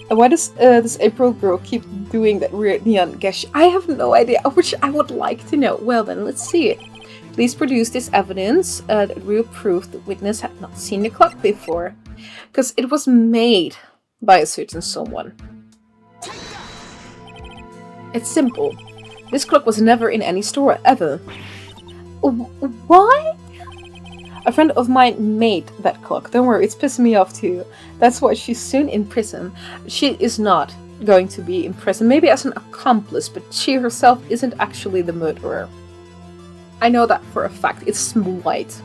And why does this April girl keep doing that weird neon gash? I have no idea, which I would like to know. Well then, let's see it. Please produce this evidence that will prove the witness had not seen the clock before. Because it was made by a certain someone. It's simple. This clock was never in any store, ever. Why? A friend of mine made that clock. Don't worry, it's pissing me off too. That's why she's soon in prison. She is not going to be in prison. Maybe as an accomplice, but she herself isn't actually the murderer. I know that for a fact. It's Wright.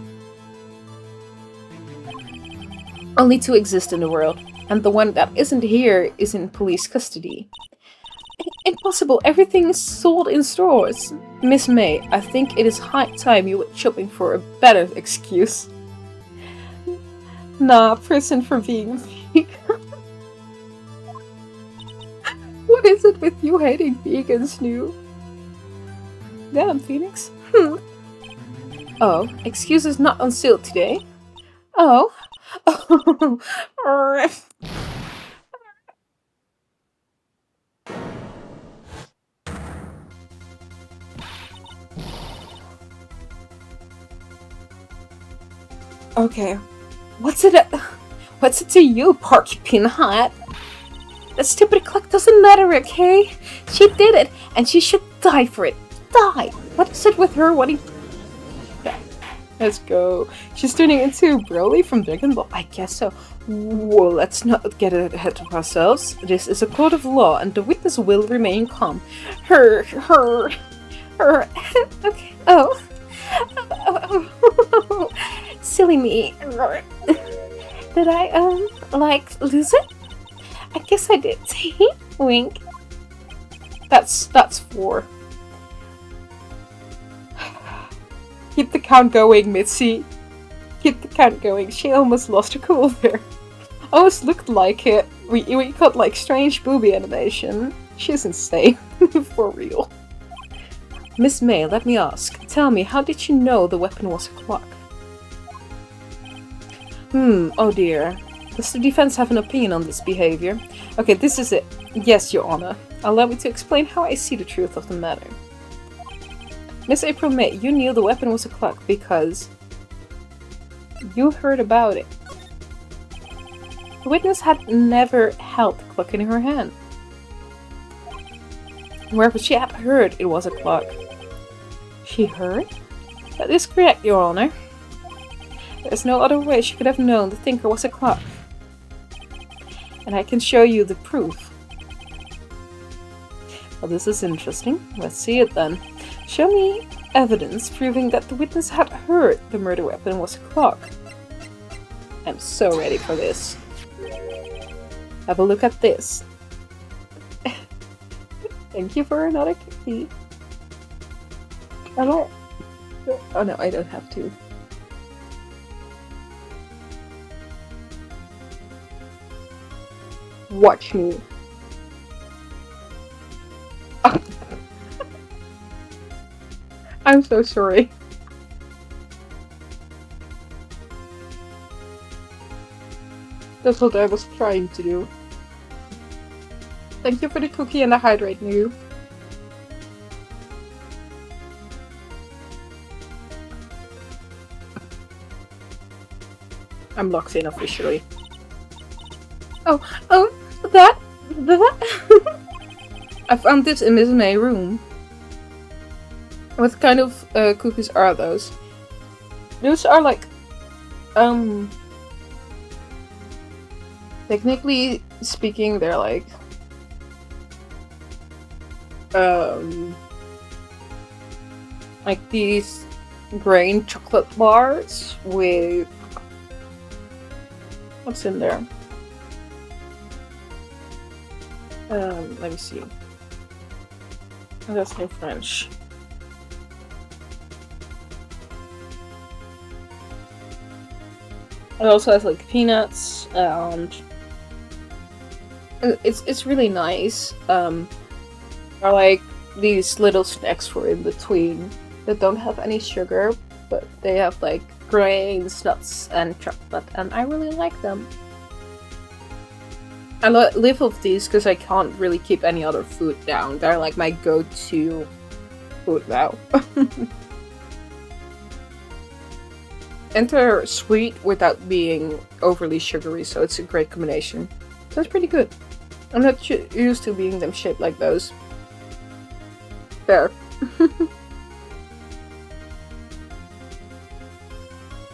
Only two exist in the world, and the one that isn't here is in police custody. Impossible, everything is sold in stores. Miss May, I think it is high time you went shopping for a better excuse. Nah, prison for being vegan. What is it with you hating vegans, New? Damn, Phoenix. Oh, excuses not on sale today? Oh. Okay. What's it to you, Porcupine Hat? That stupid clock doesn't matter, okay? She did it, and she should die for it. Die! What is it with her? What do you... Yeah. Let's go. She's turning into Broly from Dragon Ball. I guess so. Whoa, let's not get ahead of ourselves. This is a court of law, and the witness will remain calm. Her. Okay. Oh. Silly me. Did I, lose it? I guess I did. Wink. That's 4. Keep the count going, Mitzi. Keep the count going. She almost lost her cool there. Almost looked like it. We got like strange booby animation. She's insane. For real. Miss May, let me ask. Tell me, how did you know the weapon was a clock? Oh dear. Does the defense have an opinion on this behavior? Okay, this is it. Yes, Your Honor. Allow me to explain how I see the truth of the matter. Miss April May, you knew the weapon was a clock because you heard about it. The witness had never held the clock in her hand. Wherever she had heard it was a clock. She heard? That is correct, Your Honor. There's no other way she could have known the thinker was a clock. And I can show you the proof. Well, this is interesting. Let's see it then. Show me evidence proving that the witness had heard the murder weapon was a clock. I'm so ready for this. Have a look at this. Thank you for another cookie. Oh no, I don't have to. Watch me. I'm so sorry. That's what I was trying to do. Thank you for the cookie and the hydrate new. I'm locked in officially. Oh, that. I found this in Miss May's room. What kind of cookies are those? Those are like, technically speaking, they're like, these grain chocolate bars with, what's in there? Let me see. Oh, that's no French. It also has like peanuts and it's really nice. Are like these little snacks for in between that don't have any sugar, but they have like grains, nuts, and chocolate, and I really like them. I live off these because I can't really keep any other food down. They're like my go-to food now. And they're sweet without being overly sugary, so it's a great combination. So it's pretty good. I'm not used to being them shaped like those. There.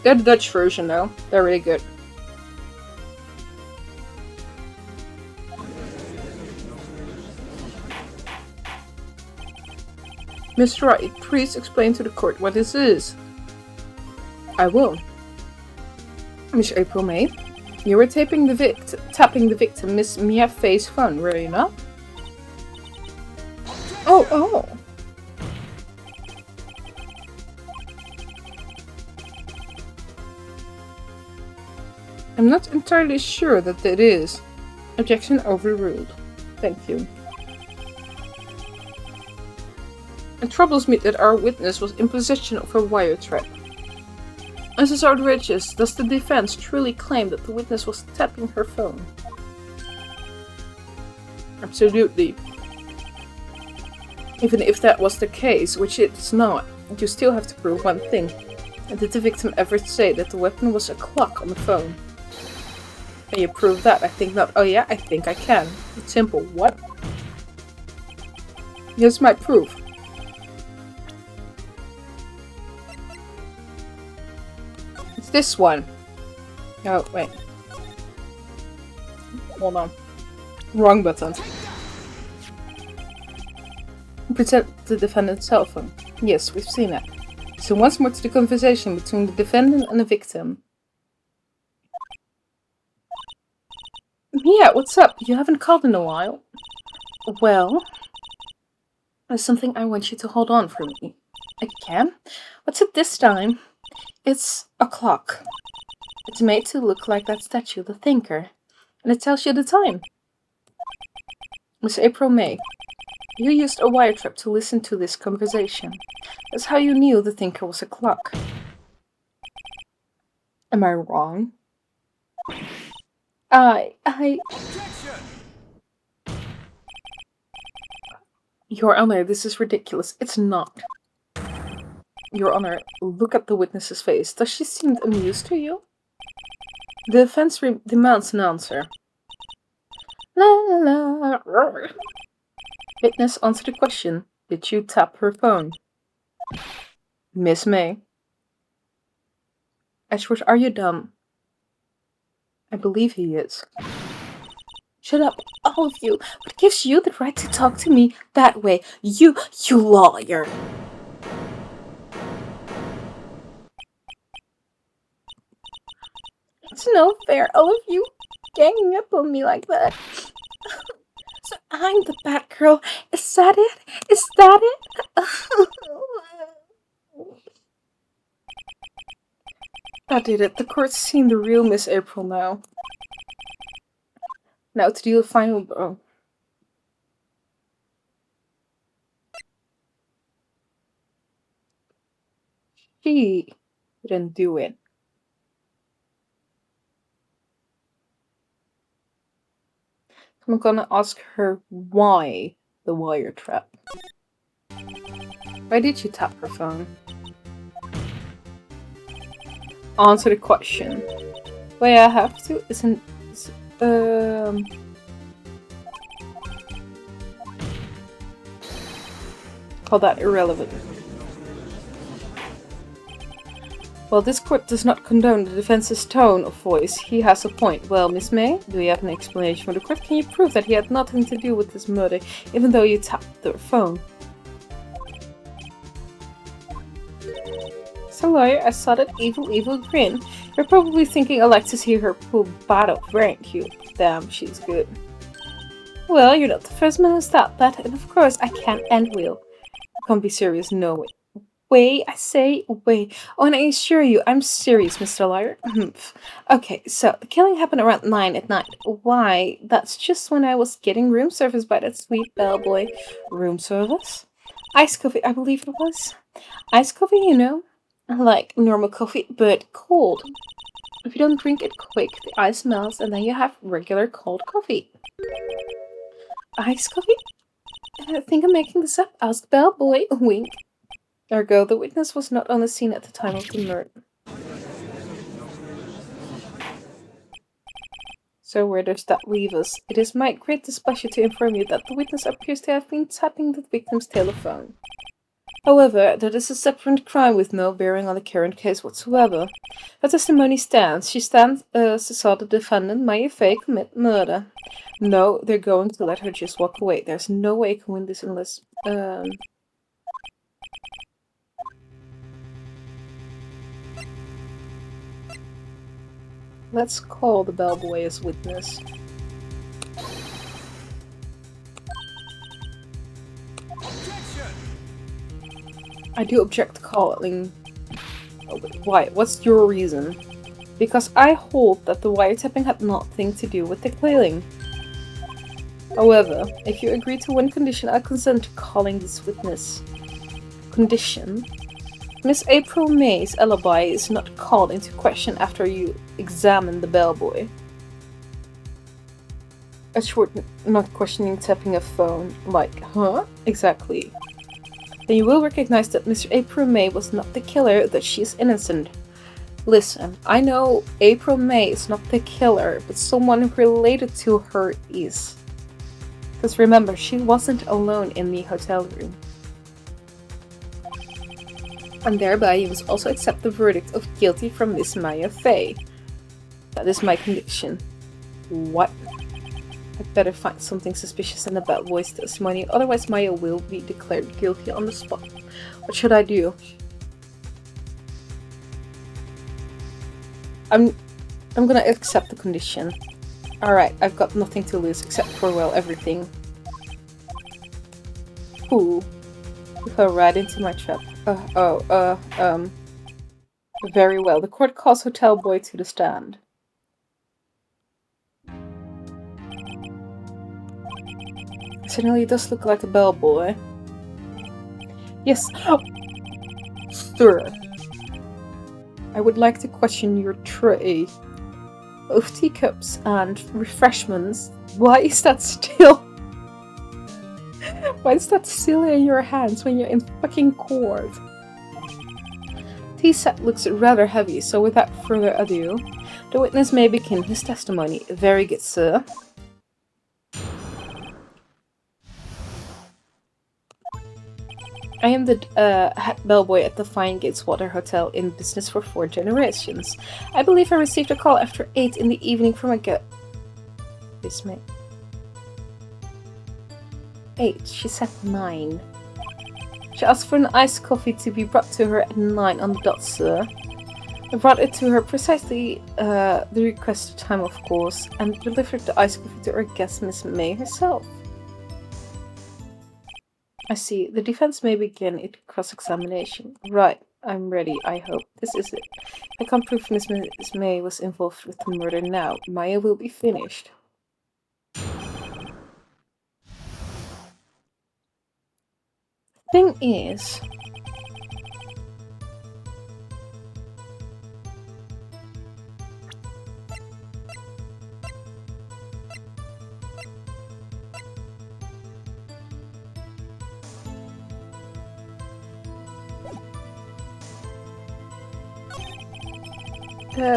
They're the Dutch version though. They're really good. Mr. Wright, please explain to the court what this is. I will. Miss April May, you were tapping the victim, Miss Mia Faye's phone, were you not? Oh. I'm not entirely sure that it is. Objection overruled. Thank you. It troubles me that our witness was in possession of a wire trap. This is outrageous. Does the defense truly claim that the witness was tapping her phone? Absolutely. Even if that was the case, which it's not, you still have to prove one thing. And did the victim ever say that the weapon was a clock on the phone? Can you prove that? I think not. Oh yeah, I think I can. It's simple. What? Here's my proof. It's this one. Oh, wait. Hold on. Wrong button. Present the defendant's cell phone. Yes, we've seen it. So once more to the conversation between the defendant and the victim. Yeah, what's up? You haven't called in a while. Well, there's something I want you to hold on for me. I can? What's it this time? It's a clock. It's made to look like that statue, the thinker. And it tells you the time. Miss April May. You used a wire trap to listen to this conversation. That's how you knew the thinker was a clock. Am I wrong? Your Honor, this is ridiculous. It's not. Your Honor, look at the witness's face. Does she seem amused to you? The defense demands an answer. La la la. Witness, answer the question. Did you tap her phone? Miss May. Ashworth, are you dumb? I believe he is. Shut up, all of you. What gives you the right to talk to me that way? You lawyer. It's no fair, all of you ganging up on me like that. So I'm the bad girl. Is that it? Is that it? That did it. The court's seen the real Miss April now. Now to deal the final blow. She didn't do it. I'm gonna ask her why the wire trap. Why did you tap her phone? Answer the question. Way I have to isn't call that irrelevant. While this court does not condone the defense's tone of voice, he has a point. Well, Miss May, do you have an explanation for the court? Can you prove that he had nothing to do with this murder, even though you tapped their phone? So, lawyer, I saw that evil grin. You're probably thinking I like to see her pull battle, aren't you? Damn, she's good. Well, you're not the first man who's thought that, and of course I can and will. Can't be serious, no way. Wait, I say, wait. Oh, and I assure you, I'm serious, Mr. Lawyer. Okay, so the killing happened around 9 at night. Why? That's just when I was getting room service by that sweet bellboy. Room service? Iced coffee, I believe it was. Iced coffee, you know? Like normal coffee, but cold. If you don't drink it quick, the ice melts and then you have regular cold coffee. Iced coffee? I think I'm making this up. Ask bellboy. Wink. Ergo, the witness was not on the scene at the time of the murder. So where does that leave us? It is my great displeasure to inform you that the witness appears to have been tapping the victim's telephone. However, that is a separate crime with no bearing on the current case whatsoever. Her testimony stands. She saw the defendant, Maya Fay, commit murder. No, they're going to let her just walk away. There's no way I can win this unless... Let's call the bellboy as witness. I do object to calling. Oh, why? What's your reason? Because I hold that the wiretapping had nothing to do with the killing. However, if you agree to one condition, I consent to calling this witness. Condition? Miss April May's alibi is not called into question after you examine the bellboy. A short, not questioning tapping a phone, like, huh? Exactly. Then you will recognize that Mr. April May was not the killer, that she is innocent. Listen, I know April May is not the killer, but someone related to her is. Because remember, she wasn't alone in the hotel room. And thereby you must also accept the verdict of guilty from Miss Maya Fey. That is my condition. What? I'd better find something suspicious in the bad boy's testimony, otherwise Maya will be declared guilty on the spot. What should I do? I'm gonna accept the condition. Alright, I've got nothing to lose except for, well, everything. Ooh. You fell right into my trap. Very well. The court calls hotel boy to the stand. Certainly does look like a bellboy. Yes. Oh. Sir. I would like to question your tray of teacups and refreshments. Why is that still... Why is that still in your hands when you're in fucking court? Tea set looks rather heavy, so without further ado, the witness may begin his testimony. Very good, sir. I am the head bellboy at the Fine Gates Water Hotel, in business for 4 generations. I believe I received a call after 8 in the evening from a guest. This may... 8. She said 9. She asked for an iced coffee to be brought to her at 9 on the dot, sir. I brought it to her precisely the requested time, of course, and delivered the iced coffee to her guest, Miss May herself. I see. The defense may begin its cross-examination. Right. I'm ready, I hope. This is it. I can't prove Miss May was involved with the murder now. Maya will be finished. Thing is...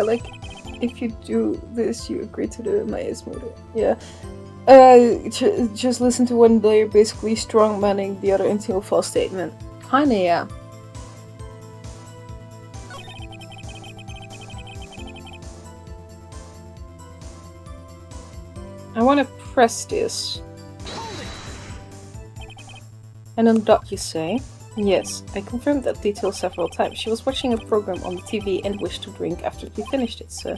like, if you do this, you agree to the Maya's murder. Yeah. Just listen to one player basically strong-manning the other into a false statement. Kinda, yeah. I wanna press this. And on dot, you say? Yes, I confirmed that detail several times. She was watching a program on the TV and wished to drink after she finished it, sir.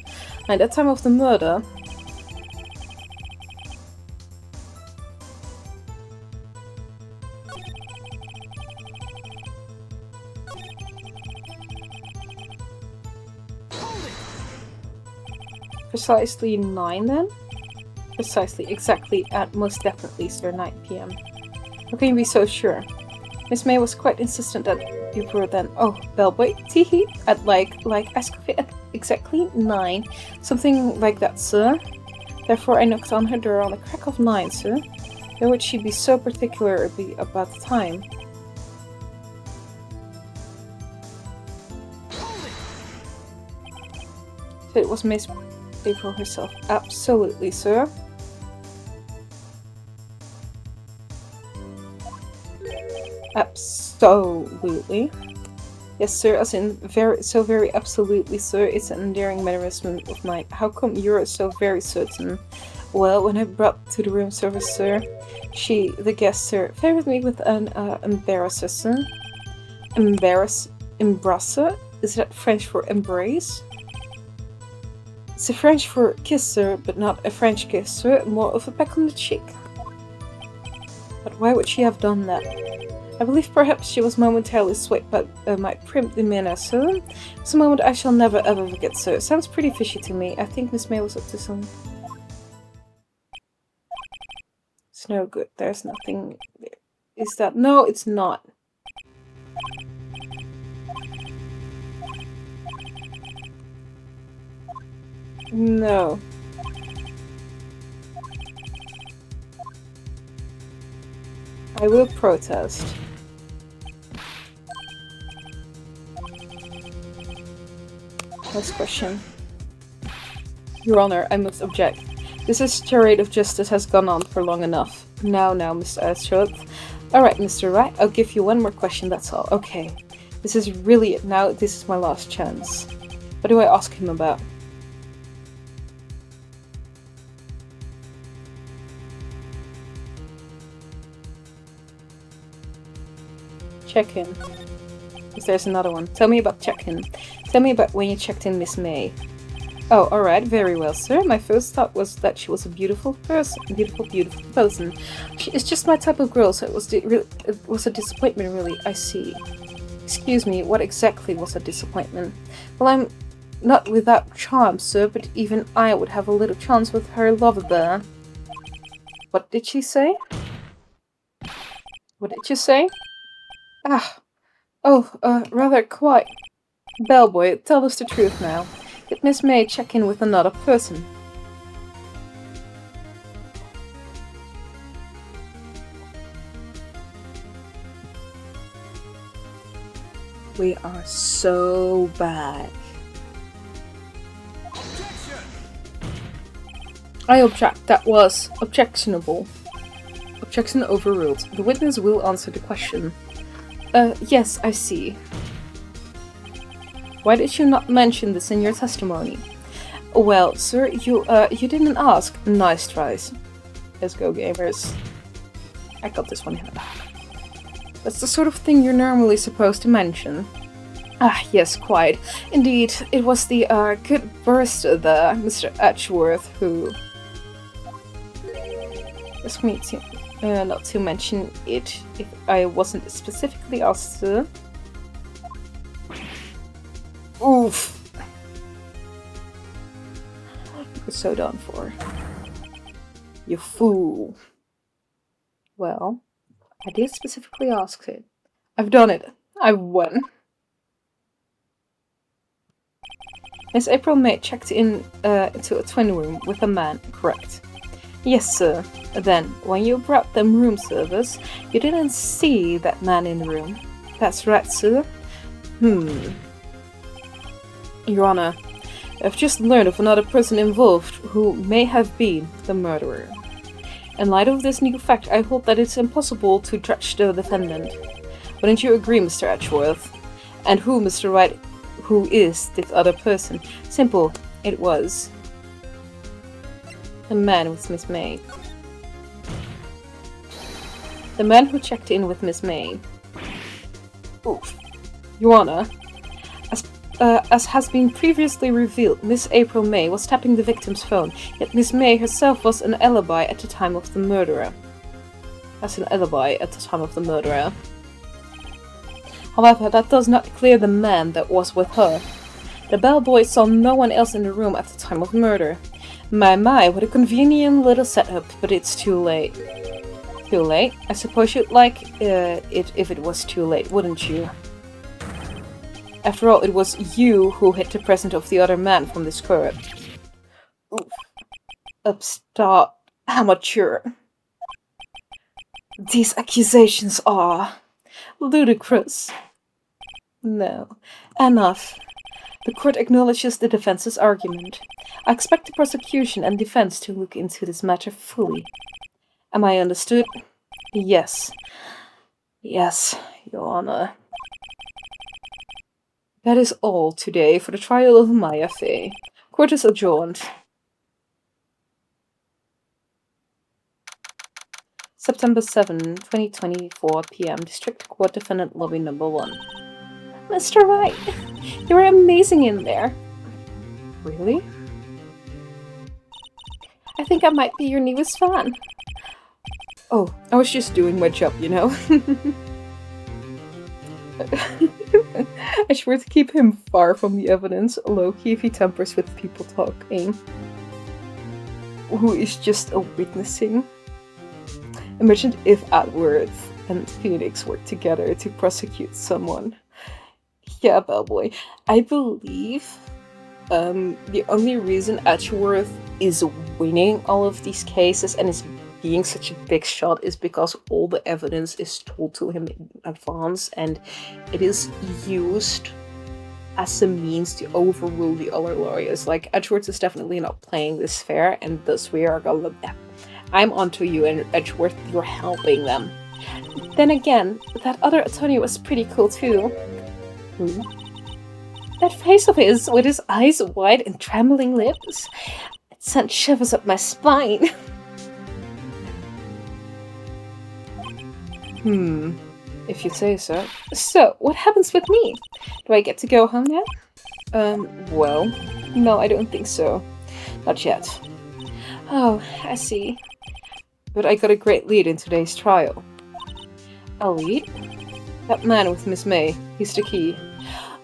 At that time of the murder... Precisely 9 then? Precisely, exactly, at most definitely, sir, 9 PM. How can you be so sure? Miss May was quite insistent that you were then, oh, bellboy, teehee, at like iced coffee at exactly 9. Something like that, sir. Therefore I knocked on her door on the crack of 9, sir. Why would she be so particular about the time? So it was Miss April herself. Absolutely, sir. Absolutely. Yes, sir, as in very absolutely, sir. It's an endearing mannerism of mine. How come you're so very certain? Well, when I brought to the room service, sir, she, the guest, sir, favored me with an embarrasser, sir. Embrasser? Is that French for embrace? It's a French for kiss, sir, but not a French kiss, sir. More of a peck on the cheek. But why would she have done that? I believe perhaps she was momentarily swayed by my prim demeanor, sir. It's a moment I shall never ever forget, sir. Sounds pretty fishy to me. I think Miss May was up to some... It's no good. There's nothing there. Is that... No, it's not. No. I will protest. Next question. Your Honor, I must object. This charade of justice has gone on for long enough. Now, Mr. Ashworth. Alright, Mr. Wright, I'll give you one more question, that's all. Okay. This is really it now. This is my last chance. What do I ask him about? Check-in. If there's another one. Tell me about check-in. Tell me about when you checked in Miss May. Oh, alright, very well, sir. My first thought was that she was a beautiful person. Beautiful person. She is just my type of girl, so it was a disappointment, really. I see. Excuse me, what exactly was a disappointment? Well, I'm not without charm, sir, but even I would have a little chance with her lover there. What did she say? What did you say? Ah. Oh, rather quite. Bellboy, tell us the truth now. Did Miss May check in with another person? We are so bad. I object. That was objectionable. Objection overruled. The witness will answer the question. Yes, I see. Why did you not mention this in your testimony? Well, sir, you didn't ask. Nice tries. Let's go, gamers. I got this one. That's the sort of thing you're normally supposed to mention. Ah, yes, quite. Indeed, it was the, good barrister there, Mr. Edgeworth, who... asked me to, not to mention it if I wasn't specifically asked to. Oof! You're so done for. You fool. Well, I did specifically ask it. I've done it. I've won. Miss April May checked in into a twin room with a man, correct? Yes, sir. Then, when you brought them room service, you didn't see that man in the room. That's right, sir. Your Honor, I've just learned of another person involved who may have been the murderer. In light of this new fact, I hold that it's impossible to judge the defendant. Wouldn't you agree, Mr. Edgeworth? And who, Mr. Wright, who is this other person? Simple, it was. The man with Miss May. The man who checked in with Miss May. Oof. Your Honor, as has been previously revealed, Miss April May was tapping the victim's phone, yet Miss May herself was an alibi at the time of the murder. However, that does not clear the man that was with her. The bellboy saw no one else in the room at the time of murder. My, what a convenient little setup, but it's too late. Too late? I suppose you'd like it if it was too late, wouldn't you? After all, it was you who hid the present of the other man from this court. Oof. Upstart amateur. These accusations are ludicrous. No. Enough. The court acknowledges the defense's argument. I expect the prosecution and defense to look into this matter fully. Am I understood? Yes. Yes, Your Honor. That is all today for the trial of Maya Fey. Court is adjourned. September 7, 2024 p.m. District Court Defendant Lobby Number 1. Mr. Wright, you're amazing in there. Really? I think I might be your newest fan. Oh, I was just doing my job, you know. I swear to keep him far from the evidence, low-key if he tampers with people talking. Who is just a witnessing. Imagine if Atworth and Phoenix worked together to prosecute someone. Yeah, bellboy. I believe The only reason Edgeworth is winning all of these cases and is being such a big shot is because all the evidence is told to him in advance, and it is used as a means to overrule the other lawyers. Like, Edgeworth is definitely not playing this fair, and thus we are going, I'm onto you, and Edgeworth, you're helping them. Then again, that other attorney was pretty cool too. That face of his, with his eyes wide and trembling lips, it sent shivers up my spine. If you say so. So, what happens with me? Do I get to go home now? Well, no, I don't think so. Not yet. Oh, I see. But I got a great lead in today's trial. A lead? That man with Miss May. He's the key.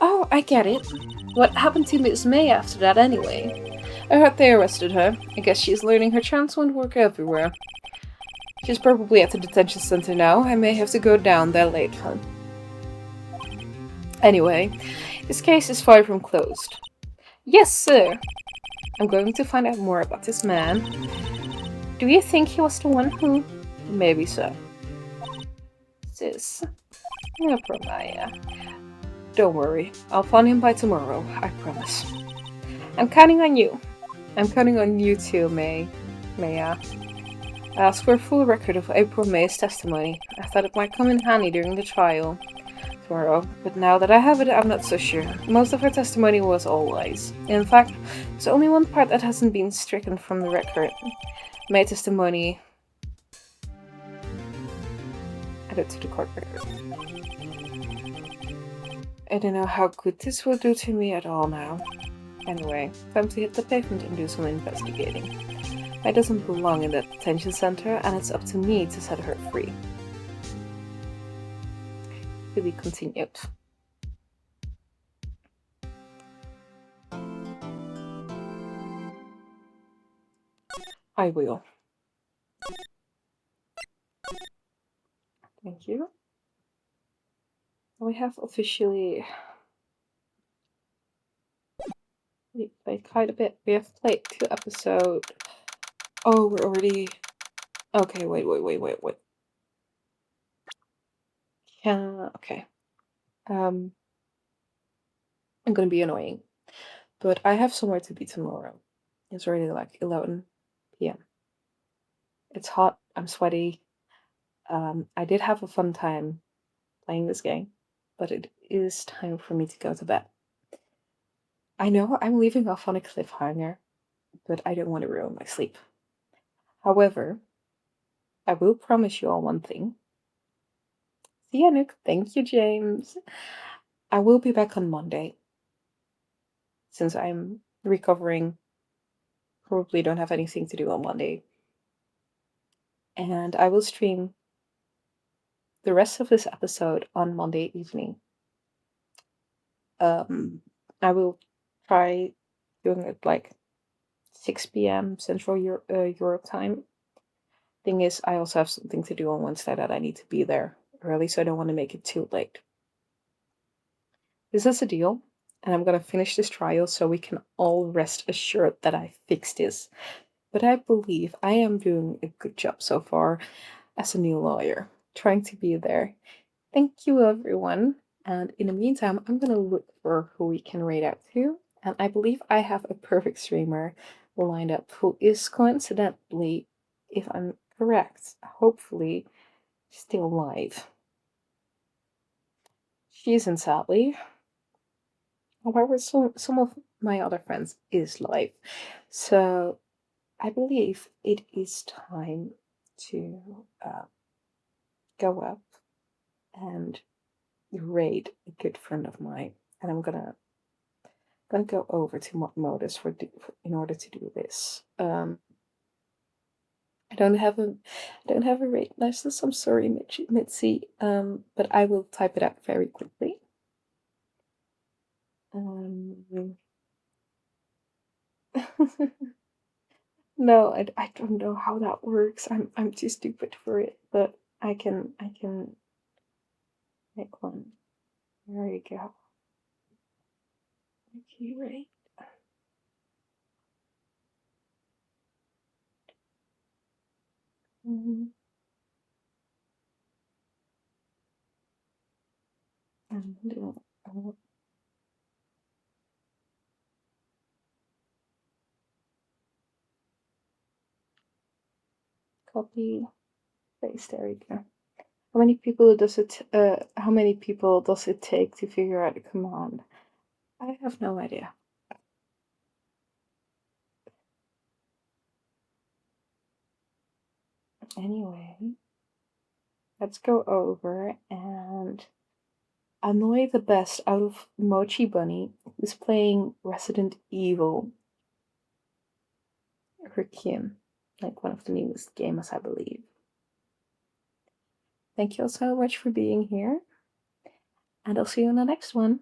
Oh, I get it. What happened to Miss May after that anyway? I heard they arrested her. I guess she's learning her chance won't work everywhere. She's probably at the detention center now. I may have to go down there later. Anyway, this case is far from closed. Yes, sir. I'm going to find out more about this man. Do you think he was the one who... Maybe so. Sis. No problem, Don't worry. I'll find him by tomorrow. I promise. I'm counting on you. I'm counting on you too, Maya. I asked for a full record of April May's testimony. I thought it might come in handy during the trial tomorrow, but now that I have it, I'm not so sure. Most of her testimony was all lies. In fact, there's only one part that hasn't been stricken from the record. May's testimony added to the court record. I don't know how good this will do to me at all now. Anyway, time to hit the pavement and do some investigating. May doesn't belong in that detention center, and it's up to me to set her free. To be continued. I will. Thank you. We have officially played quite a bit. We have played 2 episodes. Oh, we're already... Okay, wait. Yeah, okay. I'm gonna be annoying. But I have somewhere to be tomorrow. It's already like 11 p.m. It's hot, I'm sweaty. I did have a fun time playing this game, but it is time for me to go to bed. I know I'm leaving off on a cliffhanger, but I don't want to ruin my sleep. However, I will promise you all one thing. See ya, Nook. Thank you, James. I will be back on Monday. Since I'm recovering, probably don't have anything to do on Monday. And I will stream the rest of this episode on Monday evening. I will try doing it like 6 p.m. Central Europe time. Thing is, I also have something to do on Wednesday that I need to be there early, so I don't want to make it too late. This is a deal, and I'm gonna finish this trial so we can all rest assured that I fixed this. But I believe I am doing a good job so far as a new lawyer, trying to be there. Thank you, everyone. And in the meantime, I'm gonna look for who we can raid out to. And I believe I have a perfect streamer lined up who is coincidentally, if I'm correct, hopefully still live. She isn't, sadly. However, some of my other friends is live. So I believe it is time to go up and raid a good friend of mine, and I'm gonna go over to Modus in order to do this. I don't have a raid license. I'm sorry, Mitzi. But I will type it out very quickly. No, I don't know how that works. I'm too stupid for it, but I can make one. There you go. Okay, right. Mhm. And, copy, paste. There we go. How many people does it? How many people does it take to figure out a command? I have no idea. Anyway, let's go over and annoy the best out of Mochi Bunny, who's playing Resident Evil Requiem, like one of the newest games, I believe. Thank you all so much for being here, and I'll see you in the next one.